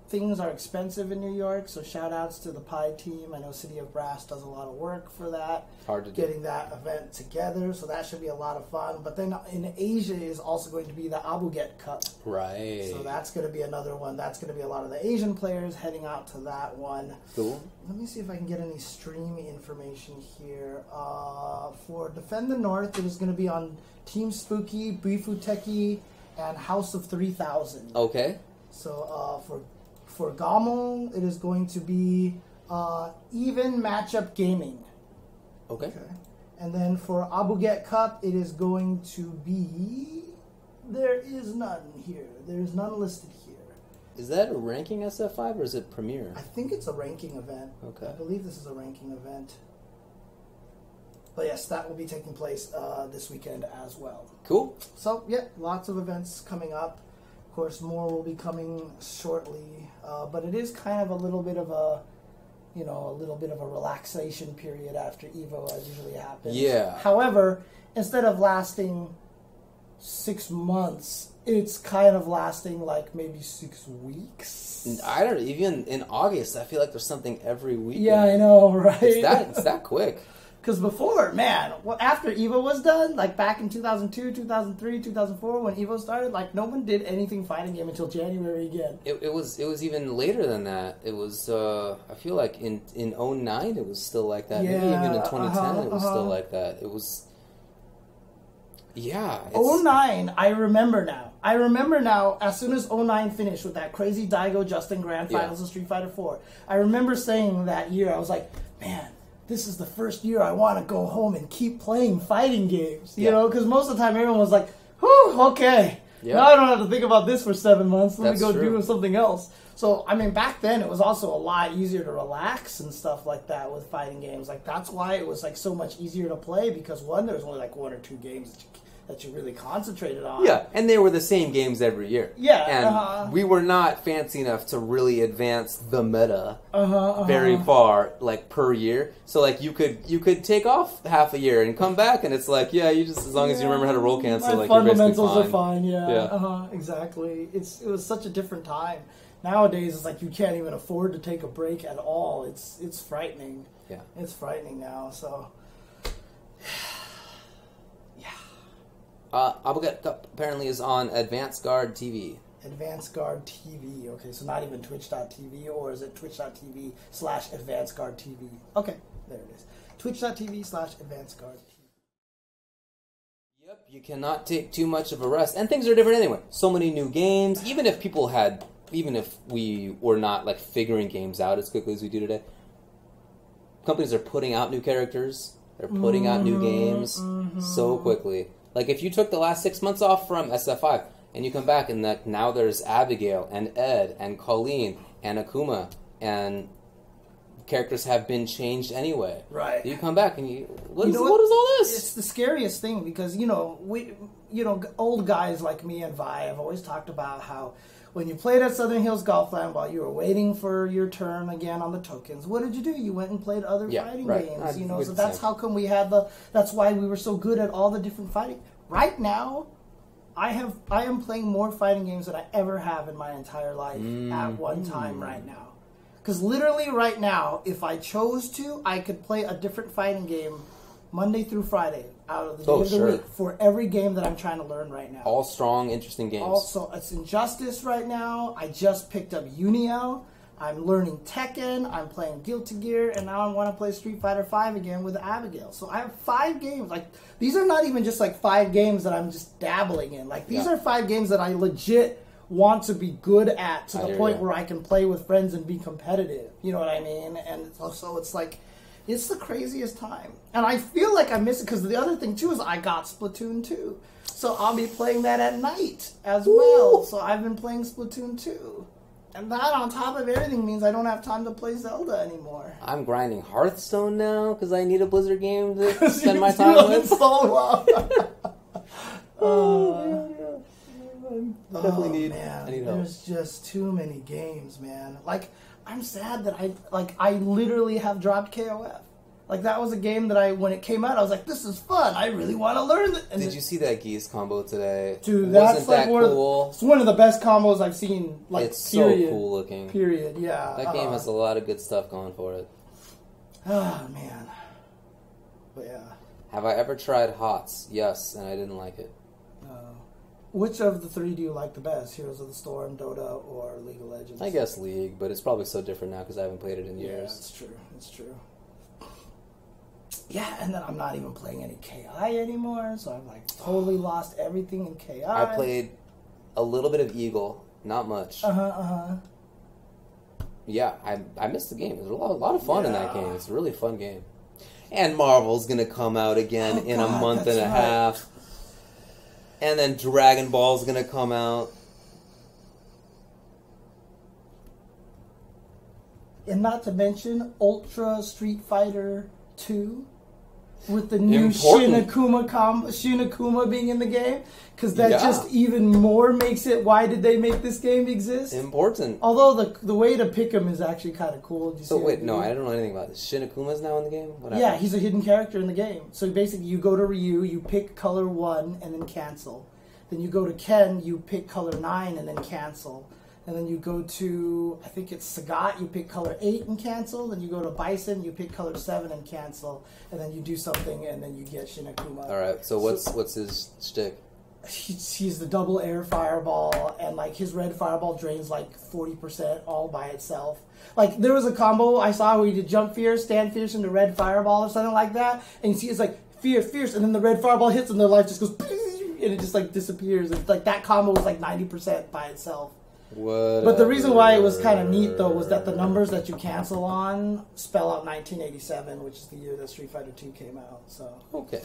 things are expensive in New York, so shout-outs to the Pi team. I know City of Brass does a lot of work for that. Hard to getting that event together, so that should be a lot of fun. But then in Asia is also going to be the Abuget Cup. Right. So that's going to be another one. That's going to be a lot of the Asian players heading out to that one. Cool. Let me see if I can get any stream information here. For Defend the North, it is going to be on Team Spooky, Bifuteki, and House of 3000. Okay. So for Gommel, it is going to be Even Matchup Gaming. Okay. And then for Abuget Cup, it is going to be... There is none here. There is none listed here. Is that a ranking SF5 or is it Premier? I think it's a ranking event. Okay. I believe this is a ranking event. But yes, that will be taking place this weekend as well. Cool. So, yeah, lots of events coming up. Of course, more will be coming shortly. But it is kind of a little bit of a relaxation period after EVO, as usually happens. Yeah. However, instead of lasting 6 months, it's kind of lasting like maybe 6 weeks. I don't even in August. I feel like there's something every week. Yeah, I know, right? It's that quick. Because before, man, after EVO was done, like back in 2002, 2003, 2004, when EVO started, like no one did anything fighting game until January again. It was even later than that. It was I feel like in 2009 it was still like that. Yeah, maybe even in 2010 it was still like that. It was. Yeah. 2009, I remember now, as soon as 2009 finished with that crazy Daigo Justin Grand Finals of Street Fighter 4, I remember saying that year, I was like, man, this is the first year I want to go home and keep playing fighting games. You know, because most of the time everyone was like, whew, okay. Yep. Now I don't have to think about this for 7 months. Let me go do something else. So, I mean, back then it was also a lot easier to relax and stuff like that with fighting games. Like, that's why it was, like, so much easier to play because, one, there was only, like, 1 or 2 games that you really concentrated on. Yeah, and they were the same games every year. Yeah. And we were not fancy enough to really advance the meta very far, like, per year. So, like, you could take off half a year and come back, and it's like, yeah, you just, as long as you remember how to roll cancel, like, fundamentals are fine, exactly. It was such a different time. Nowadays, it's like you can't even afford to take a break at all. It's frightening. Yeah. It's frightening now, so... Abigail apparently is on Advanced Guard TV. Advanced Guard TV. Okay, so not even Twitch.tv, or is it Twitch.tv/Advanced Guard TV? Okay, there it is. Twitch.tv/Advanced Guard TV. Yep, you cannot take too much of a rest, and things are different anyway. So many new games. Even if we were not like figuring games out as quickly as we do today, companies are putting out new characters. They're putting out new games so quickly. Like, if you took the last 6 months off from SF5, and you come back, and now there's Abigail, and Ed, and Colleen, and Akuma, and characters have been changed anyway. Right. You come back, and what is all this? It's the scariest thing, because, old guys like me and Vi have always talked about how when you played at Southern Hills Golfland while you were waiting for your turn again on the tokens, what did you do? You went and played other fighting games, so that's how come we had that's why we were so good at all the different fighting. Right now, I am playing more fighting games than I ever have in my entire life at one time right now. Because literally right now, if I chose to, I could play a different fighting game Monday through Friday out of the day of the week for every game that I'm trying to learn right now. All strong, interesting games. Also, it's Injustice right now. I just picked up Uniel. I'm learning Tekken. I'm playing Guilty Gear, and now I want to play Street Fighter V again with Abigail. So I have 5 games. Like, these are not even just like 5 games that I'm just dabbling in. Like, these are 5 games that I legit want to be good at to the point where I can play with friends and be competitive. You know what I mean? And so it's like, it's the craziest time. And I feel like I miss it because the other thing, too, is I got Splatoon 2. So I'll be playing that at night as well. So I've been playing Splatoon 2. And that, on top of everything, means I don't have time to play Zelda anymore. I'm grinding Hearthstone now because I need a Blizzard game to spend my time with. So well. I definitely need help. There's just too many games, man. Like, I'm sad that I literally have dropped KOF. Like, that was a game that when it came out, I was like, this is fun. I really want to learn it. Did you see that geese combo today? Dude, that's like cool? It's one of the best combos I've seen. Like, it's so cool looking. Period, yeah. That game has a lot of good stuff going for it. Oh, man. But yeah. Have I ever tried HOTS? Yes, and I didn't like it. Which of the 3 do you like the best? Heroes of the Storm, Dota, or League of Legends? I guess League, but it's probably so different now because I haven't played it in years. Yeah, it's true. Yeah, and then I'm not even playing any KI anymore, so I've like totally lost everything in KI. I played a little bit of Eagle, not much. Yeah, I missed the game. There's a lot of fun in that game. It's a really fun game. And Marvel's gonna come out again in a month and a half. And then Dragon Ball's gonna come out. And not to mention Ultra Street Fighter 2 with the new Shinakuma being in the game, because that just even more makes it. Why did they make this game exist? Important. Although the way to pick him is actually kind of cool. So wait, no, I don't know anything about this. Shinakuma's now in the game? Yeah, he's a hidden character in the game. So basically, you go to Ryu, you pick color 1 and then cancel. Then you go to Ken, you pick color 9 and then cancel. And then you go to, I think it's Sagat, you pick color 8 and cancel. Then you go to Bison, you pick color 7 and cancel. And then you do something, and then you get Shinakuma. All right, so what's his shtick? He's the double air fireball, and like his red fireball drains like 40% all by itself. Like, there was a combo I saw where you did jump fierce, stand fierce into red fireball or something like that. And you see it's like fierce, and then the red fireball hits, and their life just goes, and it just like disappears. It's like that combo was like 90% by itself. Whatever. But the reason why it was kind of neat, though, was that the numbers that you cancel on spell out 1987, which is the year that Street Fighter 2 came out. So okay.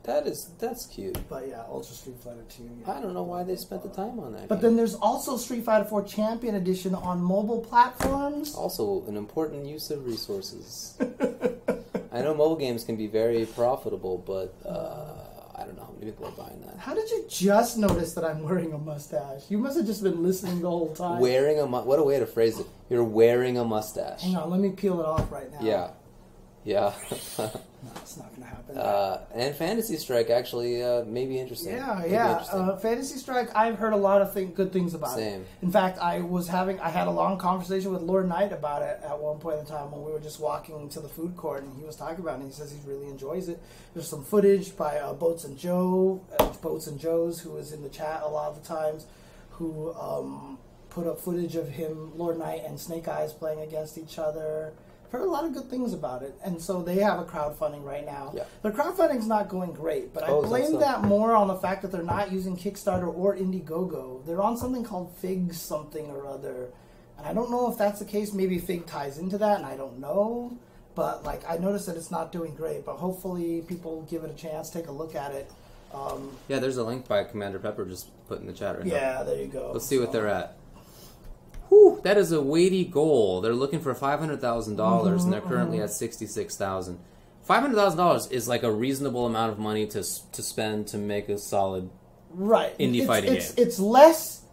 That's cute. But yeah, Ultra Street Fighter 2. Yeah. I don't know why they spent the time on that. But then there's also Street Fighter 4 Champion Edition on mobile platforms. Also, an important use of resources. I know mobile games can be very profitable, but I don't know how many people are buying that. How did you just notice that I'm wearing a mustache? You must have just been listening the whole time. What a way to phrase it. You're wearing a mustache. Hang on, let me peel it off right now. Yeah. No, it's not going to happen. And Fantasy Strike actually may be interesting. Yeah. Fantasy Strike, I've heard a lot of good things about Same. it. In fact, I had a long conversation with Lord Knight about it at one point in time when we were just walking to the food court, and he was talking about it, and he says he really enjoys it. There's some footage by Boats and Joe's, who is in the chat a lot of the times, who put up footage of him, Lord Knight, and Snake Eyes playing against each other. I've heard a lot of good things about it, and so they have a crowdfunding right now. Yeah. Their crowdfunding's not going great, but I blame that more on the fact that they're not using Kickstarter or Indiegogo. They're on something called Fig something or other, and I don't know if that's the case. Maybe Fig ties into that, and I don't know. But I noticed that it's not doing great, but hopefully people give it a chance, take a look at it. Yeah, there's a link by Commander Pepper just put in the chat right now. Yeah, there you go. Let's see what they're at. Whew, that is a weighty goal. They're looking for $500,000, and they're currently at $66,000. $500,000 is like a reasonable amount of money to spend to make a solid indie fighting game. It's less.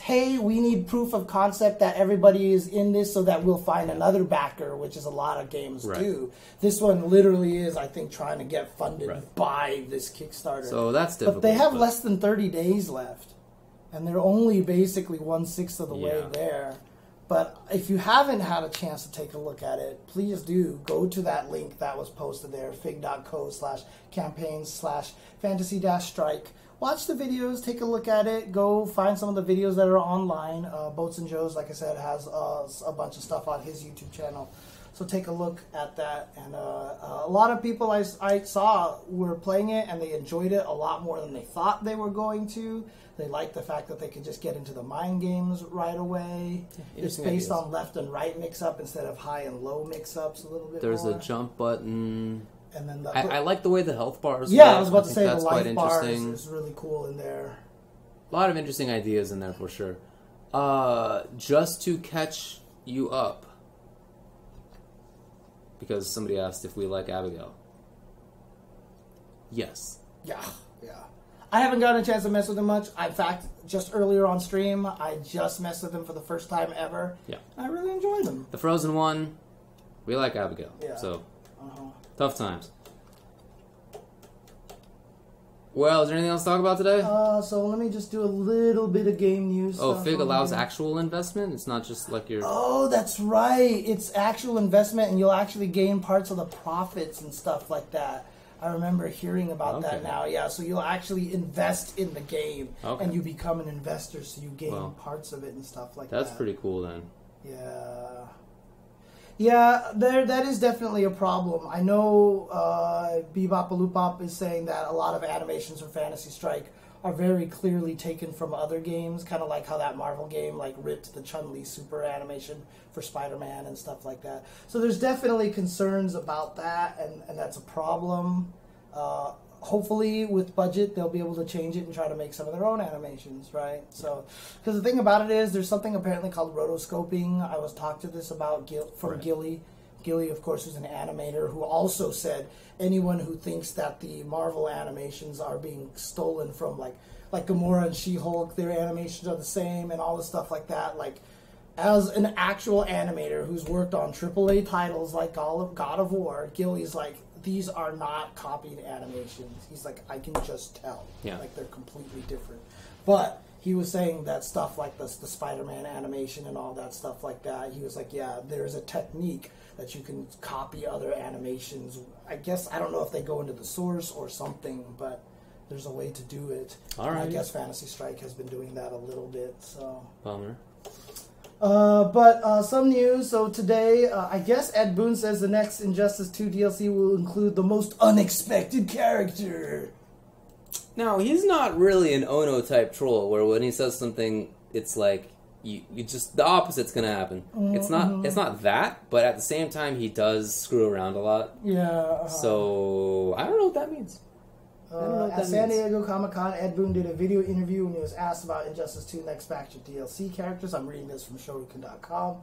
Hey, we need proof of concept that everybody is in this, so that we'll find another backer, which is a lot of games do. This one literally is, I think, trying to get funded by this Kickstarter. So that's difficult. But they have less than 30 days left. And they're only basically 1/6 of the way there. But if you haven't had a chance to take a look at it, please do go to that link that was posted there, fig.co/campaigns/fantasy-strike. Watch the videos, take a look at it, go find some of the videos that are online. Boats and Joe's, like I said, has a bunch of stuff on his YouTube channel. So take a look at that. And a lot of people I saw were playing it, and they enjoyed it a lot more than they thought they were going to. They liked the fact that they could just get into the mind games right away. It's based on left and right mix-up instead of high and low mix-ups a little bit There's more. a jump button. And then I like the way the health bars work. I was about to say the life bar is really cool in there. A lot of interesting ideas in there for sure. Just to catch you up. Because somebody asked if we like Abigail. Yes. Yeah. I haven't gotten a chance to mess with him much. In fact, just earlier on stream, I just messed with him for the first time ever. Yeah. I really enjoyed him. The Frozen one, we like Abigail. Yeah. So, tough times. Well, is there anything else to talk about today? So let me just do a little bit of game news. Oh, Fig allows actual investment? It's not just like your... Oh, that's right. It's actual investment, and you'll actually gain parts of the profits and stuff like that. I remember hearing about that now. Yeah, so you'll actually invest in the game, and you become an investor, so you gain parts of it and stuff like that. That's pretty cool, then. Yeah, that is definitely a problem. I know Bebop Balupop is saying that a lot of animations for Fantasy Strike are very clearly taken from other games, kind of like how that Marvel game ripped the Chun-Li super animation for Spider-Man and stuff like that. So there's definitely concerns about that, and that's a problem. Hopefully, with budget, they'll be able to change it and try to make some of their own animations, right? So, because the thing about it is, there's something apparently called rotoscoping. I was talked to this about from Gilly. Gilly, of course, is an animator who also said anyone who thinks that the Marvel animations are being stolen from, like Gamora and She-Hulk, their animations are the same and all the stuff like that. As an actual animator who's worked on AAA titles like God of War, Gilly's like, these are not copied animations. He's like, I can just tell. Yeah. They're completely different. But he was saying that stuff like the Spider-Man animation and all that stuff like that, he was like, yeah, there's a technique that you can copy other animations. I guess, I don't know if they go into the source or something, but there's a way to do it. All right. And I guess Fantasy Strike has been doing that a little bit, so... Bummer. But some news. So today, I guess Ed Boon says the next Injustice 2 DLC will include the most unexpected character. Now, he's not really an Ono-type troll, where when he says something, it's like, you just the opposite's gonna happen. Mm-hmm. It's not that, but at the same time, he does screw around a lot. Yeah. So I don't know what that means. At San Diego Comic-Con, Ed Boon did a video interview when he was asked about Injustice 2 Next Batch of DLC characters. I'm reading this from Shoryuken.com.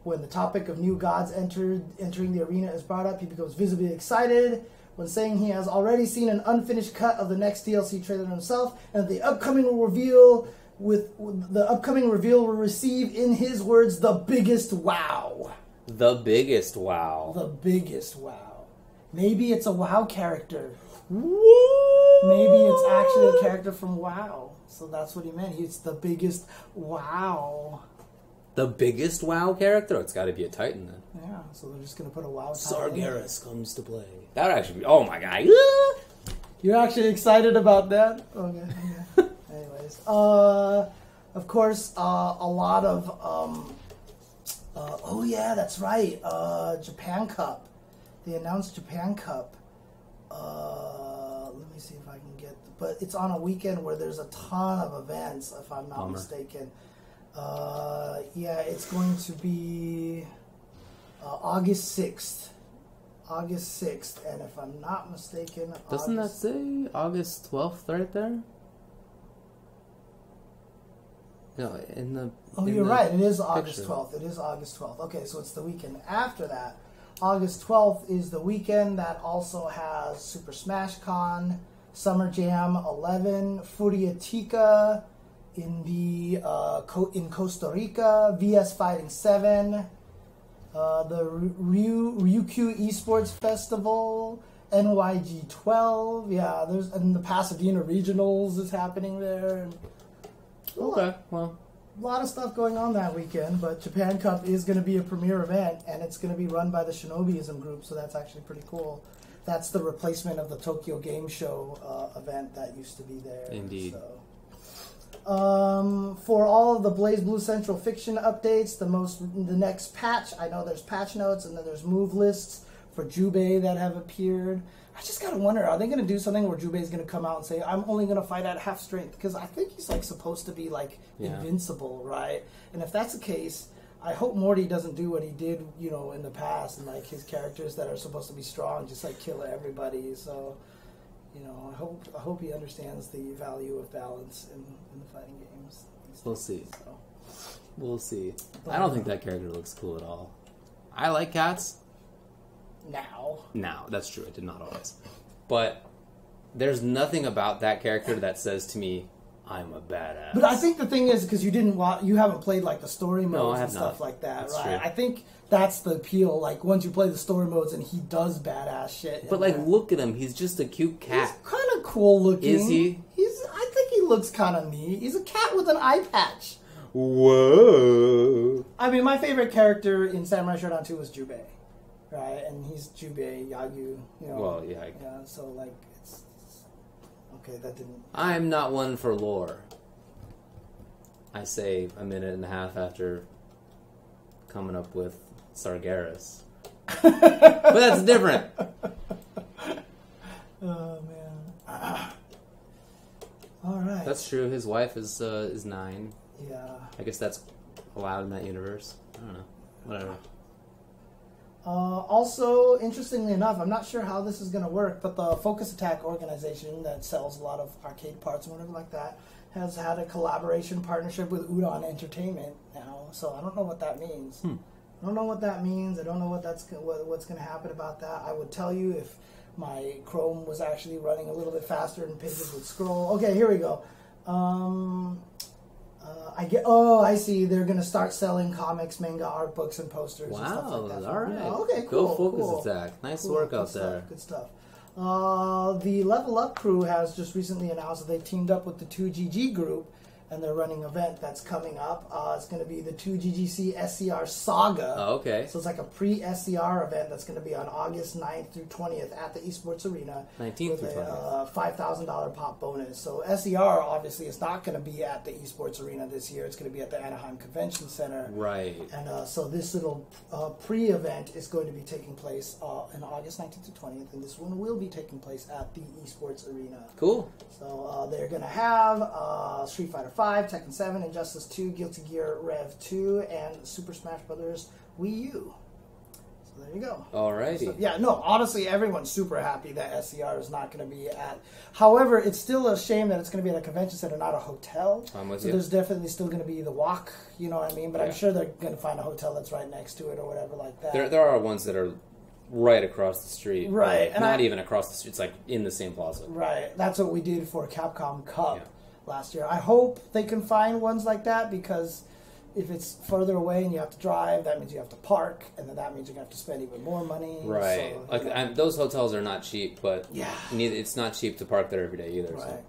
When the topic of new gods entering the arena is brought up, he becomes visibly excited when saying he has already seen an unfinished cut of the next DLC trailer himself, and the upcoming reveal will receive, in his words, the biggest wow. The biggest wow. The biggest wow. Maybe it's a WoW character. Whoa. Maybe it's actually a character from WoW. So that's what he meant. It's the biggest wow. The biggest WoW character? It's got to be a Titan then. Yeah, so they're just going to put a WoW Titan. Sargeras comes to play. That would actually be... Oh my god. You're actually excited about that? Okay. Anyways. Of course, a lot of... oh yeah, that's right. Japan Cup. They announced Japan Cup. Let me see if I can get... But it's on a weekend where there's a ton of events, if I'm not mistaken. Yeah, it's going to be August 6th. August 6th, and if I'm not mistaken... Doesn't that say August 12th right there? No, in the... Oh, you're right. It is August 12th. It is August 12th. Okay, so it's the weekend after that. August 12th is the weekend that also has Super Smash Con, Summer Jam 11, Furiatica in in Costa Rica, VS Fighting 7, the Ryukyu Esports Festival, NYG 12. Yeah, and the Pasadena Regionals is happening there. Okay, well, a lot of stuff going on that weekend, but Japan Cup is going to be a premier event, and it's going to be run by the Shinobiism group, so that's actually pretty cool. That's the replacement of the Tokyo Game Show event that used to be there. Indeed. So. For all of the Blaze Blue Central Fiction updates, the next patch, I know there's patch notes, and then there's move lists for Jubei that have appeared. I just gotta wonder, are they gonna do something where Jubei's gonna come out and say, I'm only gonna fight at half strength? Because I think he's like supposed to be like invincible, right? And if that's the case, I hope Morty doesn't do what he did, in the past, and like his characters that are supposed to be strong just like kill everybody. So, I hope he understands the value of balance in the fighting games. We'll see. We'll see. But I don't think that character looks cool at all. I like cats. Now, that's true. I did not always. But there's nothing about that character that says to me, I'm a badass. But I think the thing is, because you haven't played like the story modes and stuff like that, that's right? True. I think that's the appeal. Like once you play the story modes and he does badass shit. But like, look at him. He's just a cute cat. He's kind of cool looking. Is he? I think he looks kind of neat. He's a cat with an eye patch. Whoa. I mean, my favorite character in Samurai Shodown 2 was Jubei. Right, and he's Jubei Yagyu, Well, yeah. Yeah, so like it's okay. That didn't. I'm not one for lore. I say a minute and a half after coming up with Sargeras, but that's different. Oh man! All right. That's true. His wife is 9. Yeah. I guess that's allowed in that universe. I don't know. Whatever. Also, interestingly enough, I'm not sure how this is going to work, but the Focus Attack organization that sells a lot of arcade parts and whatever like that has had a collaboration partnership with Udon Entertainment now. So I don't know what that means. I don't know what that means. I don't know what's going to happen about that. I would tell you if my Chrome was actually running a little bit faster and pages would scroll. Okay, here we go. I see. They're going to start selling comics, manga, art books, and posters. Wow, and stuff like that. all right. Yeah, okay, cool. Go Focus Attack. Nice work out there. Good stuff. The Level Up crew has just recently announced that they teamed up with the 2GG group, and they're running an event that's coming up. It's going to be the 2GGC SCR Saga. Oh, okay. So it's like a pre-SCR event that's going to be on August 9th through 20th at the Esports Arena. 19th through 20th. $5,000 pop bonus. So SCR obviously is not going to be at the Esports Arena this year. It's going to be at the Anaheim Convention Center. Right. And so this little pre-event is going to be taking place on August 19th to 20th, and this one will be taking place at the Esports Arena. Cool. So they're going to have Street Fighter 5, Tekken 7, Injustice 2, Guilty Gear Rev 2, and Super Smash Bros. Wii U. So there you go. Alrighty. So, yeah, no, honestly, everyone's super happy that SCR is not going to be at... However, it's still a shame that it's going to be at a convention center, not a hotel. I'm with so you. there's definitely still going to be the walk, you know what I mean? But I'm sure they're going to find a hotel that's right next to it or whatever like that. There are ones that are right across the street. Right. And not even across the street. It's like in the same plaza. Right. That's what we did for Capcom Cup last year. I hope they can find ones like that because if it's further away and you have to drive, that means you have to park, and then that means you're going to have to spend even more money. Right. So, those hotels are not cheap, but it's not cheap to park there every day either. Right.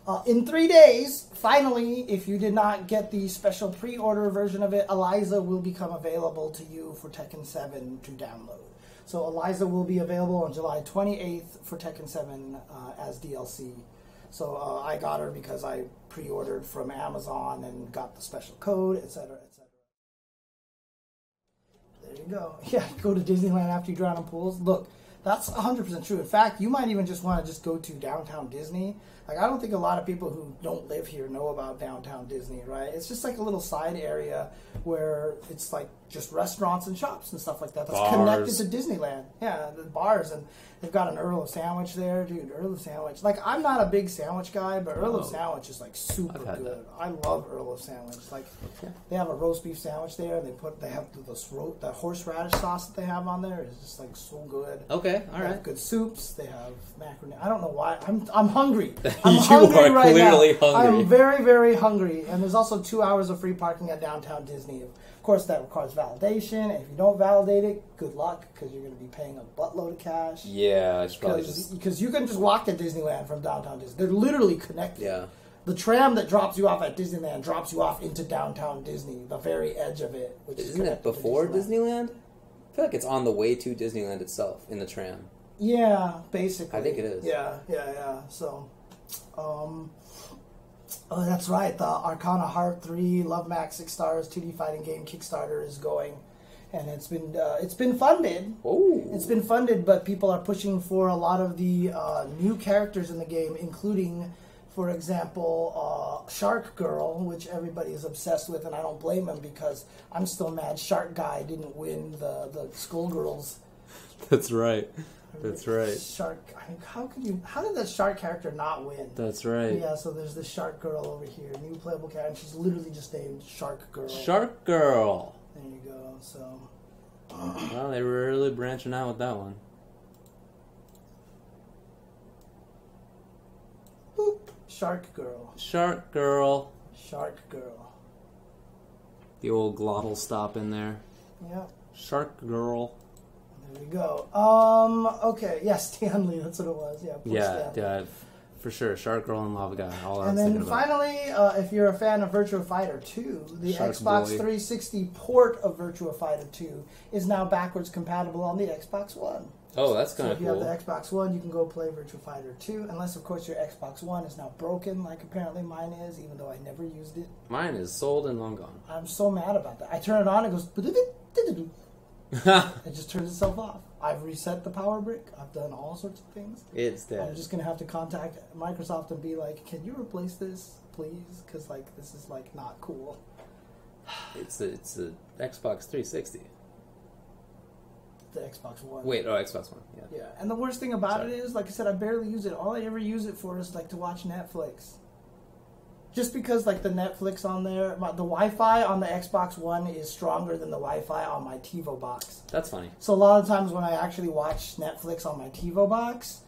So. In 3 days, finally, if you did not get the special pre-order version of it, Eliza will become available to you for Tekken 7 to download. So Eliza will be available on July 28th for Tekken 7 as DLC. So I got her because I pre-ordered from Amazon and got the special code, etc., etc. There you go. Yeah, go to Disneyland after you drown in pools. Look, that's 100% true. In fact, you might even just want to just go to downtown Disney. Like, I don't think a lot of people who don't live here know about downtown Disney, right? It's just like a little side area where it's like just restaurants and shops and stuff like that. That's connected to Disneyland. Yeah, the bars. And they've got an Earl of Sandwich there. Dude, Earl of Sandwich. Like, I'm not a big sandwich guy, but Earl of Sandwich is like super good. That. I love Earl of Sandwich. Like, they have a roast beef sandwich there, and they have the horseradish sauce that they have on there is just like so good. Okay, all right. They have good soups. They have macaroni. I don't know why. I'm hungry. You hungry are right clearly now. hungry. I'm very, very hungry. And there's also 2 hours of free parking at downtown Disney. Of course, that requires validation. And if you don't validate it, good luck, because you're going to be paying a buttload of cash. Yeah, it's probably because you can just walk to Disneyland from downtown Disney. They're literally connected. Yeah. The tram that drops you off at Disneyland drops you off into downtown Disney, the very edge of it. Which Isn't it before Disneyland? I feel like it's on the way to Disneyland itself in the tram. Yeah, basically. I think it is. Yeah. So, oh, that's right. The Arcana Heart 3 Love Max 6 stars 2D fighting game Kickstarter is going, and it's been funded. Oh, it's been funded, but people are pushing for a lot of the new characters in the game, including, for example, Shark Girl, which everybody is obsessed with, and I don't blame them because I'm still mad Shark Guy didn't win the Skullgirls. That's right. That's right. Shark. I mean, how did that shark character not win? That's right. Yeah, so there's this Shark Girl over here, new playable character, and she's literally just named Shark Girl. Shark Girl. There you go. So. Well, they were really branching out with that one. Boop. Shark Girl. Shark Girl. Shark Girl. The old glottal stop in there. Yep. Shark Girl. There we go. Okay. Yeah, Stanley. That's what it was. Yeah, for sure. Shark Girl and Lava Guy. All and then finally, if you're a fan of Virtua Fighter 2, the Shark Xbox Boy. 360 port of Virtua Fighter 2 is now backwards compatible on the Xbox One. Oh, that's kind of cool. cool. If you have the Xbox One, you can go play Virtua Fighter 2, unless, of course, your Xbox One is now broken, like apparently mine is, even though I never used it. Mine is sold and long gone. I'm so mad about that. I turn it on, it goes... It just turns itself off. I've reset the power brick. I've done all sorts of things. It's dead. I'm just going to have to contact Microsoft and be like, can you replace this, please? Because, like, this is, like, not cool. It's a Xbox 360. The Xbox One. Wait, Xbox One. Yeah. And the worst thing about it is, like I said, I barely use it. All I ever use it for is, like, to watch Netflix. Just because, like, the Netflix on there, the Wi-Fi on the Xbox One is stronger than the Wi-Fi on my TiVo box. That's funny. So a lot of times when I actually watch Netflix on my TiVo box,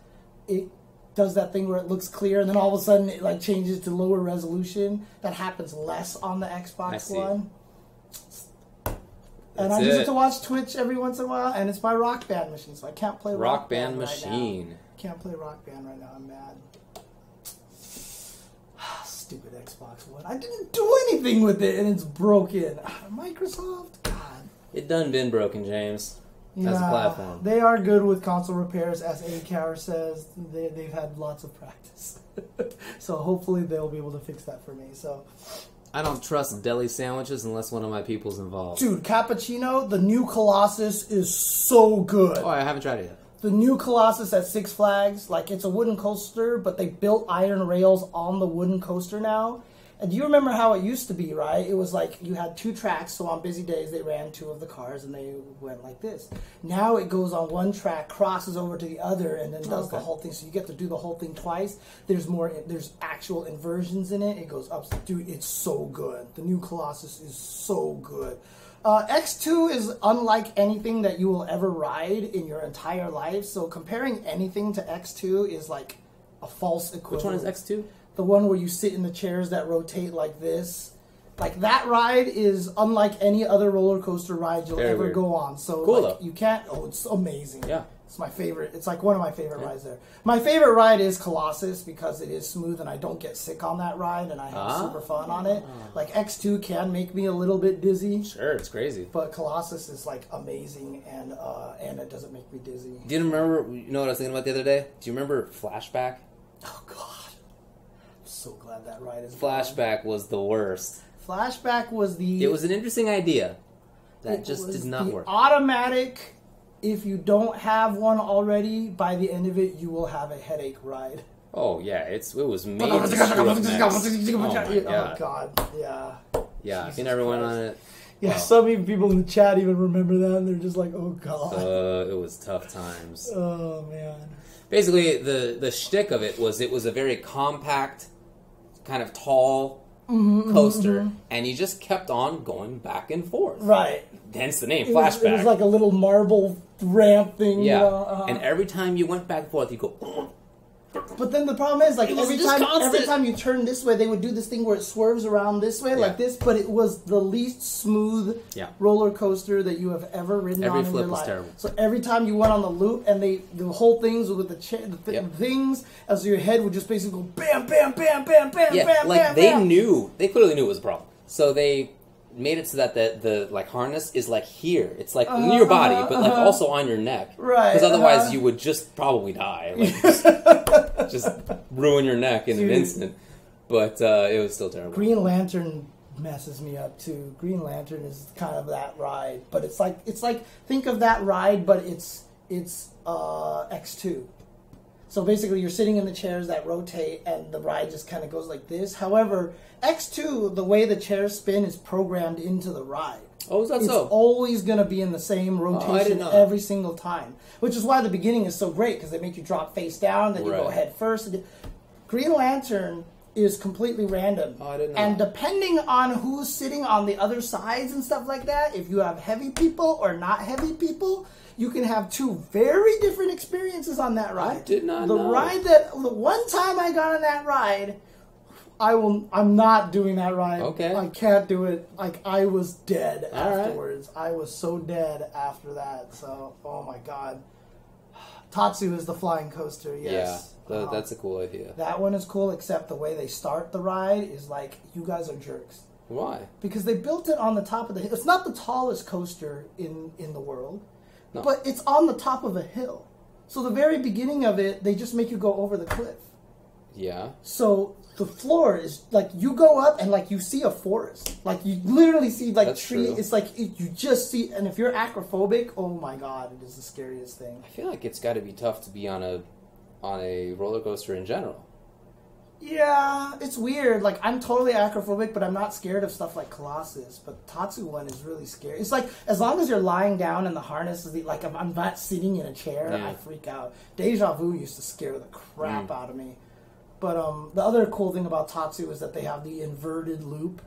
it does that thing where it looks clear, and then all of a sudden it, like, changes to lower resolution. That happens less on the Xbox One. And I use it to watch Twitch every once in a while, and it's my Rock Band machine, so I can't play Rock Band machine. Right now. Can't play Rock Band right now. I'm mad. Stupid Xbox One. I didn't do anything with it, and it's broken. Microsoft, God. It done been broken, James. As a platform. They are good with console repairs, as ACAR says. They've had lots of practice. So hopefully they'll be able to fix that for me. So I don't trust deli sandwiches unless one of my people's involved. Dude, Cappuccino, the new Colossus is so good. Oh, I haven't tried it yet. The new Colossus at Six Flags, like, it's a wooden coaster, but they built iron rails on the wooden coaster now, And do you remember how it used to be, right? It was like you had 2 tracks, so on busy days they ran 2 of the cars and they went like this. Now it goes on 1 track, crosses over to the other, and then does the whole thing. So you get to do the whole thing twice. There's actual inversions in it. It goes up. Dude, it's so good. The new Colossus is so good. X2 is unlike anything that you will ever ride in your entire life. So comparing anything to X2 is like a false equivalent. Which one is X2? The one where you sit in the chairs that rotate like this. Like, that ride is unlike any other roller coaster ride you'll ever go on. So, cool, like, you can't... Oh, it's amazing. Yeah. It's my favorite. It's, like, one of my favorite rides there. My favorite ride is Colossus because it is smooth and I don't get sick on that ride and I have super fun on it. Like, X2 can make me a little bit dizzy. Sure, it's crazy. But Colossus is, like, amazing and it doesn't make me dizzy. Do you remember... You know what I was thinking about the other day? Do you remember Flashback? Oh, God. So glad that ride is Flashback was the worst. Flashback was the... It was an interesting idea that just did not work. Automatic, if you don't have one already, by the end of it, you will have a headache ride. Oh, yeah. It was made to screw up necks. Oh, God. Yeah. Yeah, if you never went on it... Yeah, so many people in the chat even remember that, and they're just like, oh, God. It was tough times. Oh, man. Basically, the shtick of it was a very compact... kind of tall coaster, and you just kept on going back and forth. Right. Hence the name, Flashback. It was like a little marble ramp thing. Yeah. And every time you went back and forth, you go... But then the problem is, like, every time you turn this way, they would do this thing where it swerves around this way, like this, but it was the least smooth roller coaster that you have ever ridden on in your life. Every flip was terrible. So every time you went on the loop, and the whole things with the things, as your head would just basically go bam, bam, bam, bam, bam, bam, like bam, they bam. they clearly knew it was a problem. So they made it so that the like harness is like here. It's like in your body, but like also on your neck. Right. Because otherwise you would just probably die. Like, just ruin your neck in an instant. But it was still terrible. Green Lantern messes me up too. Green Lantern is kind of that ride, but it's like think of that ride, but it's X2. So basically, you're sitting in the chairs that rotate, and the ride just kind of goes like this. However, X2, the way the chairs spin is programmed into the ride. Oh, is that so? It's always going to be in the same rotation every single time. Which is why the beginning is so great, because they make you drop face down, then you go head first. Green Lantern is completely random. Oh, I didn't know. And depending on who's sitting on the other sides and stuff like that, if you have heavy people or not heavy people, you can have 2 very different experiences on that ride. I did not know. The one time I got on that ride, I'm not doing that ride. Okay. I can't do it. Like, I was dead afterwards. Right. I was so dead after that. So, oh my God. Tatsu is the flying coaster, yes. Yeah, that's a cool idea. That one is cool, except the way they start the ride is like, you guys are jerks. Why? Because they built it on the top of the hill. It's not the tallest coaster in the world, but it's on the top of a hill. So the very beginning of it, they just make you go over the cliff. Yeah. So the floor is like, you go up and like you see a forest. Like you literally see like trees. It's like you just see, and if you're acrophobic, oh my God, it is the scariest thing. I feel like it's got to be tough to be on a roller coaster in general. Yeah, it's weird. Like, I'm totally acrophobic, but I'm not scared of stuff like Colossus. But Tatsu one is really scary. It's like, as long as you're lying down and the harness is like, I'm not sitting in a chair, I freak out. Deja Vu used to scare the crap out of me. But the other cool thing about Tatsu is that they have the inverted loop.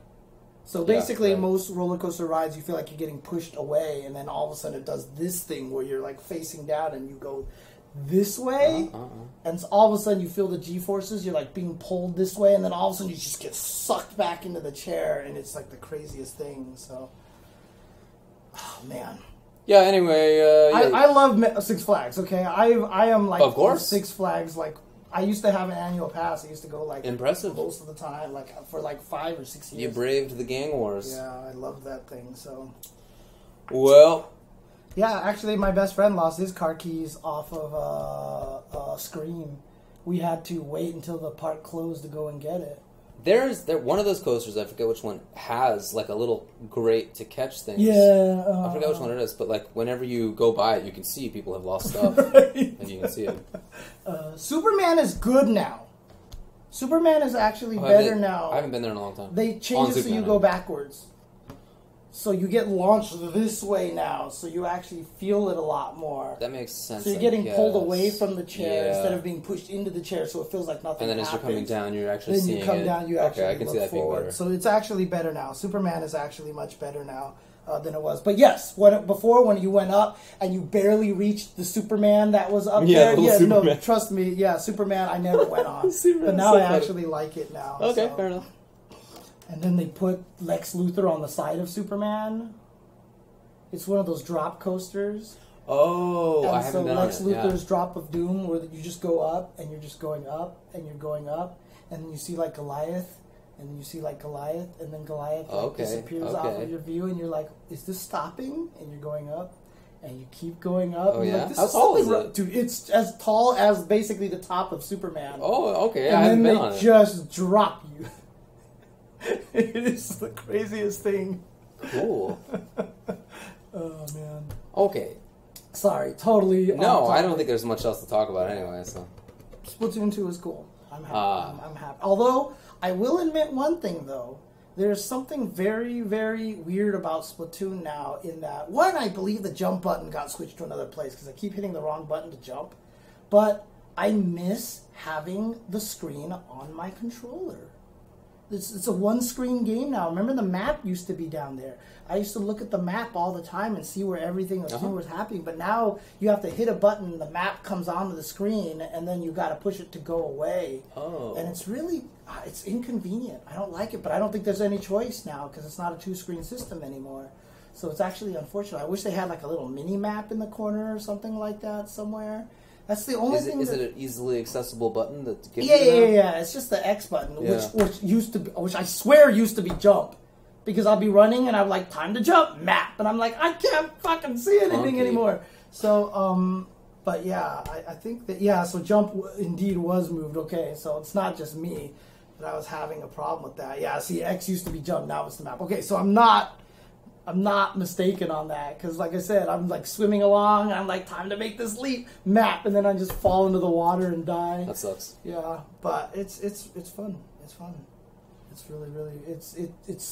So basically, most roller coaster rides, you feel like you're getting pushed away, and then all of a sudden it does this thing where you're like facing down and you go this way, and so all of a sudden you feel the G-forces, you're like being pulled this way, and then all of a sudden you just get sucked back into the chair, and it's like the craziest thing. So, oh man. Yeah. Anyway, I love Six Flags. Okay, I am like, of course, Six Flags. Like, I used to have an annual pass. I used to go like impressive most of the time, like for like 5 or 6 years. You braved the gang wars. Yeah, I love that thing. So, well. Yeah, actually, my best friend lost his car keys off of Scream. We had to wait until the park closed to go and get it. There's one of those coasters, I forget which one, has like a little grate to catch things. Yeah. I forget which one it is, but like whenever you go by it, you can see people have lost stuff. And you can see it. Superman is good now. Superman is actually better now. I haven't been there in a long time. They changed it so you go backwards. So you get launched this way now, so you actually feel it a lot more. That makes sense. So you're getting pulled away from the chair instead of being pushed into the chair, so it feels like nothing. And then happens. as you're coming down, you're actually seeing it. Then you come down, you actually I can see that forward. being better. So it's actually better now. Superman is actually much better now than it was. But yes, before when you went up and you barely reached the Superman that was up there. Yeah, Superman. No, trust me. Yeah, Superman, I never went on. But now I actually like it now. Okay, fair enough. And then they put Lex Luthor on the side of Superman. It's one of those drop coasters. Oh, I haven't been on it. So Lex Luthor's Drop of Doom, where you just go up, and you're just going up, and you're going up, and then you see like Goliath, and then you see like Goliath, and then Goliath disappears off of your view, and you're like, is this stopping? And you're going up, and you keep going up. Oh, and yeah? Like, this How tall is it? Dude, it's as tall as basically the top of Superman. Oh, okay. And I haven't been on it. then they just drop you. It is the craziest thing. Cool. Oh, man. Okay. Sorry, totally. No, I don't think there's much else to talk about anyway. So Splatoon 2 is cool. I'm happy. I'm happy. Although, I will admit one thing, though. There's something very, very weird about Splatoon now in that, one, I believe the jump button got switched to another place because I keep hitting the wrong button to jump. But I miss having the screen on my controller. It's a one-screen game now. Remember the map used to be down there. I used to look at the map all the time and see where everything was happening. But now you have to hit a button, the map comes onto the screen, and then you got to push it to go away. Oh. And it's really, it's inconvenient. I don't like it, but I don't think there's any choice now because it's not a two-screen system anymore. So it's actually unfortunate. I wish they had like a little mini-map in the corner or something like that somewhere. That's the only thing. Is it an easily accessible button that gives Yeah. It's just the X button, which I swear used to be jump, because I'll be running and I'm like, time to jump, map, and I'm like, I can't fucking see anything anymore. So, but yeah, I think that so jump indeed was moved. Okay, so it's not just me that I was having a problem with that. Yeah, see, X used to be jump, now it's the map. Okay, so I'm not mistaken on that, because like I said, I'm like swimming along, and I'm like, time to make this leap, map, and then I just fall into the water and die. That sucks. Yeah, but it's fun. It's fun. It's really it's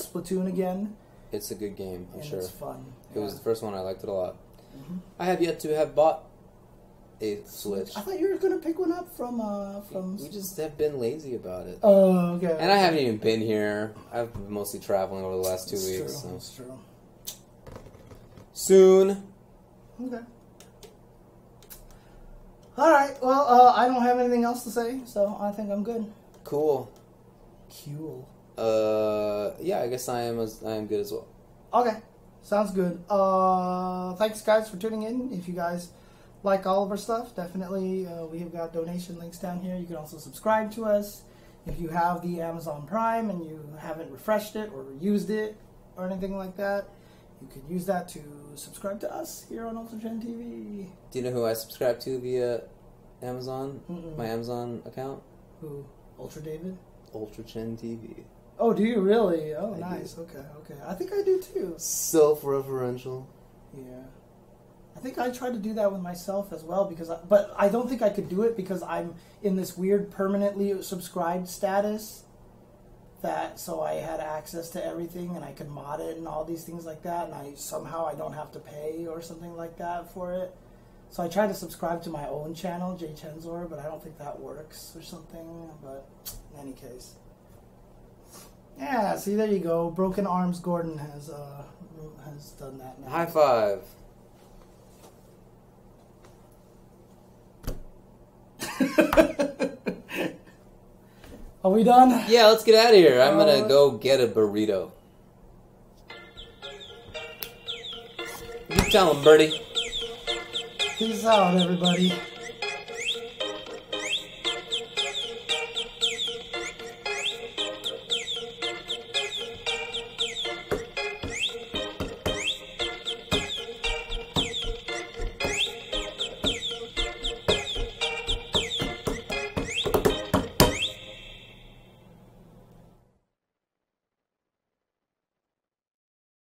Splatoon again. It's a good game, I'm sure. It's fun. It was the first one. I liked it a lot. Mm-hmm. I have yet to have bought a Switch. I thought you were gonna pick one up from. We just have been lazy about it. Oh, okay. And I haven't even been here. I've been mostly traveling over the last 2 weeks. So. That's true. Soon. Okay. All right. Well, I don't have anything else to say, so I think I'm good. Cool. Yeah, I guess I am good as well. Okay. Sounds good. Thanks, guys, for tuning in. If you guys like all of our stuff, definitely we have got donation links down here. You can also subscribe to us. If you have the Amazon Prime and you haven't refreshed it or used it or anything like that, you can use that to subscribe to us here on UltraGen TV. Do you know who I subscribe to via Amazon? Mm-mm. My Amazon account? Who? Ultra David? UltraGen TV. Oh, do you really? Oh, I nice. do. Okay. I think I do too. Self-referential. Yeah. I think I tried to do that with myself as well, but I don't think I could do it because I'm in this weird permanently subscribed status. So I had access to everything and I could mod it and all these things like that, and I don't have to pay or something like that for it. So I tried to subscribe to my own channel, jchensor, but I don't think that works or something. But in any case, yeah. See, there you go. Broken Arms Gordon has done that now. High five. Are we done? Yeah, let's get out of here. I'm gonna go get a burrito. You tell him, Birdie. Peace out, everybody.